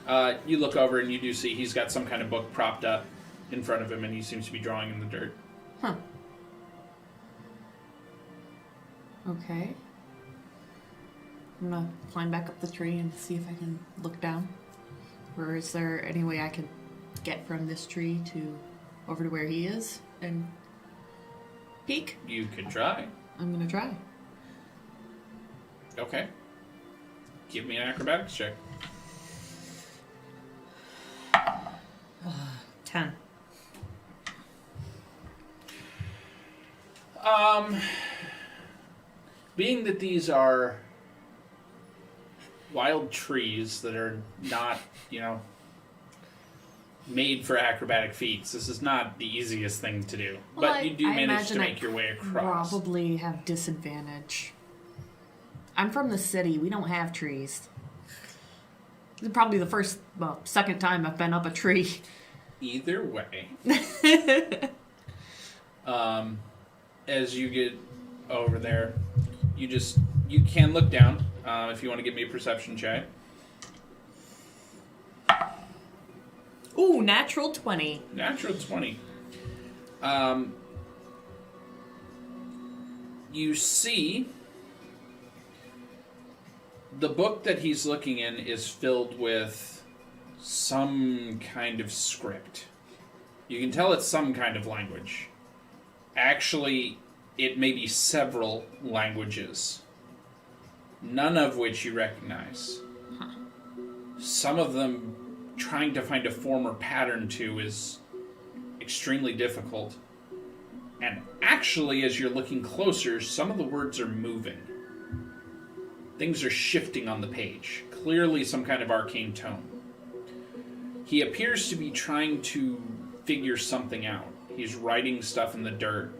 Yeah. You look over and you do see he's got some kind of book propped up in front of him, and he seems to be drawing in the dirt. Huh. Okay. I'm gonna climb back up the tree and see if I can look down. Or is there any way I can get from this tree to over to where he is and peek? You could try. I'm gonna try. Okay. Give me an acrobatics check. 10. Being that these are wild trees that are not, made for acrobatic feats, this is not the easiest thing to do. Well, but you do I manage to imagine make your way across. Probably have disadvantage. I'm from the city. We don't have trees. This is probably the second time I've been up a tree. Either way, as you get over there, you can look down if you want to give me a perception check. Ooh, natural 20. Natural 20. You see the book that he's looking in is filled with some kind of script. You can tell it's some kind of language. Actually, it may be several languages, none of which you recognize. Some of them trying to find a form or pattern to is extremely difficult. And actually, as you're looking closer, some of the words are moving. Things are shifting on the page. Clearly some kind of arcane tone. He appears to be trying to figure something out. He's writing stuff in the dirt.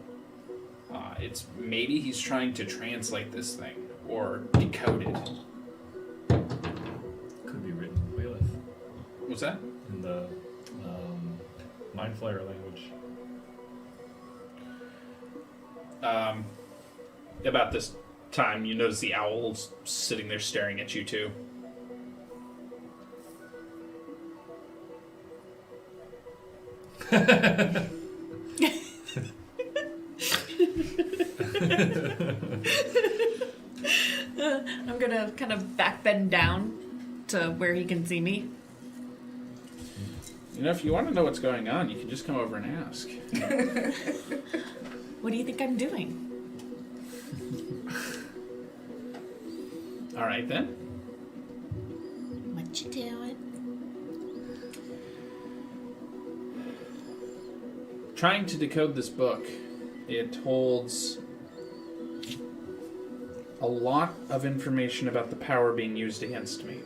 Maybe he's trying to translate this thing or decode it. Could be written in Whaleth. What's that? In the Mind Flayer language. About this time, you notice the owl's sitting there staring at you too. I'm gonna kind of back bend down to where he can see me. If you want to know what's going on, you can just come over and ask. What do you think I'm doing? All right, then. What you doing? Trying to decode this book. It holds a lot of information about the power being used against me.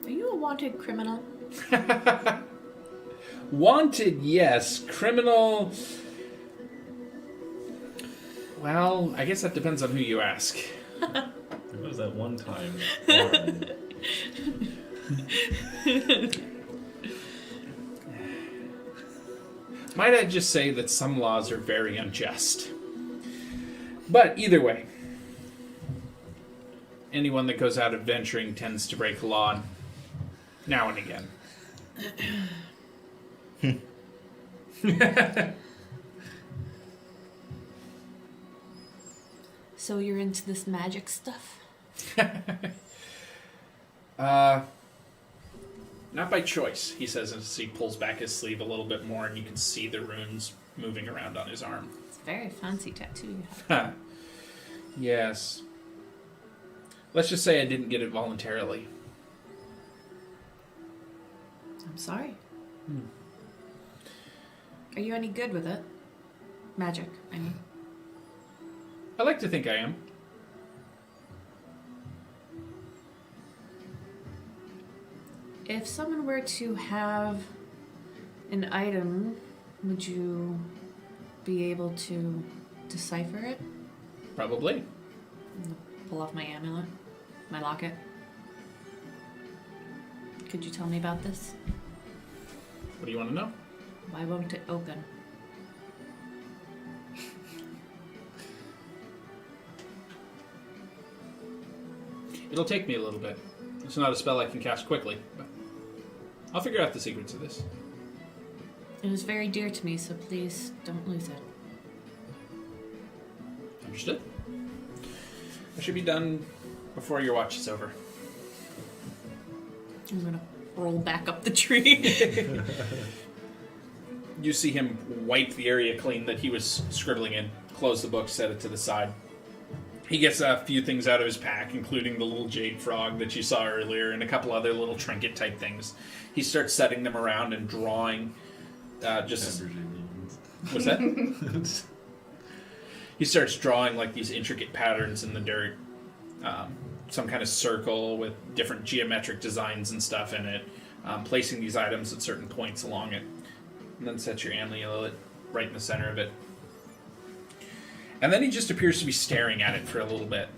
Are you a wanted criminal? Wanted, yes. Criminal... Well, I guess that depends on who you ask. There was that one time. Might I just say that some laws are very unjust. But either way, anyone that goes out adventuring tends to break the law now and again. So you're into this magic stuff? Not by choice, he says as he pulls back his sleeve a little bit more and you can see the runes moving around on his arm. It's a very fancy tattoo you have. Yes. Let's just say I didn't get it voluntarily. I'm sorry. Are you any good with it? Magic, I mean. I like to think I am. If someone were to have an item, would you be able to decipher it? Probably. Pull off my amulet, my locket. Could you tell me about this? What do you want to know? Why won't it open? It'll take me a little bit. It's not a spell I can cast quickly, but I'll figure out the secrets of this. It was very dear to me, so please don't lose it. Understood. I should be done before your watch is over. I'm gonna roll back up the tree. You see him wipe the area clean that he was scribbling in, close the book, set it to the side. He gets a few things out of his pack, including the little jade frog that you saw earlier and a couple other little trinket type things. He starts setting them around and drawing. What's that? He starts drawing like these intricate patterns in the dirt. Some kind of circle with different geometric designs and stuff in it. Placing these items at certain points along it. And then sets your amulet right in the center of it. And then he just appears to be staring at it for a little bit.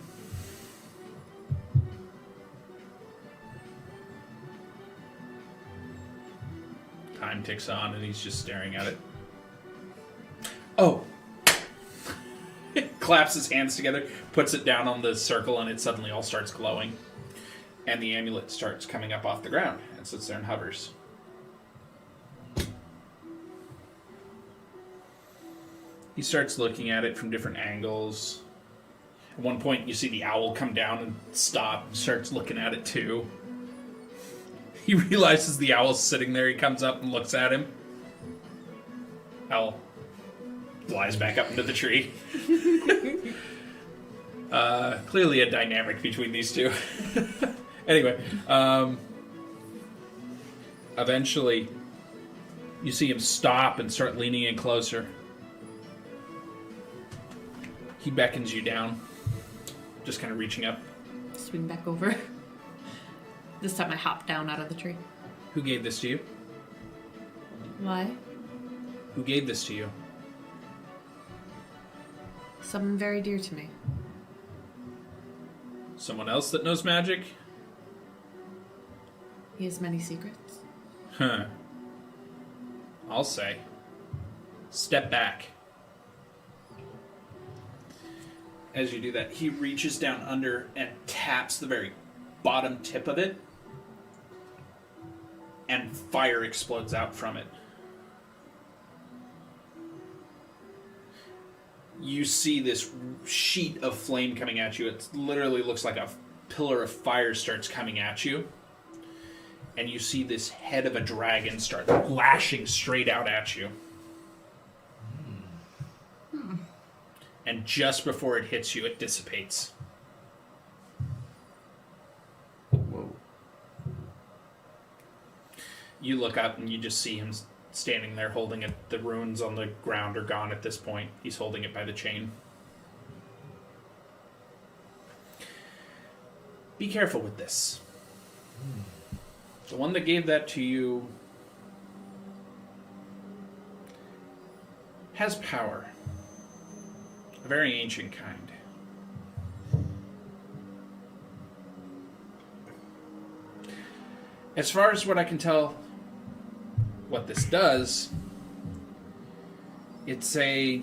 Time ticks on and he's just staring at it. Oh! Claps his hands together, puts it down on the circle, and it suddenly all starts glowing. And the amulet starts coming up off the ground and sits there and hovers. He starts looking at it from different angles. At one point, you see the owl come down and stop, starts looking at it too. He realizes the owl's sitting there. He comes up and looks at him. Owl flies back up into the tree. Clearly a dynamic between these two. Anyway, eventually, you see him stop and start leaning in closer. He beckons you down, just kind of reaching up. Swing back over. This time I hop down out of the tree. Who gave this to you? Why? Who gave this to you? Someone very dear to me. Someone else that knows magic? He has many secrets. Huh. I'll say. Step back. As you do that, he reaches down under and taps the very bottom tip of it, and fire explodes out from it. You see this sheet of flame coming at you. It literally looks like a pillar of fire starts coming at you. And you see this head of a dragon start lashing straight out at you. And just before it hits you, it dissipates. Whoa. You look up and you just see him standing there holding it. The runes on the ground are gone at this point. He's holding it by the chain. Be careful with this. The one that gave that to you has power. A very ancient kind. As far as what I can tell, what this does, it's a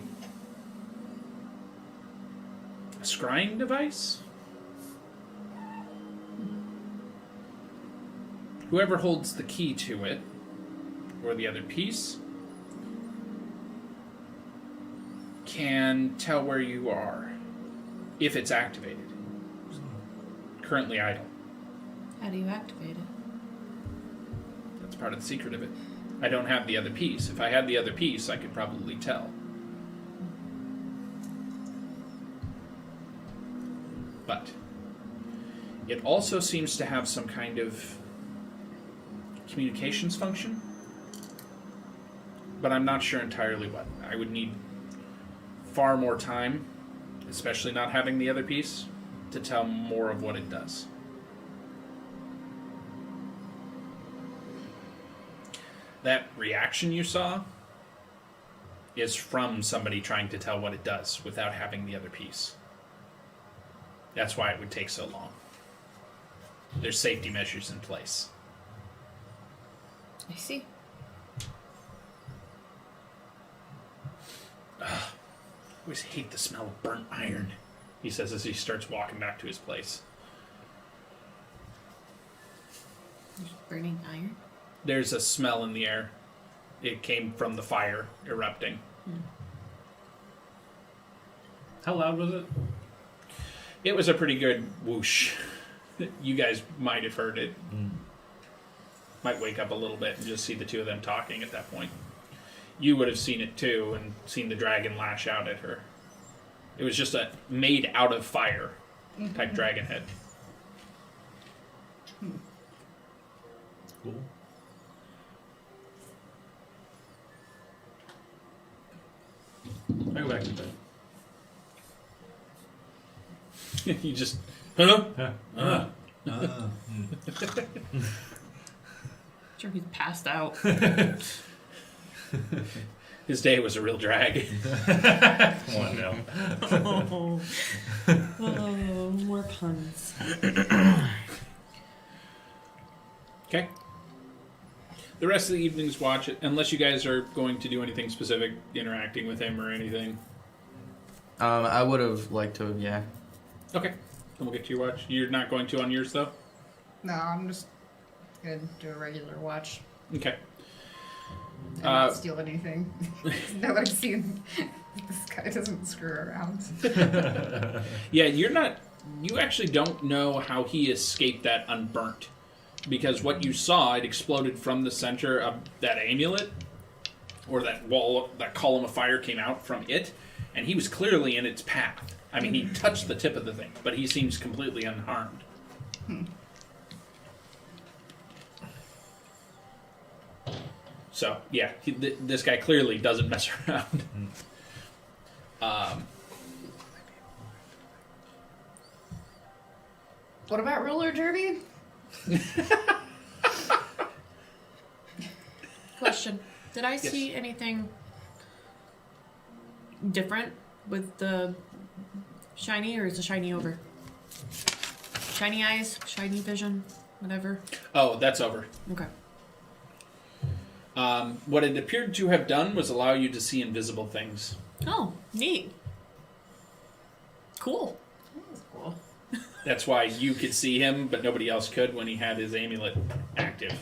scrying device. Whoever holds the key to it, or the other piece, can tell where you are if it's activated. Currently idle. How do you activate it? That's part of the secret of it. I don't have the other piece. If I had the other piece, I could probably tell. But it also seems to have some kind of communications function. But I'm not sure entirely what. I would need far more time, especially not having the other piece, to tell more of what it does. That reaction you saw is from somebody trying to tell what it does without having the other piece. That's why it would take so long. There's safety measures in place. I see. I always hate the smell of burnt iron, he says as he starts walking back to his place. Burning iron? There's a smell in the air. It came from the fire erupting. How loud was it? It was a pretty good whoosh. You guys might have heard it. Might wake up a little bit and just see the two of them talking at that point. You would have seen it too and seen the dragon lash out at her. It was just a made out of fire type dragon head. Cool. I go back to bed. You just, huh? Sure, he's passed out. His day was a real drag. Oh no. Oh, more puns. Okay. The rest of the evening's watch, unless you guys are going to do anything specific, interacting with him or anything. I would have liked to, yeah. Okay. Then we'll get to your watch. You're not going to on yours, though? No, I'm just gonna do a regular watch Okay. and not steal anything. Now that I've seen this guy doesn't screw around. Yeah, you actually don't know how he escaped that unburnt. Because what you saw, it exploded from the center of that amulet, or that wall, that column of fire came out from it, and he was clearly in its path. I mean, he touched the tip of the thing, but he seems completely unharmed. So, yeah, this guy clearly doesn't mess around. What about roller derby? Question. Did I see anything different with the shiny, or is the shiny over? Shiny eyes, shiny vision, whatever. Oh, that's over. Okay. What it appeared to have done was allow you to see invisible things. Oh, neat. Cool. Cool. That's why you could see him, but nobody else could when he had his amulet active.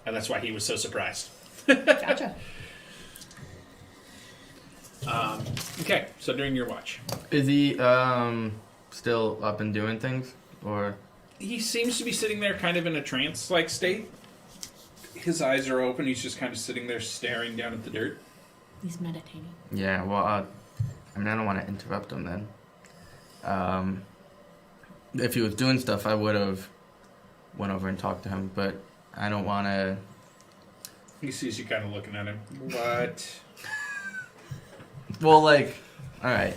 And that's why he was so surprised. Gotcha. Okay, so during your watch. Is he still up and doing things, or? He seems to be sitting there kind of in a trance-like state. His eyes are open, he's just kind of sitting there staring down at the dirt. He's meditating. Yeah, well, I mean, I don't want to interrupt him then. If he was doing stuff, I would have went over and talked to him, but I don't want to. He sees you kind of looking at him. What? Well, like, all right.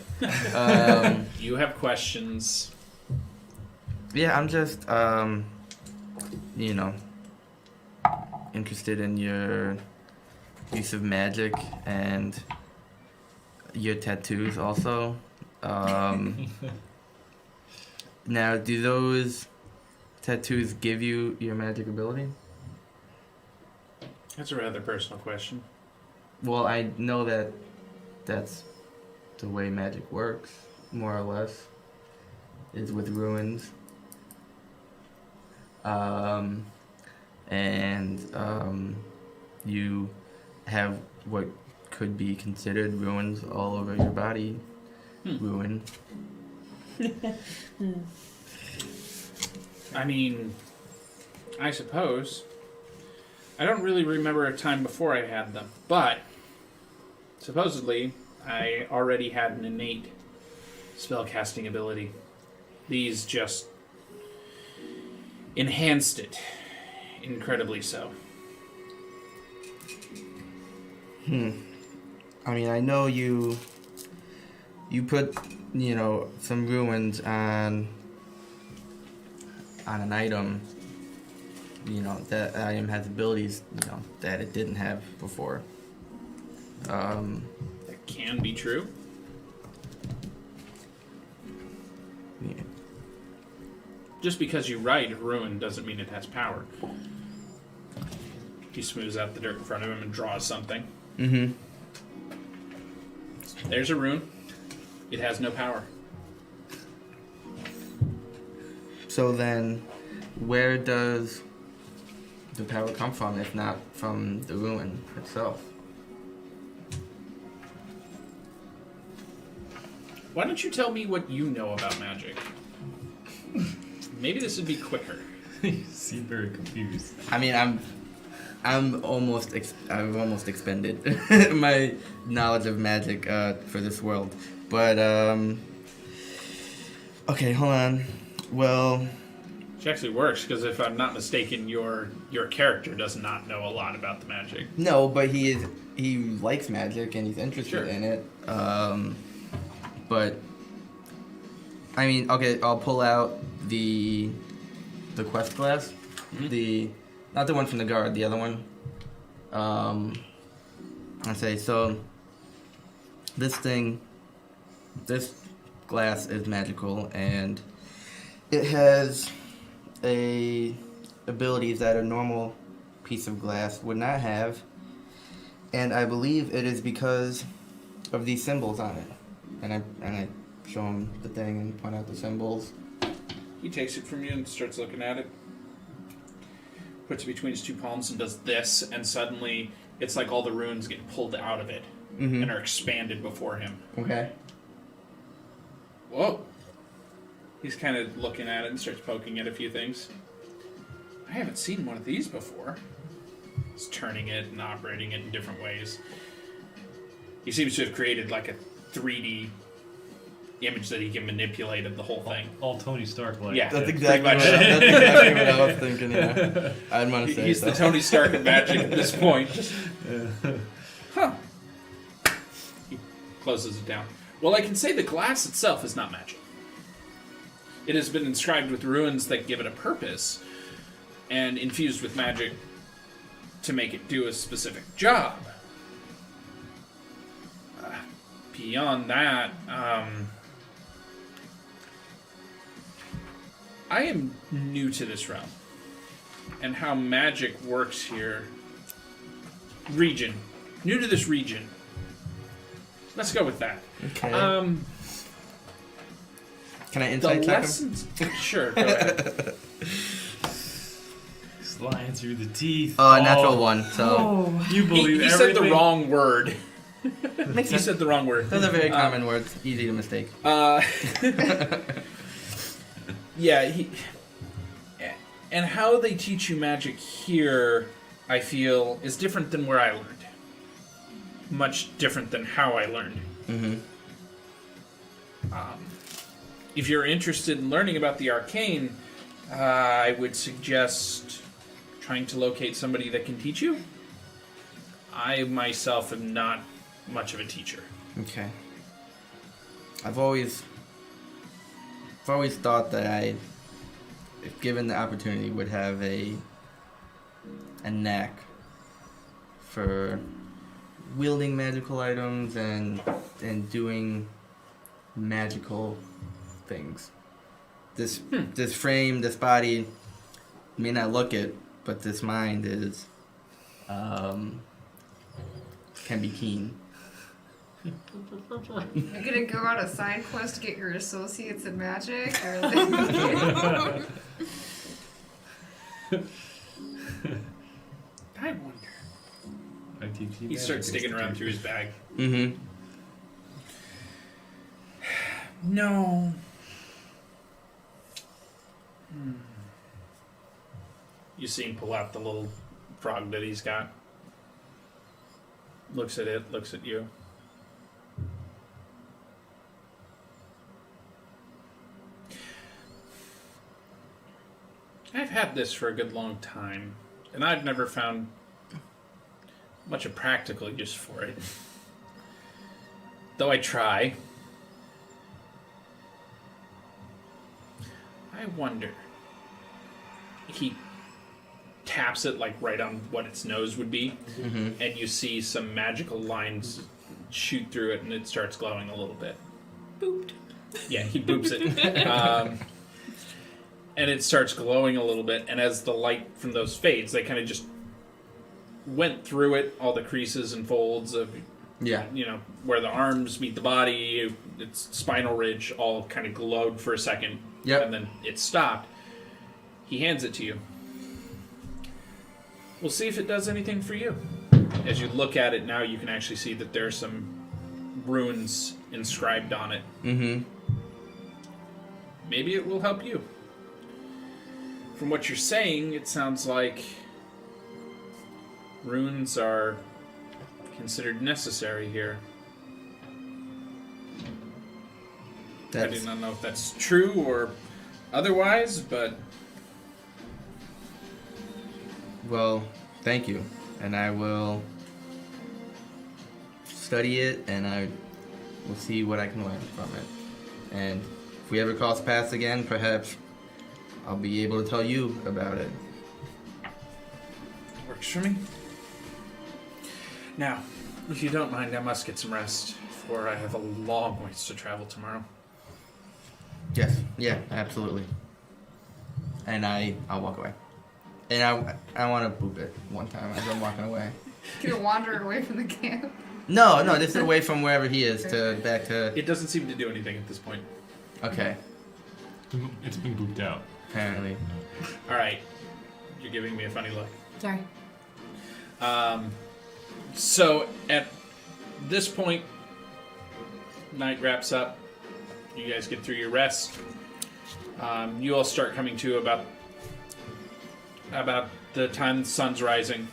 You have questions. Yeah, I'm just, interested in your use of magic and your tattoos also. Now, do those tattoos give you your magic ability? That's a rather personal question. Well, I know that that's the way magic works, more or less, is with ruins. You have what could be considered ruins all over your body. Ruin. I mean, I suppose. I don't really remember a time before I had them, but supposedly I already had an innate spellcasting ability. These just enhanced it, incredibly so. I mean, I know you you put, some ruins on an item, that item has abilities, that it didn't have before. That can be true. Yeah. Just because you write ruin doesn't mean it has power. He smooths out the dirt in front of him and draws something. Mm-hmm. There's a rune. It has no power. So then, where does the power come from, if not from the ruin itself? Why don't you tell me what you know about magic? Maybe this would be quicker. You seem very confused. I mean, I've almost expended my knowledge of magic for this world, but okay, hold on. Well, Which actually works, because if I'm not mistaken, your character does not know a lot about the magic. no, but he likes magic and he's interested Sure. in it. But I mean, okay, I'll pull out the quest glass, not the one from the guard, the other one. I say, so this glass is magical, and it has abilities that a normal piece of glass would not have, and I believe it is because of these symbols on it. And I show him the thing and point out the symbols. He takes it from you and starts looking at it. Puts it between his two palms and does this, and suddenly it's like all the runes get pulled out of it and are expanded before him. Okay. Whoa. He's kind of looking at it and starts poking at a few things. I haven't seen one of these before. He's turning it and operating it in different ways. He seems to have created like a 3D image that he can manipulate of the whole thing. All Tony Stark like. Yeah. That's pretty exactly, much. that's exactly what I was thinking, yeah. I'd want to say He's so. the Tony Stark of magic at this point. Just, huh. He closes it down. Well, I can say the glass itself is not magic. It has been inscribed with runes that give it a purpose and infused with magic to make it do a specific job. Beyond that, I am new to this realm and how magic works here. Region. New to this region. Let's go with that. Okay. Can I The insight check him? lessons... Sure, go ahead. Flying through the teeth. Natural one, so... Oh. You believe He said the everything? wrong word. Makes He sense. said the wrong word. Those are very common words, easy to mistake. Yeah, and how they teach you magic here, I feel, is different than where I learned. Much different than how I learned. Mm-hmm. If you're interested in learning about the arcane, I would suggest trying to locate somebody that can teach you. I myself am not much of a teacher. Okay. I've always thought that I, if given the opportunity, would have a knack for wielding magical items and doing magical things. This frame, this body may not look it, but this mind is can be keen. You're gonna go on a side quest to get your associates in magic? Or I wonder. I teach you He magic, starts digging Mr. around through his bag. Mm-hmm. No. You see him pull out the little frog that he's got. Looks at it, looks at you. I've had this for a good long time, and I've never found much of practical use for it. Though I try. I wonder. He taps it like right on what its nose would be, and you see some magical lines shoot through it, and it starts glowing a little bit. Booped. Yeah, he boops it. And it starts glowing a little bit, and as the light from those fades, they kind of just went through it, all the creases and folds of, Yeah. you know, where the arms meet the body, its spinal ridge, all kind of glowed for a second, Yep. and then it stopped. He hands it to you. We'll see if it does anything for you. As you look at it now, you can actually see that there are some runes inscribed on it. Mm-hmm. Maybe it will help you. From what you're saying, it sounds like runes are considered necessary here. I do not know if that's true or otherwise, but... Well, thank you. And I will study it, and I will see what I can learn from it. And if we ever cross paths again, perhaps I'll be able to tell you about it. Works for me. Now, if you don't mind, I must get some rest, for I have a long ways to travel tomorrow. Yes, yeah, absolutely. And I'll walk away. And I want to boop it one time as I'm walking away. Can you wander away from the camp? No, just away from wherever he is to back to. It doesn't seem to do anything at this point. Okay, It's been booped out. apparently. Alright. You're giving me a funny look. Sorry. So, at this point, night wraps up. You guys get through your rest. You all start coming to about the time the sun's rising.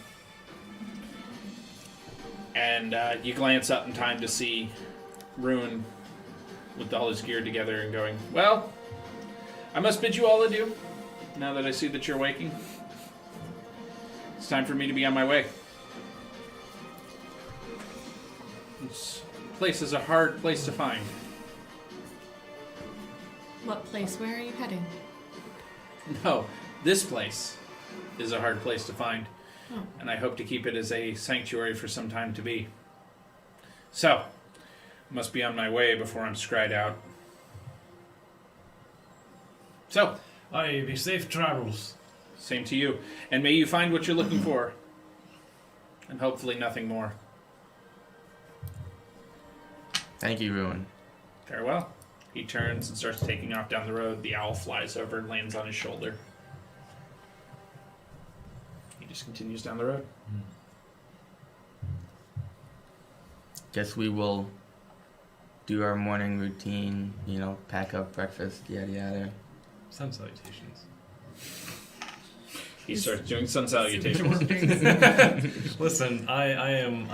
And you glance up in time to see Ruin with all his gear together and going, well, I must bid you all adieu, now that I see that you're waking. It's time for me to be on my way. This place is a hard place to find. What place? Where are you heading? No, this place is a hard place to find. Oh. And I hope to keep it as a sanctuary for some time to be. So, must be on my way before I'm scryed out. So, Aye, be safe travels. same to you. And may you find what you're looking for. And hopefully nothing more. Thank you, Ruin. Farewell. He turns and starts taking off down the road. The owl flies over and lands on his shoulder. He just continues down the road. Guess we will do our morning routine, pack up breakfast, yada yada. Sun salutations. He starts doing sun salutations. Listen, I am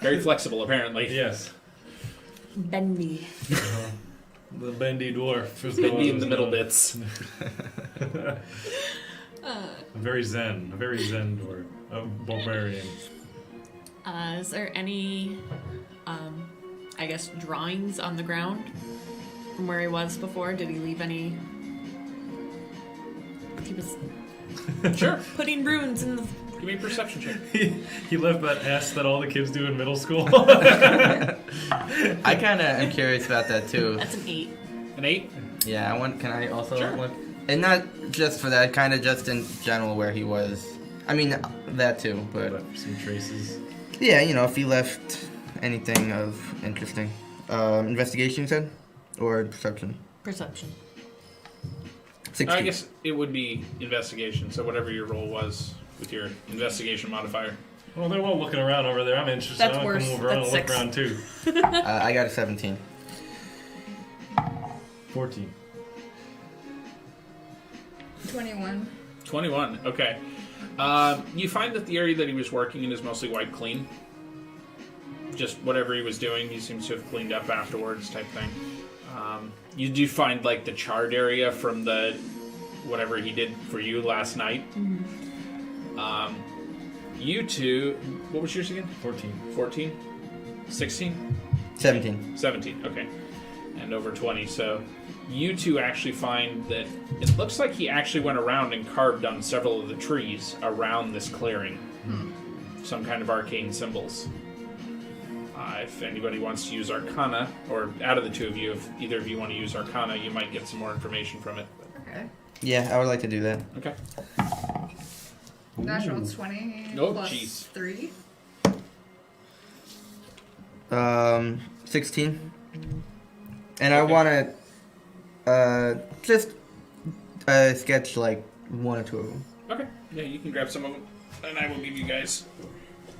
Very flexible, apparently. yes. Bendy. The bendy dwarf is Maybe in the known. middle bits. A very zen dwarf, a barbarian. Is there any, drawings on the ground from where he was before? Did he leave any? He was Sure. putting runes in the. Give me a perception check. He left that S that all the kids do in middle school. I kind of am curious about that too. That's an 8. An 8? Yeah, can I also Sure. look? And not just for that, kind of just in general where he was. I mean, that too, but Left some traces. yeah, if he left anything of interesting. Investigation, you said? Or perception? Perception. 16. I guess it would be investigation, so whatever your roll was with your investigation modifier. Well, they're all looking around over there. I'm interested. That's I want to worse. come over and That's look 6. around too. I got a 17. 14. 21. 21, okay. You find that the area that he was working in is mostly wiped clean. Just whatever he was doing, he seems to have cleaned up afterwards type thing. You do find, like, the charred area from the whatever he did for you last night. You two, what was yours again? 14. 14? 16? 17. 17, okay. and over 20. So you two actually find that it looks like he actually went around and carved on several of the trees around this clearing. Some kind of arcane symbols. If anybody wants to use Arcana, or out of the two of you, if either of you want to use Arcana, you might get some more information from it. Okay. Yeah, I would like to do that. Okay. Natural 20 Oh, plus jeez. 3. 16. And I want to just sketch like one or two of them. Okay. Yeah, you can grab some of them, and I will give you guys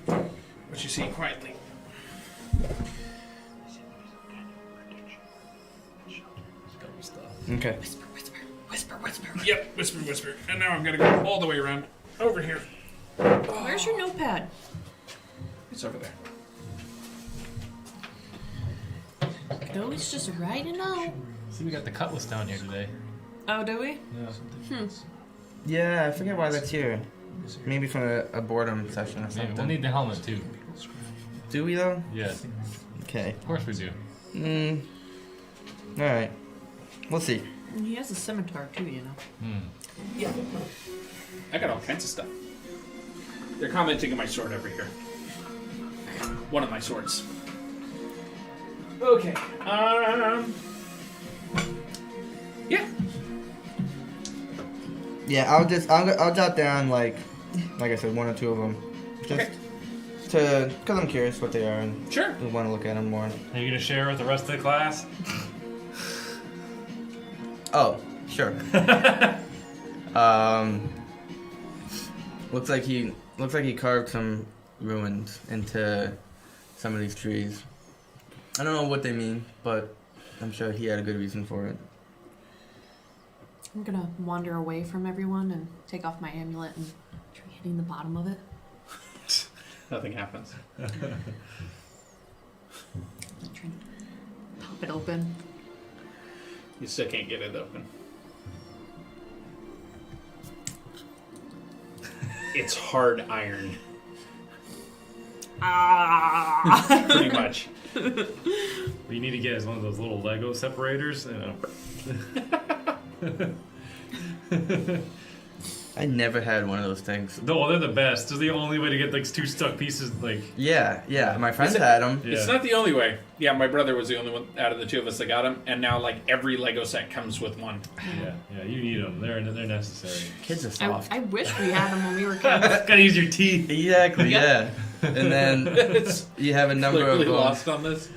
what you see quietly. Okay. Yep, whisper, whisper. And now I'm gonna go all the way around over here. Where's your notepad? It's over there. Could always just write it out. See, we got the cutlass down here today. Oh, do we? Yeah. Yeah, I forget why that's here. Maybe from a boredom session or Maybe something. we'll need the helmet too. Do we though? Yeah, Okay. of course we do. Alright. We'll see. He has a scimitar too, you know. Yeah. I got all kinds of stuff. They're commenting on my sword over here. One of my swords. Okay. Yeah. Yeah, I'll jot down like I said, one or two of them. Just because I'm curious what they are and Sure. I want to look at them more. Are you gonna share with the rest of the class? Oh, sure. Looks like he carved some ruins into some of these trees. I don't know what they mean, but I'm sure he had a good reason for it. I'm gonna wander away from everyone and take off my amulet and try hitting the bottom of it. Nothing happens. I'm trying to pop it open. You still can't get it open. It's hard iron. Pretty much. What you need to get is one of those little Lego separators. I never had one of those things. No, they're the best. They're the only way to get like two stuck pieces. Like Yeah. My friends had them. Yeah. It's not the only way. Yeah, my brother was the only one out of the two of us that got them, and now like every Lego set comes with one. Yeah, you need them. They're necessary. Kids are soft. I wish we had them when we were kids. Gotta use your teeth. Exactly. Yeah. And then It's you have a number clearly of lost on this.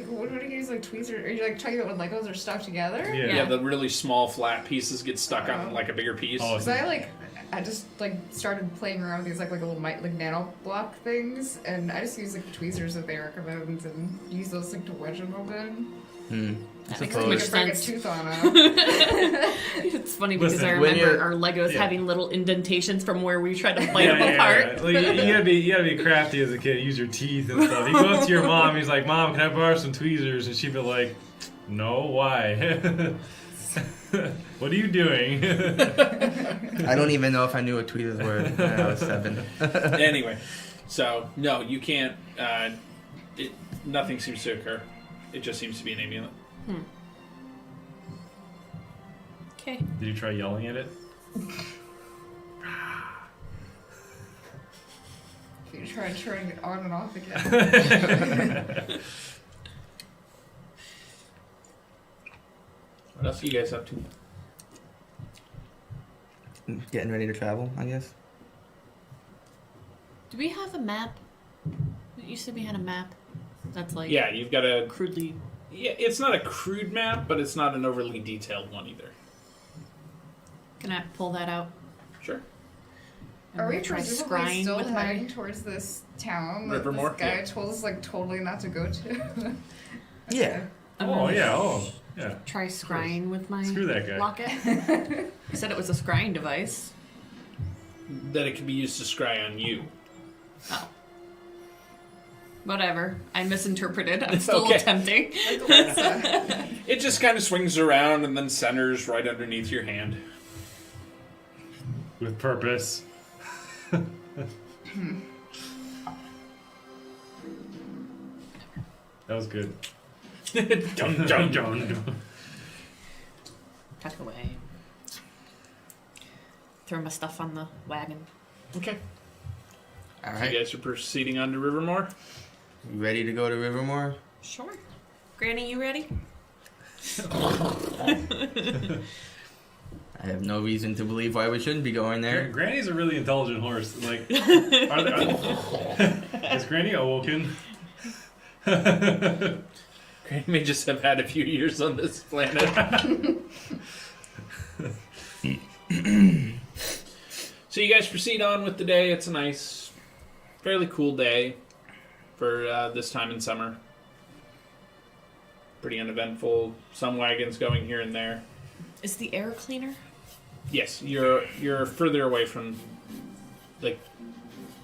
What do you use like tweezers? Are you like talking about when Legos are stuck together? Yeah. Yeah, the really small flat pieces get stuck on like a bigger piece. Oh, Because I just like started playing around with these like little nano block things, and I just use like tweezers that they recommend and use those like to wedge them open. That makes Suppose. much Like break a sense. tooth on them. It's funny because Listen, I when remember you're- our Legos yeah. having little indentations from where we tried to play them apart. Like, you gotta be crafty as a kid. Use your teeth and stuff. You go up to your mom. He's like, "Mom, can I borrow some tweezers?" And she'd be like, "No, why? What are you doing?" I don't even know if I knew what tweezers were when I was 7. Anyway, so no, you can't. Nothing seems to occur. It just seems to be an amulet. Okay. Did you try yelling at it? You try turning it on and off again. What else are you guys up to? Getting ready to travel, I guess. Do we have a map? You said we had a map. That's like Yeah, you've got a. crudely. Yeah, it's not a crude map, but it's not an overly detailed one either. Can I pull that out? Sure. Are we I'm gonna try presumably scrying still with heading my. towards this town that Rivermoor? this guy Yeah. told us like totally not to go to? Yeah. I'm Oh gonna yeah. Try scrying with my Screw that guy. locket. He said it was a scrying device. That it can be used to scry on you. Oh. Whatever. I misinterpreted. I'm It's still okay. attempting. It just kind of swings around and then centers right underneath your hand. With purpose. That was good. Dun, dun, dun. Tuck away. Throw my stuff on the wagon. Okay. All You right. guys are proceeding on to Rivermoor? You ready to go to Rivermoor? Sure. Granny, you ready? I have no reason to believe why we shouldn't be going there. Granny's a really intelligent horse. Like, is Granny awoken? Granny may just have had a few years on this planet. So you guys proceed on with the day. It's a nice, fairly cool day for this time in summer. Pretty uneventful. Some wagons going here and there. Is the air cleaner? Yes, you're further away from the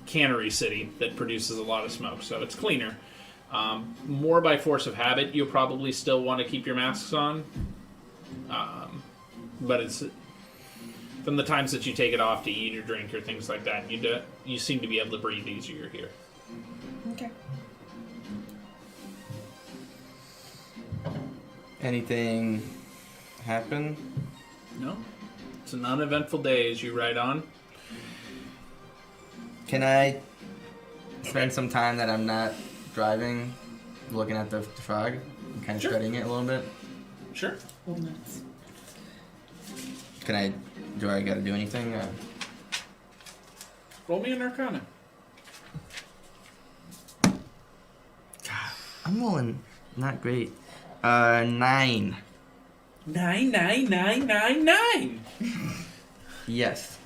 cannery city that produces a lot of smoke, so it's cleaner. More by force of habit, you'll probably still want to keep your masks on. But it's from the times that you take it off to eat or drink or things like that, you seem to be able to breathe easier here. Okay. Anything happen? No? It's an uneventful day as you ride on. Can I spend some time that I'm not driving looking at the frog and kind of Sure. studying it a little bit? Sure. Walnuts. Do I gotta do anything? Roll me an Arcana. I'm rolling not great. 9. 99999. Yes.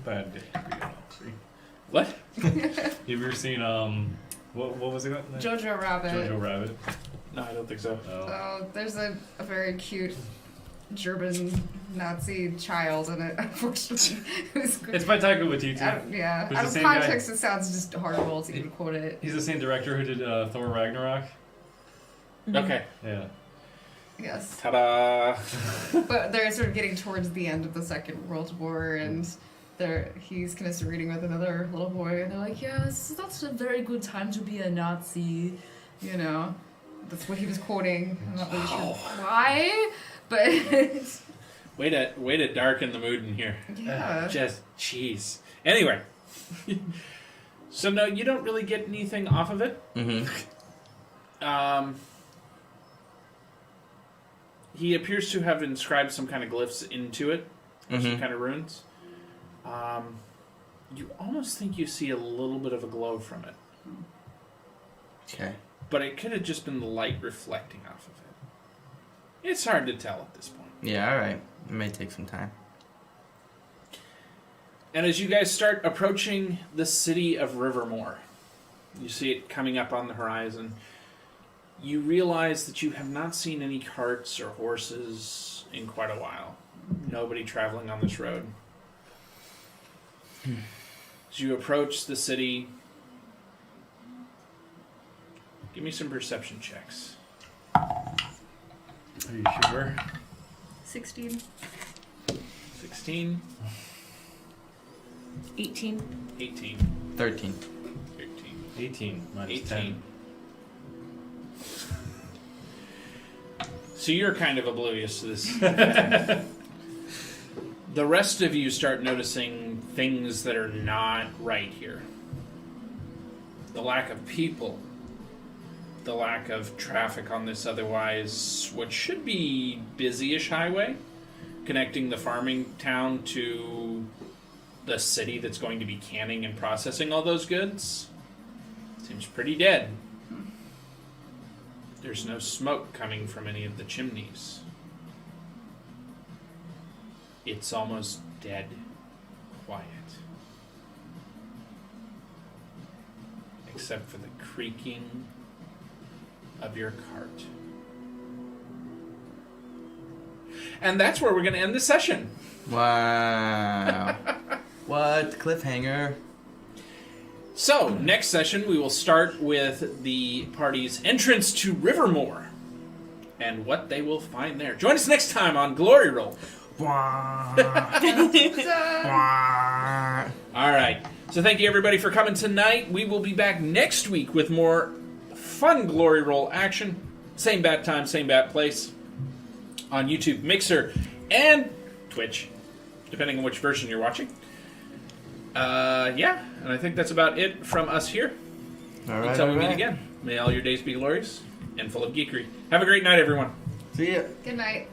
Bad day. What? Have you ever seen what was it called? Jojo Rabbit. Jojo Rabbit. No, I don't think so. Oh. Oh, there's a very cute German Nazi child in it, unfortunately. It's by Taika Waititi. Yeah, Who's out the of same guy? context, it sounds just horrible to even quote it. He's the same director who did Thor Ragnarok. Okay. Yeah. Yes. Ta-da! But they're sort of getting towards the end of the Second World War, and he's kind of reading with another little boy, and they're like, yes, that's a very good time to be a Nazi. You know, that's what he was quoting. I'm not really sure why, but Way to darken the mood in here. yeah. Just jeez. Anyway, so no, you don't really get anything off of it. Mm-hmm. He appears to have inscribed some kind of glyphs into it, or some Mhm. kind of runes. You almost think you see a little bit of a glow from it, Okay. but it could have just been the light reflecting off of it. It's hard to tell at this point. Yeah, alright. It may take some time. And as you guys start approaching the city of Rivermoor, you see it coming up on the horizon. You realize that you have not seen any carts or horses in quite a while. Nobody traveling on this road. As you approach the city, give me some perception checks. Are you sure? 16. 16, 18. 18, 13. 13, 18 minus 18. 10. So you're kind of oblivious to this. The rest of you start noticing things that are not right here. The lack of people. The lack of traffic on this otherwise what should be busy-ish highway, connecting the farming town to the city that's going to be canning and processing all those goods. Seems pretty dead. There's no smoke coming from any of the chimneys. It's almost dead quiet. Except for the creaking of your cart. And that's where we're going to end the session. Wow. What? Cliffhanger. So, next session we will start with the party's entrance to Rivermoor and what they will find there. Join us next time on Glory Roll. All right. So thank you everybody for coming tonight. We will be back next week with more fun Glory Roll action. Same bat time, same bat place. On YouTube, Mixer, and Twitch, depending on which version you're watching. Yeah, and I think that's about it from us here. All right. Until we all meet right. again, may all your days be glorious and full of geekery. Have a great night, everyone. See ya. Good night.